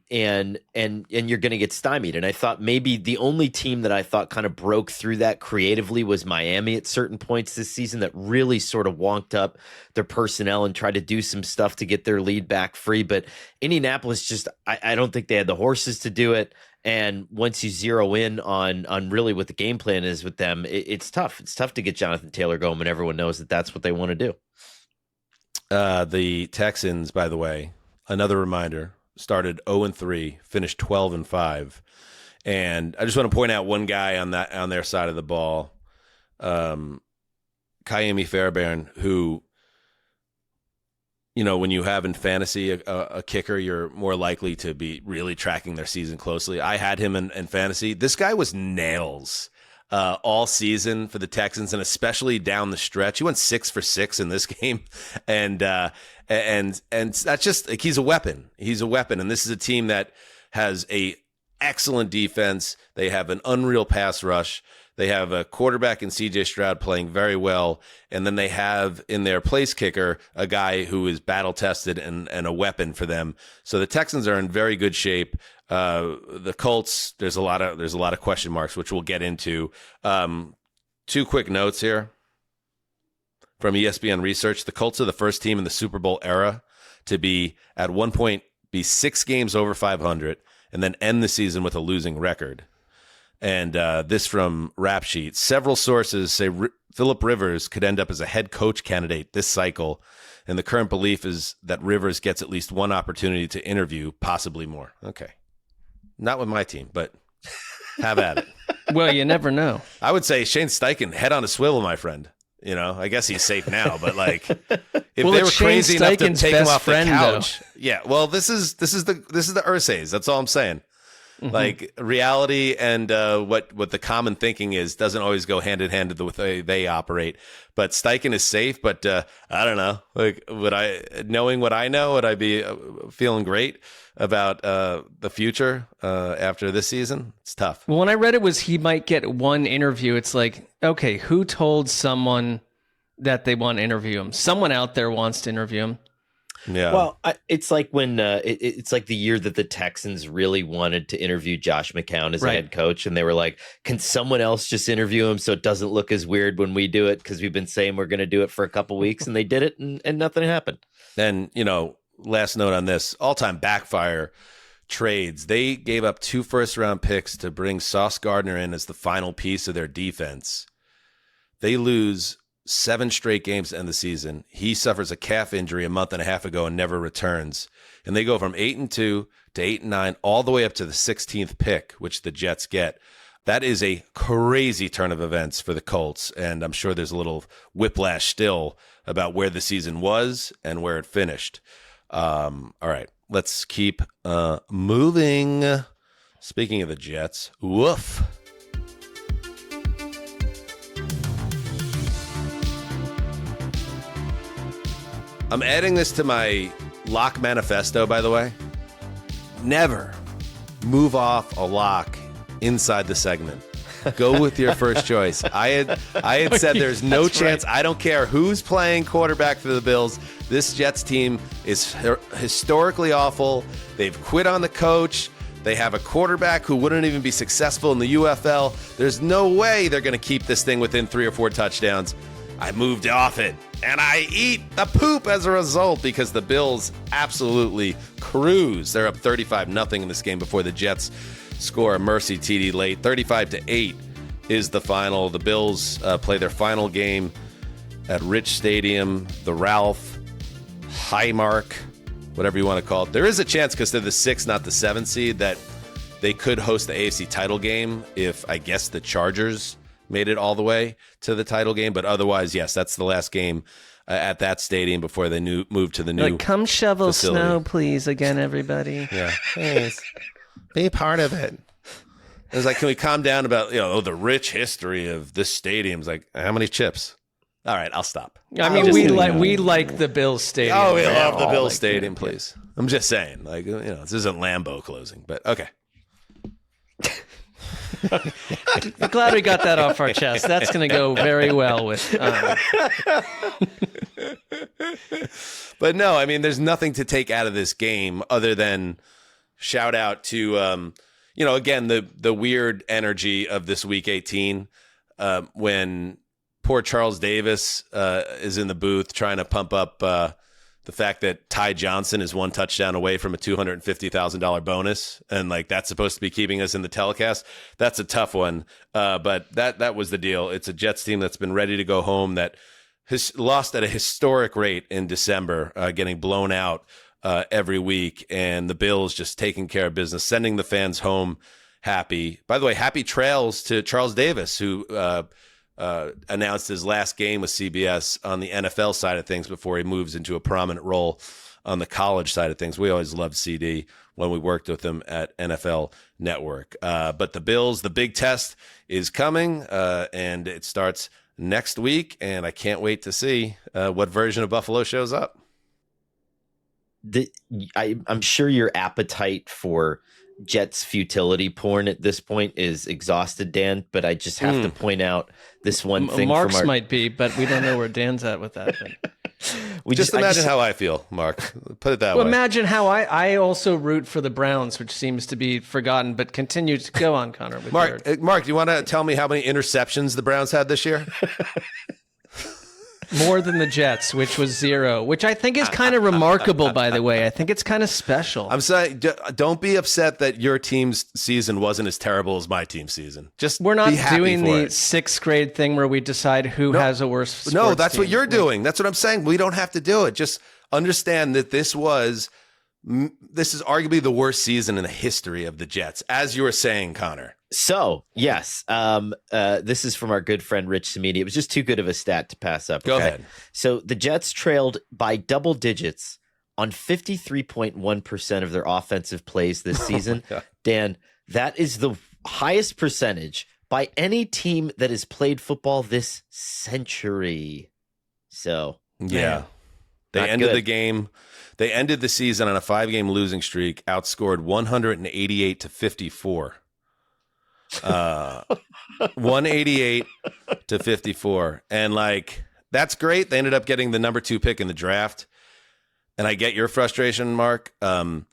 you're going to get stymied. And I thought maybe the only team that I thought kind of broke through that creatively was Miami at certain points this season, that really sort of wonked up their personnel and tried to do some stuff to get their lead back free. But Indianapolis just, I don't think they had the horses to do it. And once you zero in on really what the game plan is with them, it's tough. It's tough to get Jonathan Taylor going when everyone knows that that's what they want to do. The Texans, by the way, another reminder, started 0-3, finished 12-5. And I just want to point out one guy on their side of the ball, Ka'imi Fairbairn, who, when you have in fantasy a kicker, you're more likely to be really tracking their season closely. I had him in fantasy. This guy was nails all season for the Texans, and especially down the stretch. He went 6 for 6 in this game, and that's just like, he's a weapon. He's a weapon, and this is a team that has a excellent defense. They have an unreal pass rush. They have a quarterback in C.J. Stroud playing very well, and then they have in their place kicker a guy who is battle-tested and a weapon for them. So the Texans are in very good shape. The Colts, there's a lot of question marks, which we'll get into. 2 quick notes here from ESPN Research. The Colts are the first team in the Super Bowl era to be at one point be 6 games over 500 and then end the season with a losing record. And this from Rap Sheet. Several sources say Phillip Rivers could end up as a head coach candidate this cycle, and the current belief is that Rivers gets at least one opportunity to interview, possibly more. Okay. Not with my team, but have at it. Well, you never know. I would say Shane Steichen, head on a swivel, my friend. I guess he's safe now, but like, if they were crazy enough to take him off the couch, yeah. Well, this is the Ursays. That's all I'm saying. Mm-hmm. Like, reality and what the common thinking is doesn't always go hand in hand with the way they operate. But Steichen is safe, but I don't know. Like, knowing what I know, would I be feeling great about the future after this season? It's tough. Well, when I read it was he might get one interview, it's like, okay, who told someone that they want to interview him? Someone out there wants to interview him. Yeah. Well, it's like when it's like the year that the Texans really wanted to interview Josh McCown as a head coach, and they were like, "Can someone else just interview him so it doesn't look as weird when we do it? Because we've been saying we're going to do it for a couple weeks," and they did it, and nothing happened. And last note on this: all-time backfire trades. They gave up 2 first-round picks to bring Sauce Gardner in as the final piece of their defense. They lose 7 straight games to end the season. He suffers a calf injury a month and a half ago and never returns. And they go from 8-2 to 8-9, all the way up to the 16th pick, which the Jets get. That is a crazy turn of events for the Colts, and I'm sure there's a little whiplash still about where the season was and where it finished. All right, let's keep moving. Speaking of the Jets, woof. I'm adding this to my lock manifesto, by the way. Never move off a lock inside the segment. Go with your first choice. I had said there's no chance. Right. I don't care who's playing quarterback for the Bills. This Jets team is historically awful. They've quit on the coach. They have a quarterback who wouldn't even be successful in the UFL. There's no way they're going to keep this thing within 3 or 4 touchdowns. I moved off it, and I eat the poop as a result because the Bills absolutely cruise. They're up 35-0 in this game before the Jets score a mercy TD late. 35-8 is the final. The Bills play their final game at Rich Stadium, the Ralph, Highmark, whatever you want to call it. There is a chance, because they're the 6th, not the 7th seed, that they could host the AFC title game if, I guess, the Chargers made it all the way to the title game. But otherwise, yes, that's the last game at that stadium before they move to the new come shovel facility. Snow, please, again, everybody. Yeah. Please. Be part of it. It was like, can we calm down about, the rich history of this stadium? It's like, how many chips? All right, I'll stop. I mean, we like the Bills Stadium. Oh, we love the Bills Stadium, please. I'm just saying, this isn't Lambeau closing, but okay. I'm glad we got that off our chest. That's going to go very well with. But no, I mean, there's nothing to take out of this game other than shout out to, again, the weird energy of this Week 18 when poor Charles Davis is in the booth trying to pump up the fact that Ty Johnson is 1 touchdown away from a $250,000 bonus, and that's supposed to be keeping us in the telecast. That's a tough one, but that was the deal. It's a Jets team that's been ready to go home, that has lost at a historic rate in December, getting blown out every week, and the Bills just taking care of business, sending the fans home happy. By the way, happy trails to Charles Davis, who announced his last game with CBS on the NFL side of things before he moves into a prominent role on the college side of things. We always loved CD when we worked with him at NFL Network. But the Bills, the big test is coming, and it starts next week, and I can't wait to see what version of Buffalo shows up. I'm sure your appetite for Jets futility porn at this point is exhausted, Dan, but I just have to point out this one thing. Mark's might be, but we don't know where Dan's at with that. Just imagine how I feel, Mark. Put it that way. Imagine how I also root for the Browns, which seems to be forgotten, but continue to go on, Connor. With Mark, do you want to tell me how many interceptions the Browns had this year? More than the Jets, which was 0, which I think is kind of remarkable, by the way. I think it's kind of special. I'm saying, don't be upset that your team's season wasn't as terrible as my team's season. We're not doing the 6th grade thing where we decide who has a worse sports No, that's team. what you're doing. That's what I'm saying. We don't have to do it. Just understand that this is arguably the worst season in the history of the Jets, as you were saying, Connor. So, yes, this is from our good friend Rich Samedi. It was just too good of a stat to pass up. Go ahead. So the Jets trailed by double digits on 53.1% of their offensive plays this season. Dan, that is the highest percentage by any team that has played football this century. So, yeah, they ended the game. They ended the season on a 5-game losing streak, outscored 188 to 54. 188 to 54, and that's great. They ended up getting the number 2 pick in the draft, and I get your frustration, Mark, but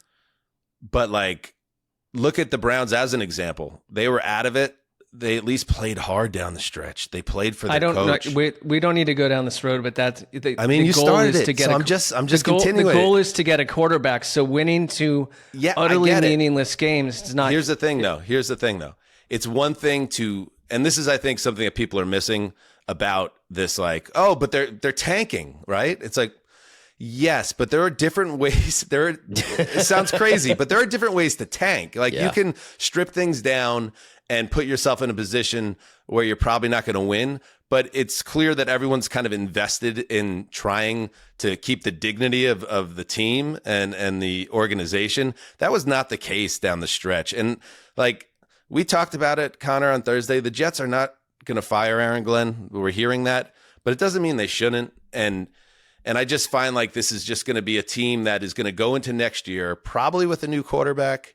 look at the Browns as an example. They were out of it. They at least played hard down the stretch. They played for their coach. We don't need to go down this road, but that's the you goal started is it, to get so I'm just continuing. The goal is to get a quarterback, so winning to utterly meaningless games is not. Here's the thing though. It's one thing to, and this is, I think, something that people are missing about this, but they're tanking, right? It's yes, but there are different ways. It sounds crazy, but there are different ways to tank. You can strip things down and put yourself in a position where you're probably not going to win. But it's clear that everyone's kind of invested in trying to keep the dignity of the team and the organization. That was not the case down the stretch. And like we talked about it, Connor, on Thursday, the Jets are not going to fire Aaron Glenn. We're hearing that, but it doesn't mean they shouldn't. And I just find like this is just going to be a team that is going to go into next year, probably with a new quarterback,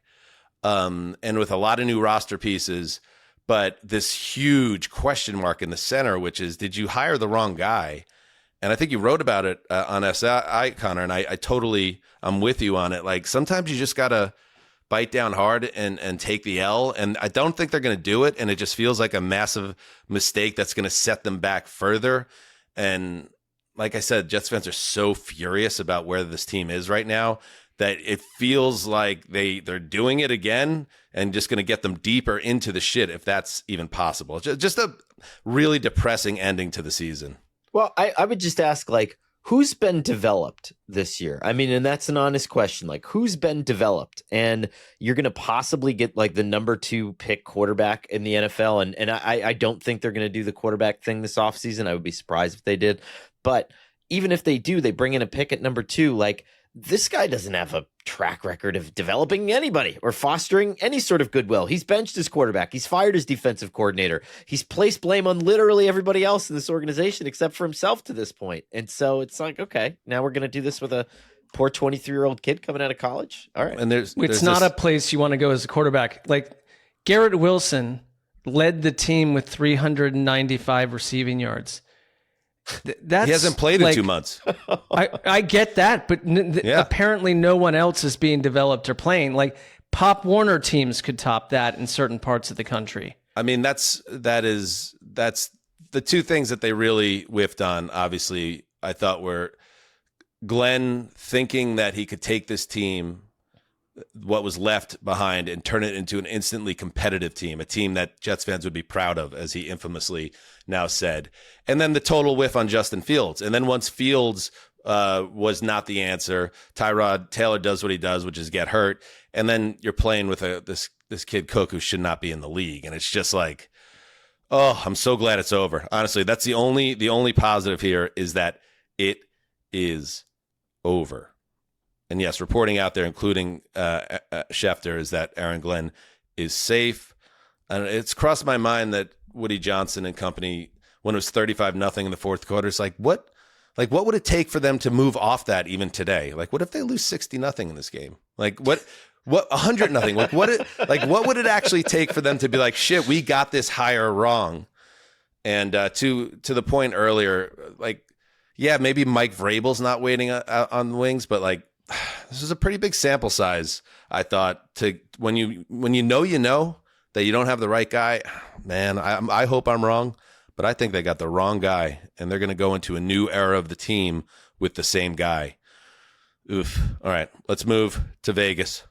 and with a lot of new roster pieces. But this huge question mark in the center, which is, did you hire the wrong guy? And I think you wrote about it on SI, Connor, and I'm with you on it. Like sometimes you just got to bite down hard and take the L. And I don't think they're going to do it. And it just feels like a massive mistake that's going to set them back further. And like I said, Jets fans are so furious about where this team is right now that it feels like they're doing it again and just going to get them deeper into the shit, if that's even possible. Just a really depressing ending to the season. Well, I would just ask, like, who's been developed this year? I mean, and that's an honest question. Like, who's been developed? And you're going to possibly get, like, the number 2 pick quarterback in the NFL. And I don't think they're going to do the quarterback thing this offseason. I would be surprised if they did. But even if they do, they bring in a pick at number 2, like, this guy doesn't have a track record of developing anybody or fostering any sort of goodwill. He's benched his quarterback. He's fired his defensive coordinator. He's placed blame on literally everybody else in this organization except for himself to this point. And so it's like, okay, now we're going to do this with a poor 23-year-old kid coming out of college. All right. And it's not a place you want to go as a quarterback. Like Garrett Wilson led the team with 395 receiving yards. That's, he hasn't played in 2 months. I get that, but apparently no one else is being developed or playing. Like Pop Warner teams could top that in certain parts of the country. I mean, that's the two things that they really whiffed on. Obviously, I thought were Glenn thinking that he could take this team, what was left behind, and turn it into an instantly competitive team, a team that Jets fans would be proud of, as he infamously now said. And then the total whiff on Justin Fields. And then once Fields was not the answer, Tyrod Taylor does what he does, which is get hurt. And then you're playing with this kid Cook who should not be in the league. And it's just like, oh, I'm so glad it's over. Honestly, that's the only positive here is that it is over. And yes, reporting out there, including Schefter, is that Aaron Glenn is safe. And it's crossed my mind that Woody Johnson and company, when it was 35-0 in the fourth quarter, it's like, what would it take for them to move off that even today? Like, what if they lose 60-0 in this game? Like, what 100-0? What would it actually take for them to be like, shit, we got this hire wrong? And to the point earlier, like, yeah, maybe Mike Vrabel's not waiting on the wings, but like, this is a pretty big sample size, I thought, to when you know that you don't have the right guy. Man, I hope I'm wrong, but I think they got the wrong guy, and they're going to go into a new era of the team with the same guy. Oof. All right, let's move to Vegas.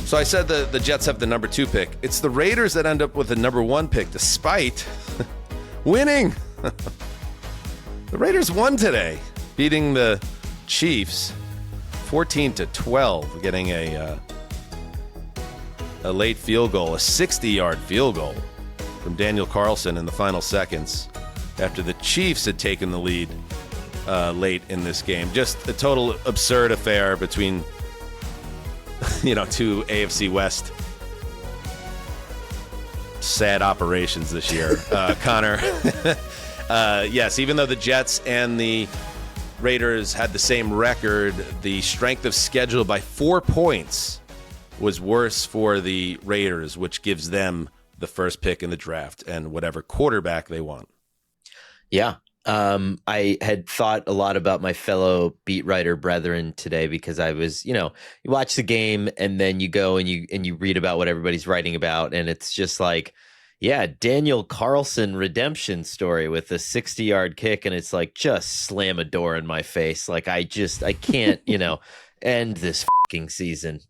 So I said the Jets have the number 2 pick. It's the Raiders that end up with the number 1 pick, despite winning. The Raiders won today, beating the Chiefs 14-12, getting a late field goal, a 60-yard field goal from Daniel Carlson in the final seconds after the Chiefs had taken the lead late in this game. Just a total absurd affair between, two AFC West sad operations this year. Connor, yes, even though the Jets and the Raiders had the same record, the strength of schedule by 4 points was worse for the Raiders, which gives them the first pick in the draft and whatever quarterback they want. Yeah. I had thought a lot about my fellow beat writer brethren today because I was, you watch the game and then you go and you read about what everybody's writing about. And it's just like, yeah, Daniel Carlson redemption story with a 60-yard kick. And it's like, just slam a door in my face. Like, I can't, end this fucking season,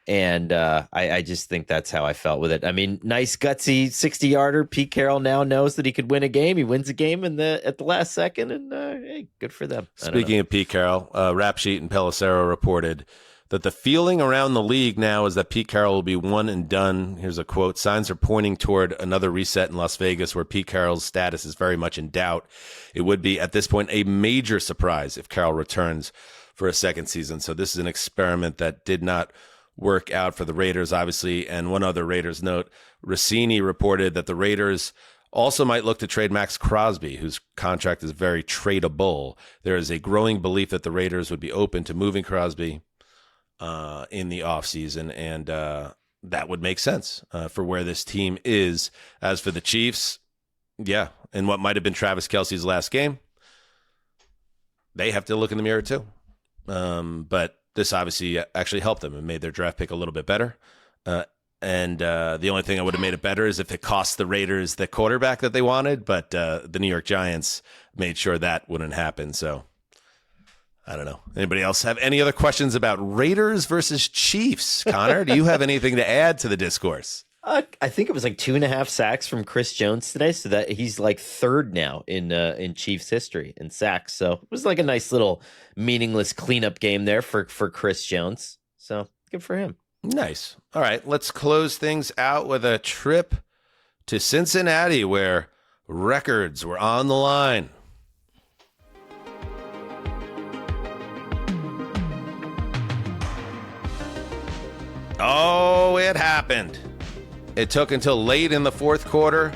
And I just think that's how I felt with it. I mean, nice gutsy 60-yarder. Pete Carroll now knows that he could win a game. He wins a game at the last second, and hey, good for them. Speaking of Pete Carroll, Rap Sheet and Pelissero reported that the feeling around the league now is that Pete Carroll will be one and done. Here's a quote. Signs are pointing toward another reset in Las Vegas where Pete Carroll's status is very much in doubt. It would be, at this point, a major surprise if Carroll returns for a second season. So this is an experiment that did not work out for the Raiders, obviously. And one other Raiders note, Rossini reported that the Raiders also might look to trade Max Crosby, whose contract is very tradable. There is a growing belief that the Raiders would be open to moving Crosby in the offseason, and that would make sense for where this team is. As for the Chiefs, yeah, and what might have been Travis Kelce's last game, they have to look in the mirror too. But this obviously actually helped them and made their draft pick a little bit better. And the only thing I would have made it better is if it cost the Raiders the quarterback that they wanted, but the New York Giants made sure that wouldn't happen. So I don't know. Anybody else have any other questions about Raiders versus Chiefs? Connor, do you have anything to add to the discourse? I think it was like 2.5 sacks from Chris Jones today, so that he's like third now in Chiefs history in sacks. So it was like a nice little meaningless cleanup game there for Chris Jones. So good for him. Nice. All right, let's close things out with a trip to Cincinnati where records were on the line. Oh, it happened. It took until late in the fourth quarter,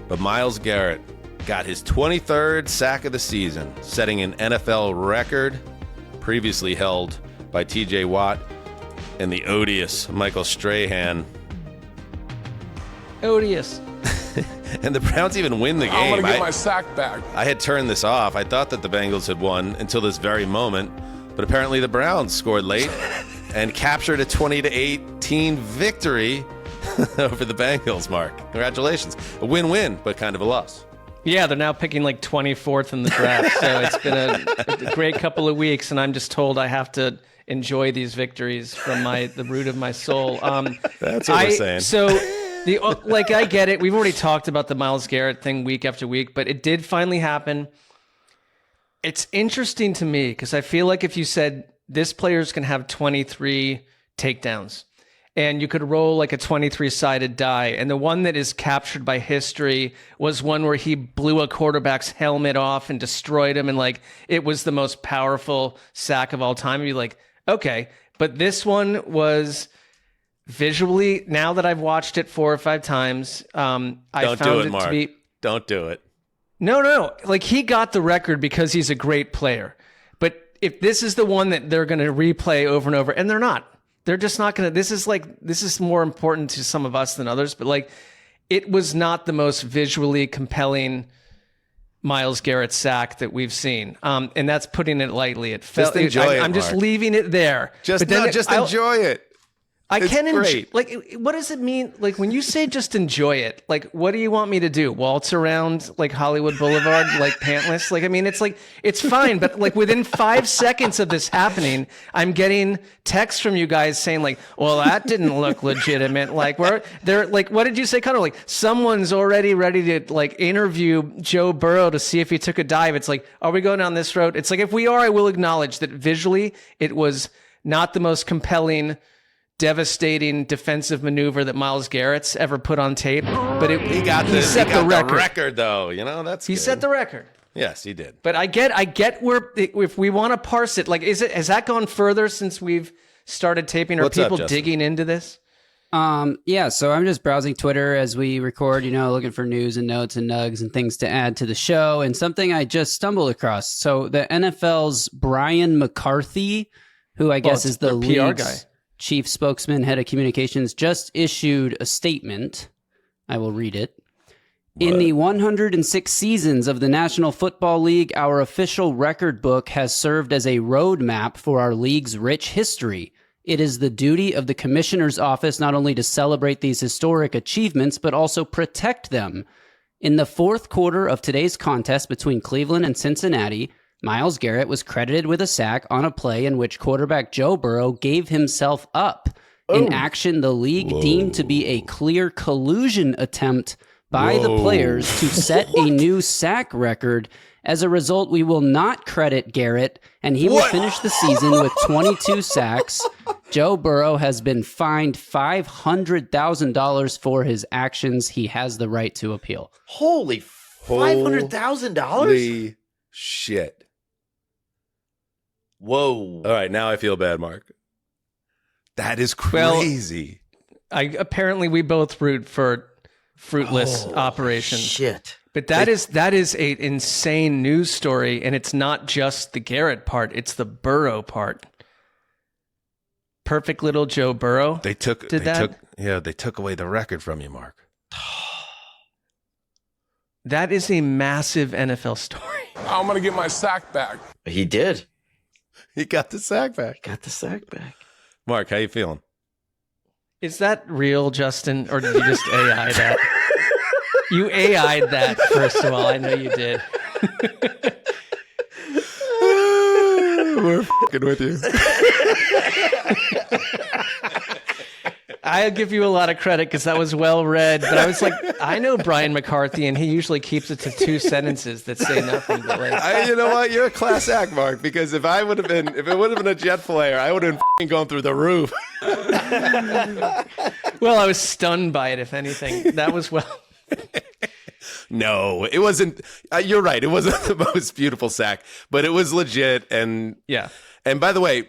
but Myles Garrett got his 23rd sack of the season, setting an NFL record previously held by TJ Watt and the odious Michael Strahan. Odious. And the Browns even win the game. I'm going to get my sack back. I had turned this off. I thought that the Bengals had won until this very moment, but apparently the Browns scored late and captured a 20-18 victory over the Bengals, Mark. Congratulations. A win-win, but kind of a loss. Yeah, they're now picking like 24th in the draft, so it's been a great couple of weeks, and I'm just told I have to enjoy these victories from the root of my soul. That's what we're saying. So, I get it. We've already talked about the Myles Garrett thing week after week, but it did finally happen. It's interesting to me because I feel like if you said this player's can have 23 takedowns, and you could roll like a 23-sided die, and the one that is captured by history was one where he blew a quarterback's helmet off and destroyed him, and like it was the most powerful sack of all time. You'd be like, okay, but this one was visually, now that I've watched it 4 or 5 times, I found it to be... Don't do it. No. Like, he got the record because he's a great player. But if this is the one that they're going to replay over and over, and they're not. They're just not going to... This is more important to some of us than others, but like, it was not the most visually compelling Myles Garrett sack that we've seen. And that's putting it lightly. It felt, just enjoy it, I'm just Mark. leaving it there. Just enjoy it. I can enjoy. Great. Like, what does it mean? Like, when you say just enjoy it, like, what do you want me to do? Waltz around like Hollywood Boulevard, like pantless? Like, I mean, it's like, it's fine, but like within 5 seconds of this happening, I'm getting texts from you guys saying like, well, that didn't look legitimate. Like, they're like, what did you say? Kind of like, someone's already ready to like interview Joe Burrow to see if he took a dive. It's like, are we going down this road? It's like, if we are, I will acknowledge that visually it was not the most compelling, devastating defensive maneuver that Myles Garrett's ever put on tape, but he set the record though. He set the record. Yes, he did. But I get where, if we want to parse it, like, has that gone further since we've started taping? Are people digging into this? Yeah, so I'm just browsing Twitter as we record, looking for news and notes and nugs and things to add to the show, and something I just stumbled across. So the NFL's Brian McCarthy, who I guess is the PR guy, chief spokesman, head of communications, just issued a statement. I will read it. In the 106 seasons of the National Football League, our official record book has served as a roadmap for our league's rich history. It is the duty of the commissioner's office not only to celebrate these historic achievements, but also protect them. In the fourth quarter of today's contest between Cleveland and Cincinnati, Myles Garrett was credited with a sack on a play in which quarterback Joe Burrow gave himself up. In action, the league deemed to be a clear collusion attempt by the players to set a new sack record As a result, we will not credit Garrett, and he will finish the season with 22 sacks. Joe Burrow has been fined $500,000 for his actions. He has the right to appeal. Holy $500,000? Holy shit. Whoa. All right, now I feel bad, Mark. That is crazy. Well, apparently we both root for fruitless operations. Shit. But that is an insane news story, and it's not just the Garrett part; it's the Burrow part. Perfect little Joe Burrow. They took away the record from you, Mark. That is a massive NFL story. I'm going to get my sack back. He did. He got the sack back. Mark, how you feeling? Is that real, Justin, or did you just AI that? You AI'd that, first of all. I know you did. We're fucking with you. I'll give you a lot of credit because that was well read, but I was like, I know Brian McCarthy, and he usually keeps it to 2 sentences that say nothing. But like, you know what? You're a class act, Mark, because if it would have been a jet flare, I would have been going through the roof. Well, I was stunned by it, if anything. That was well. No, it wasn't. You're right. It wasn't the most beautiful sack, but it was legit. And yeah. And by the way,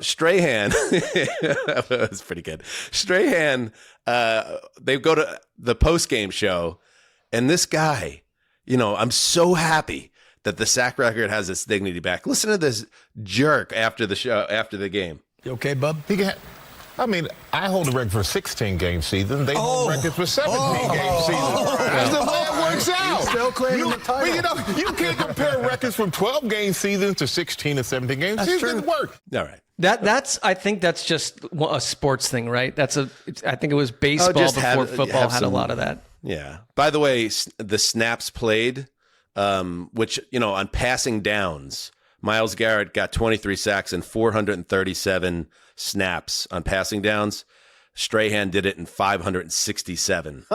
Strahan, that was pretty good. Strahan, they go to the post-game show, and this guy, I'm so happy that the sack record has its dignity back. Listen to this jerk after the show, after the game. You okay, bub? I hold the record for 16-game season. They hold records for 17-game season. That's the way it works out. Still claiming the title. But you can't compare records from 12-game seasons to 16 and 17-game seasons. It doesn't work. All right. I think that's just a sports thing, right? I think it was baseball before football had a lot of that. Yeah. By the way, the snaps played, which, on passing downs, Myles Garrett got 23 sacks and 437 snaps on passing downs. Strahan did it in 567.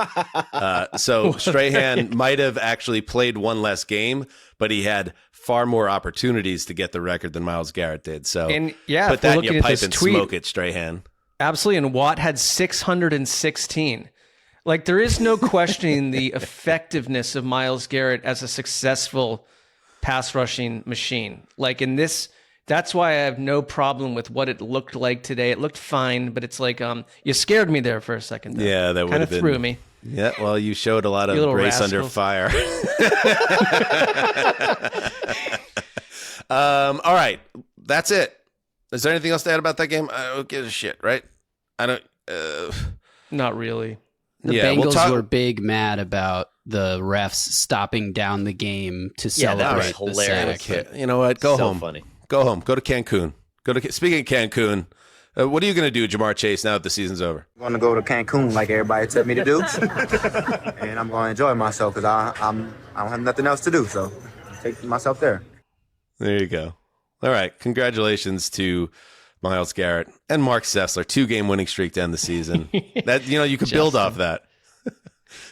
So Strahan might have actually played one less game, but he had far more opportunities to get the record than Myles Garrett did. So put that in your pipe and smoke it, Strahan. Absolutely. And Watt had 616. Like, there is no questioning the effectiveness of Myles Garrett as a successful pass rushing machine. Like in this, that's why I have no problem with what it looked like today. It looked fine, but it's like, you scared me there for a second. Though. Yeah, that would have been. Kind of threw me. Yeah, well, you showed a lot of grace under fire. All right, that's it. Is there anything else to add about that game? I don't give a shit, right? I don't. Not really. The Bengals were big mad about the refs stopping down the game to celebrate. Yeah, that was hilarious. The sack. You know what? Go home. Funny. Go home. Go to Cancun. Speaking of Cancun, what are you going to do, Jamar Chase, now that the season's over? I'm going to go to Cancun like everybody told me to do. And I'm going to enjoy myself because I don't have nothing else to do. So take myself there. There you go. All right. Congratulations to Myles Garrett and Marc Sessler. 2-game winning streak to end the season. That you can build off that.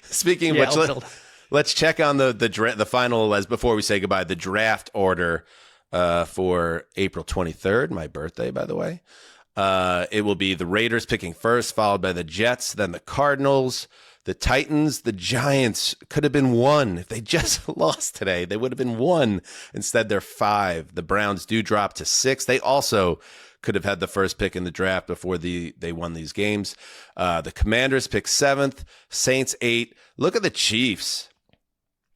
Speaking of which, let's check on the final, as before we say goodbye, the draft order for April 23rd, my birthday, by the way. It will be the Raiders picking first, followed by the Jets, then the Cardinals, the Titans, the Giants. Could have been 1 if they just lost today. They would have been 1. Instead, they're 5. The Browns do drop to 6. They also could have had the first pick in the draft before they won these games. The Commanders pick 7th, Saints 8. Look at the Chiefs.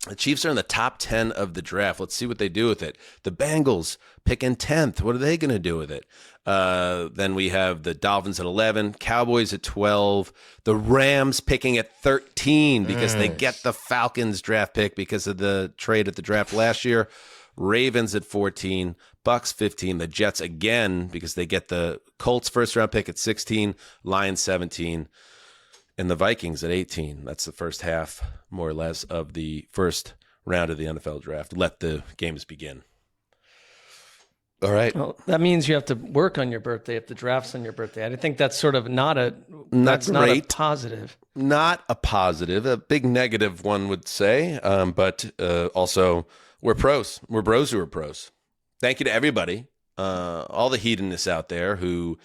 The Chiefs are in the top 10 of the draft. Let's see what they do with it. The Bengals picking 10th. What are they going to do with it? Then we have the Dolphins at 11, Cowboys at 12, the Rams picking at 13 because they get the Falcons draft pick because of the trade at the draft last year. Ravens at 14, Bucks 15, the Jets again because they get the Colts first round pick at 16, Lions 17, and the Vikings at 18. That's the first half, more or less, of the first round of the NFL draft. Let the games begin. All right. Well, that means you have to work on your birthday if the draft's on your birthday. I think that's sort of not a positive. Not a positive, a big negative, one would say. But also, We're pros. We're bros who are pros. Thank you to everybody, all the hedonists out there who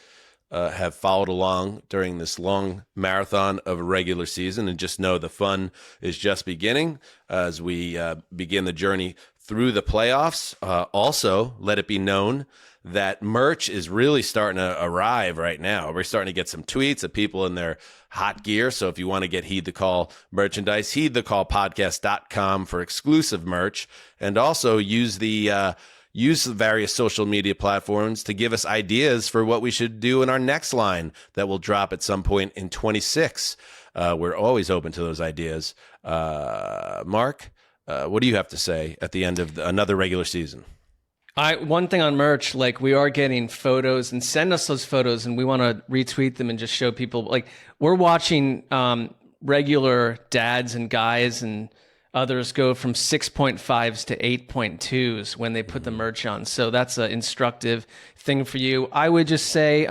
have followed along during this long marathon of a regular season, and just know the fun is just beginning as we begin the journey through the playoffs. Also, let it be known that merch is really starting to arrive right now. We're starting to get some tweets of people in their hot gear. So if you want to get Heed the Call merchandise, heedthecallpodcast.com for exclusive merch, and also use the various social media platforms to give us ideas for what we should do in our next line that will drop at some point in 26. We're always open to those ideas. Mark, what do you have to say at the end of another regular season? One thing on merch, like, we are getting photos, and send us those photos, and we want to retweet them and just show people. Like, we're watching regular dads and guys and others go from 6.5s to 8.2s when they put the merch on. So that's an instructive thing for you. I would just say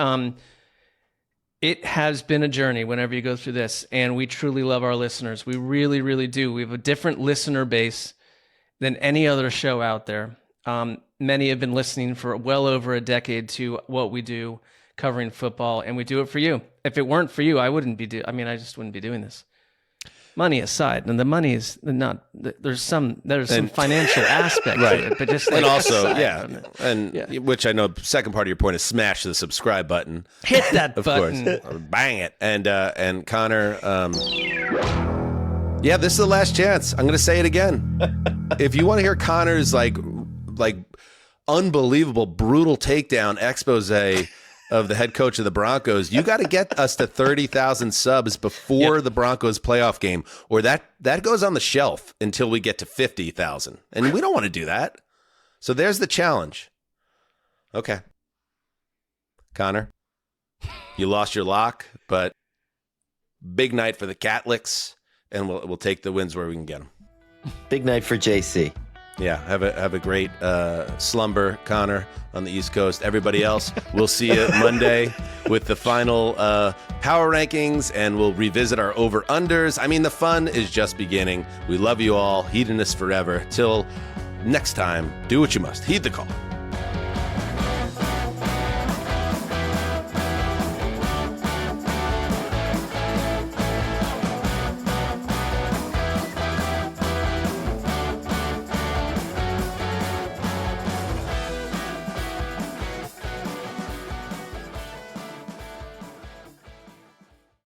it has been a journey whenever you go through this, and we truly love our listeners. We really, really do. We have a different listener base than any other show out there. Many have been listening for well over a decade to what we do covering football, and we do it for you. If it weren't for you, I just wouldn't be doing this. Money aside, and the money is not. There's some financial aspect to it, but just like, and also, which I know. Second part of your point is smash the subscribe button. Hit that button, of course, bang it, and Connor. This is the last chance. I'm going to say it again. If you want to hear Connor's like unbelievable, brutal takedown expose of the head coach of the Broncos, you got to get us to 30,000 subs before the Broncos playoff game, or that goes on the shelf until we get to 50,000. And we don't want to do that. So there's the challenge. Okay. Connor, you lost your lock, but big night for the Catholics, and we'll take the wins where we can get them. Big night for JC. Yeah, have a great slumber, Connor, on the East Coast. Everybody else, we'll see you Monday with the final power rankings, and we'll revisit our over-unders. I mean, the fun is just beginning. We love you all. Hedonists forever. Till next time, do what you must. Heed the call.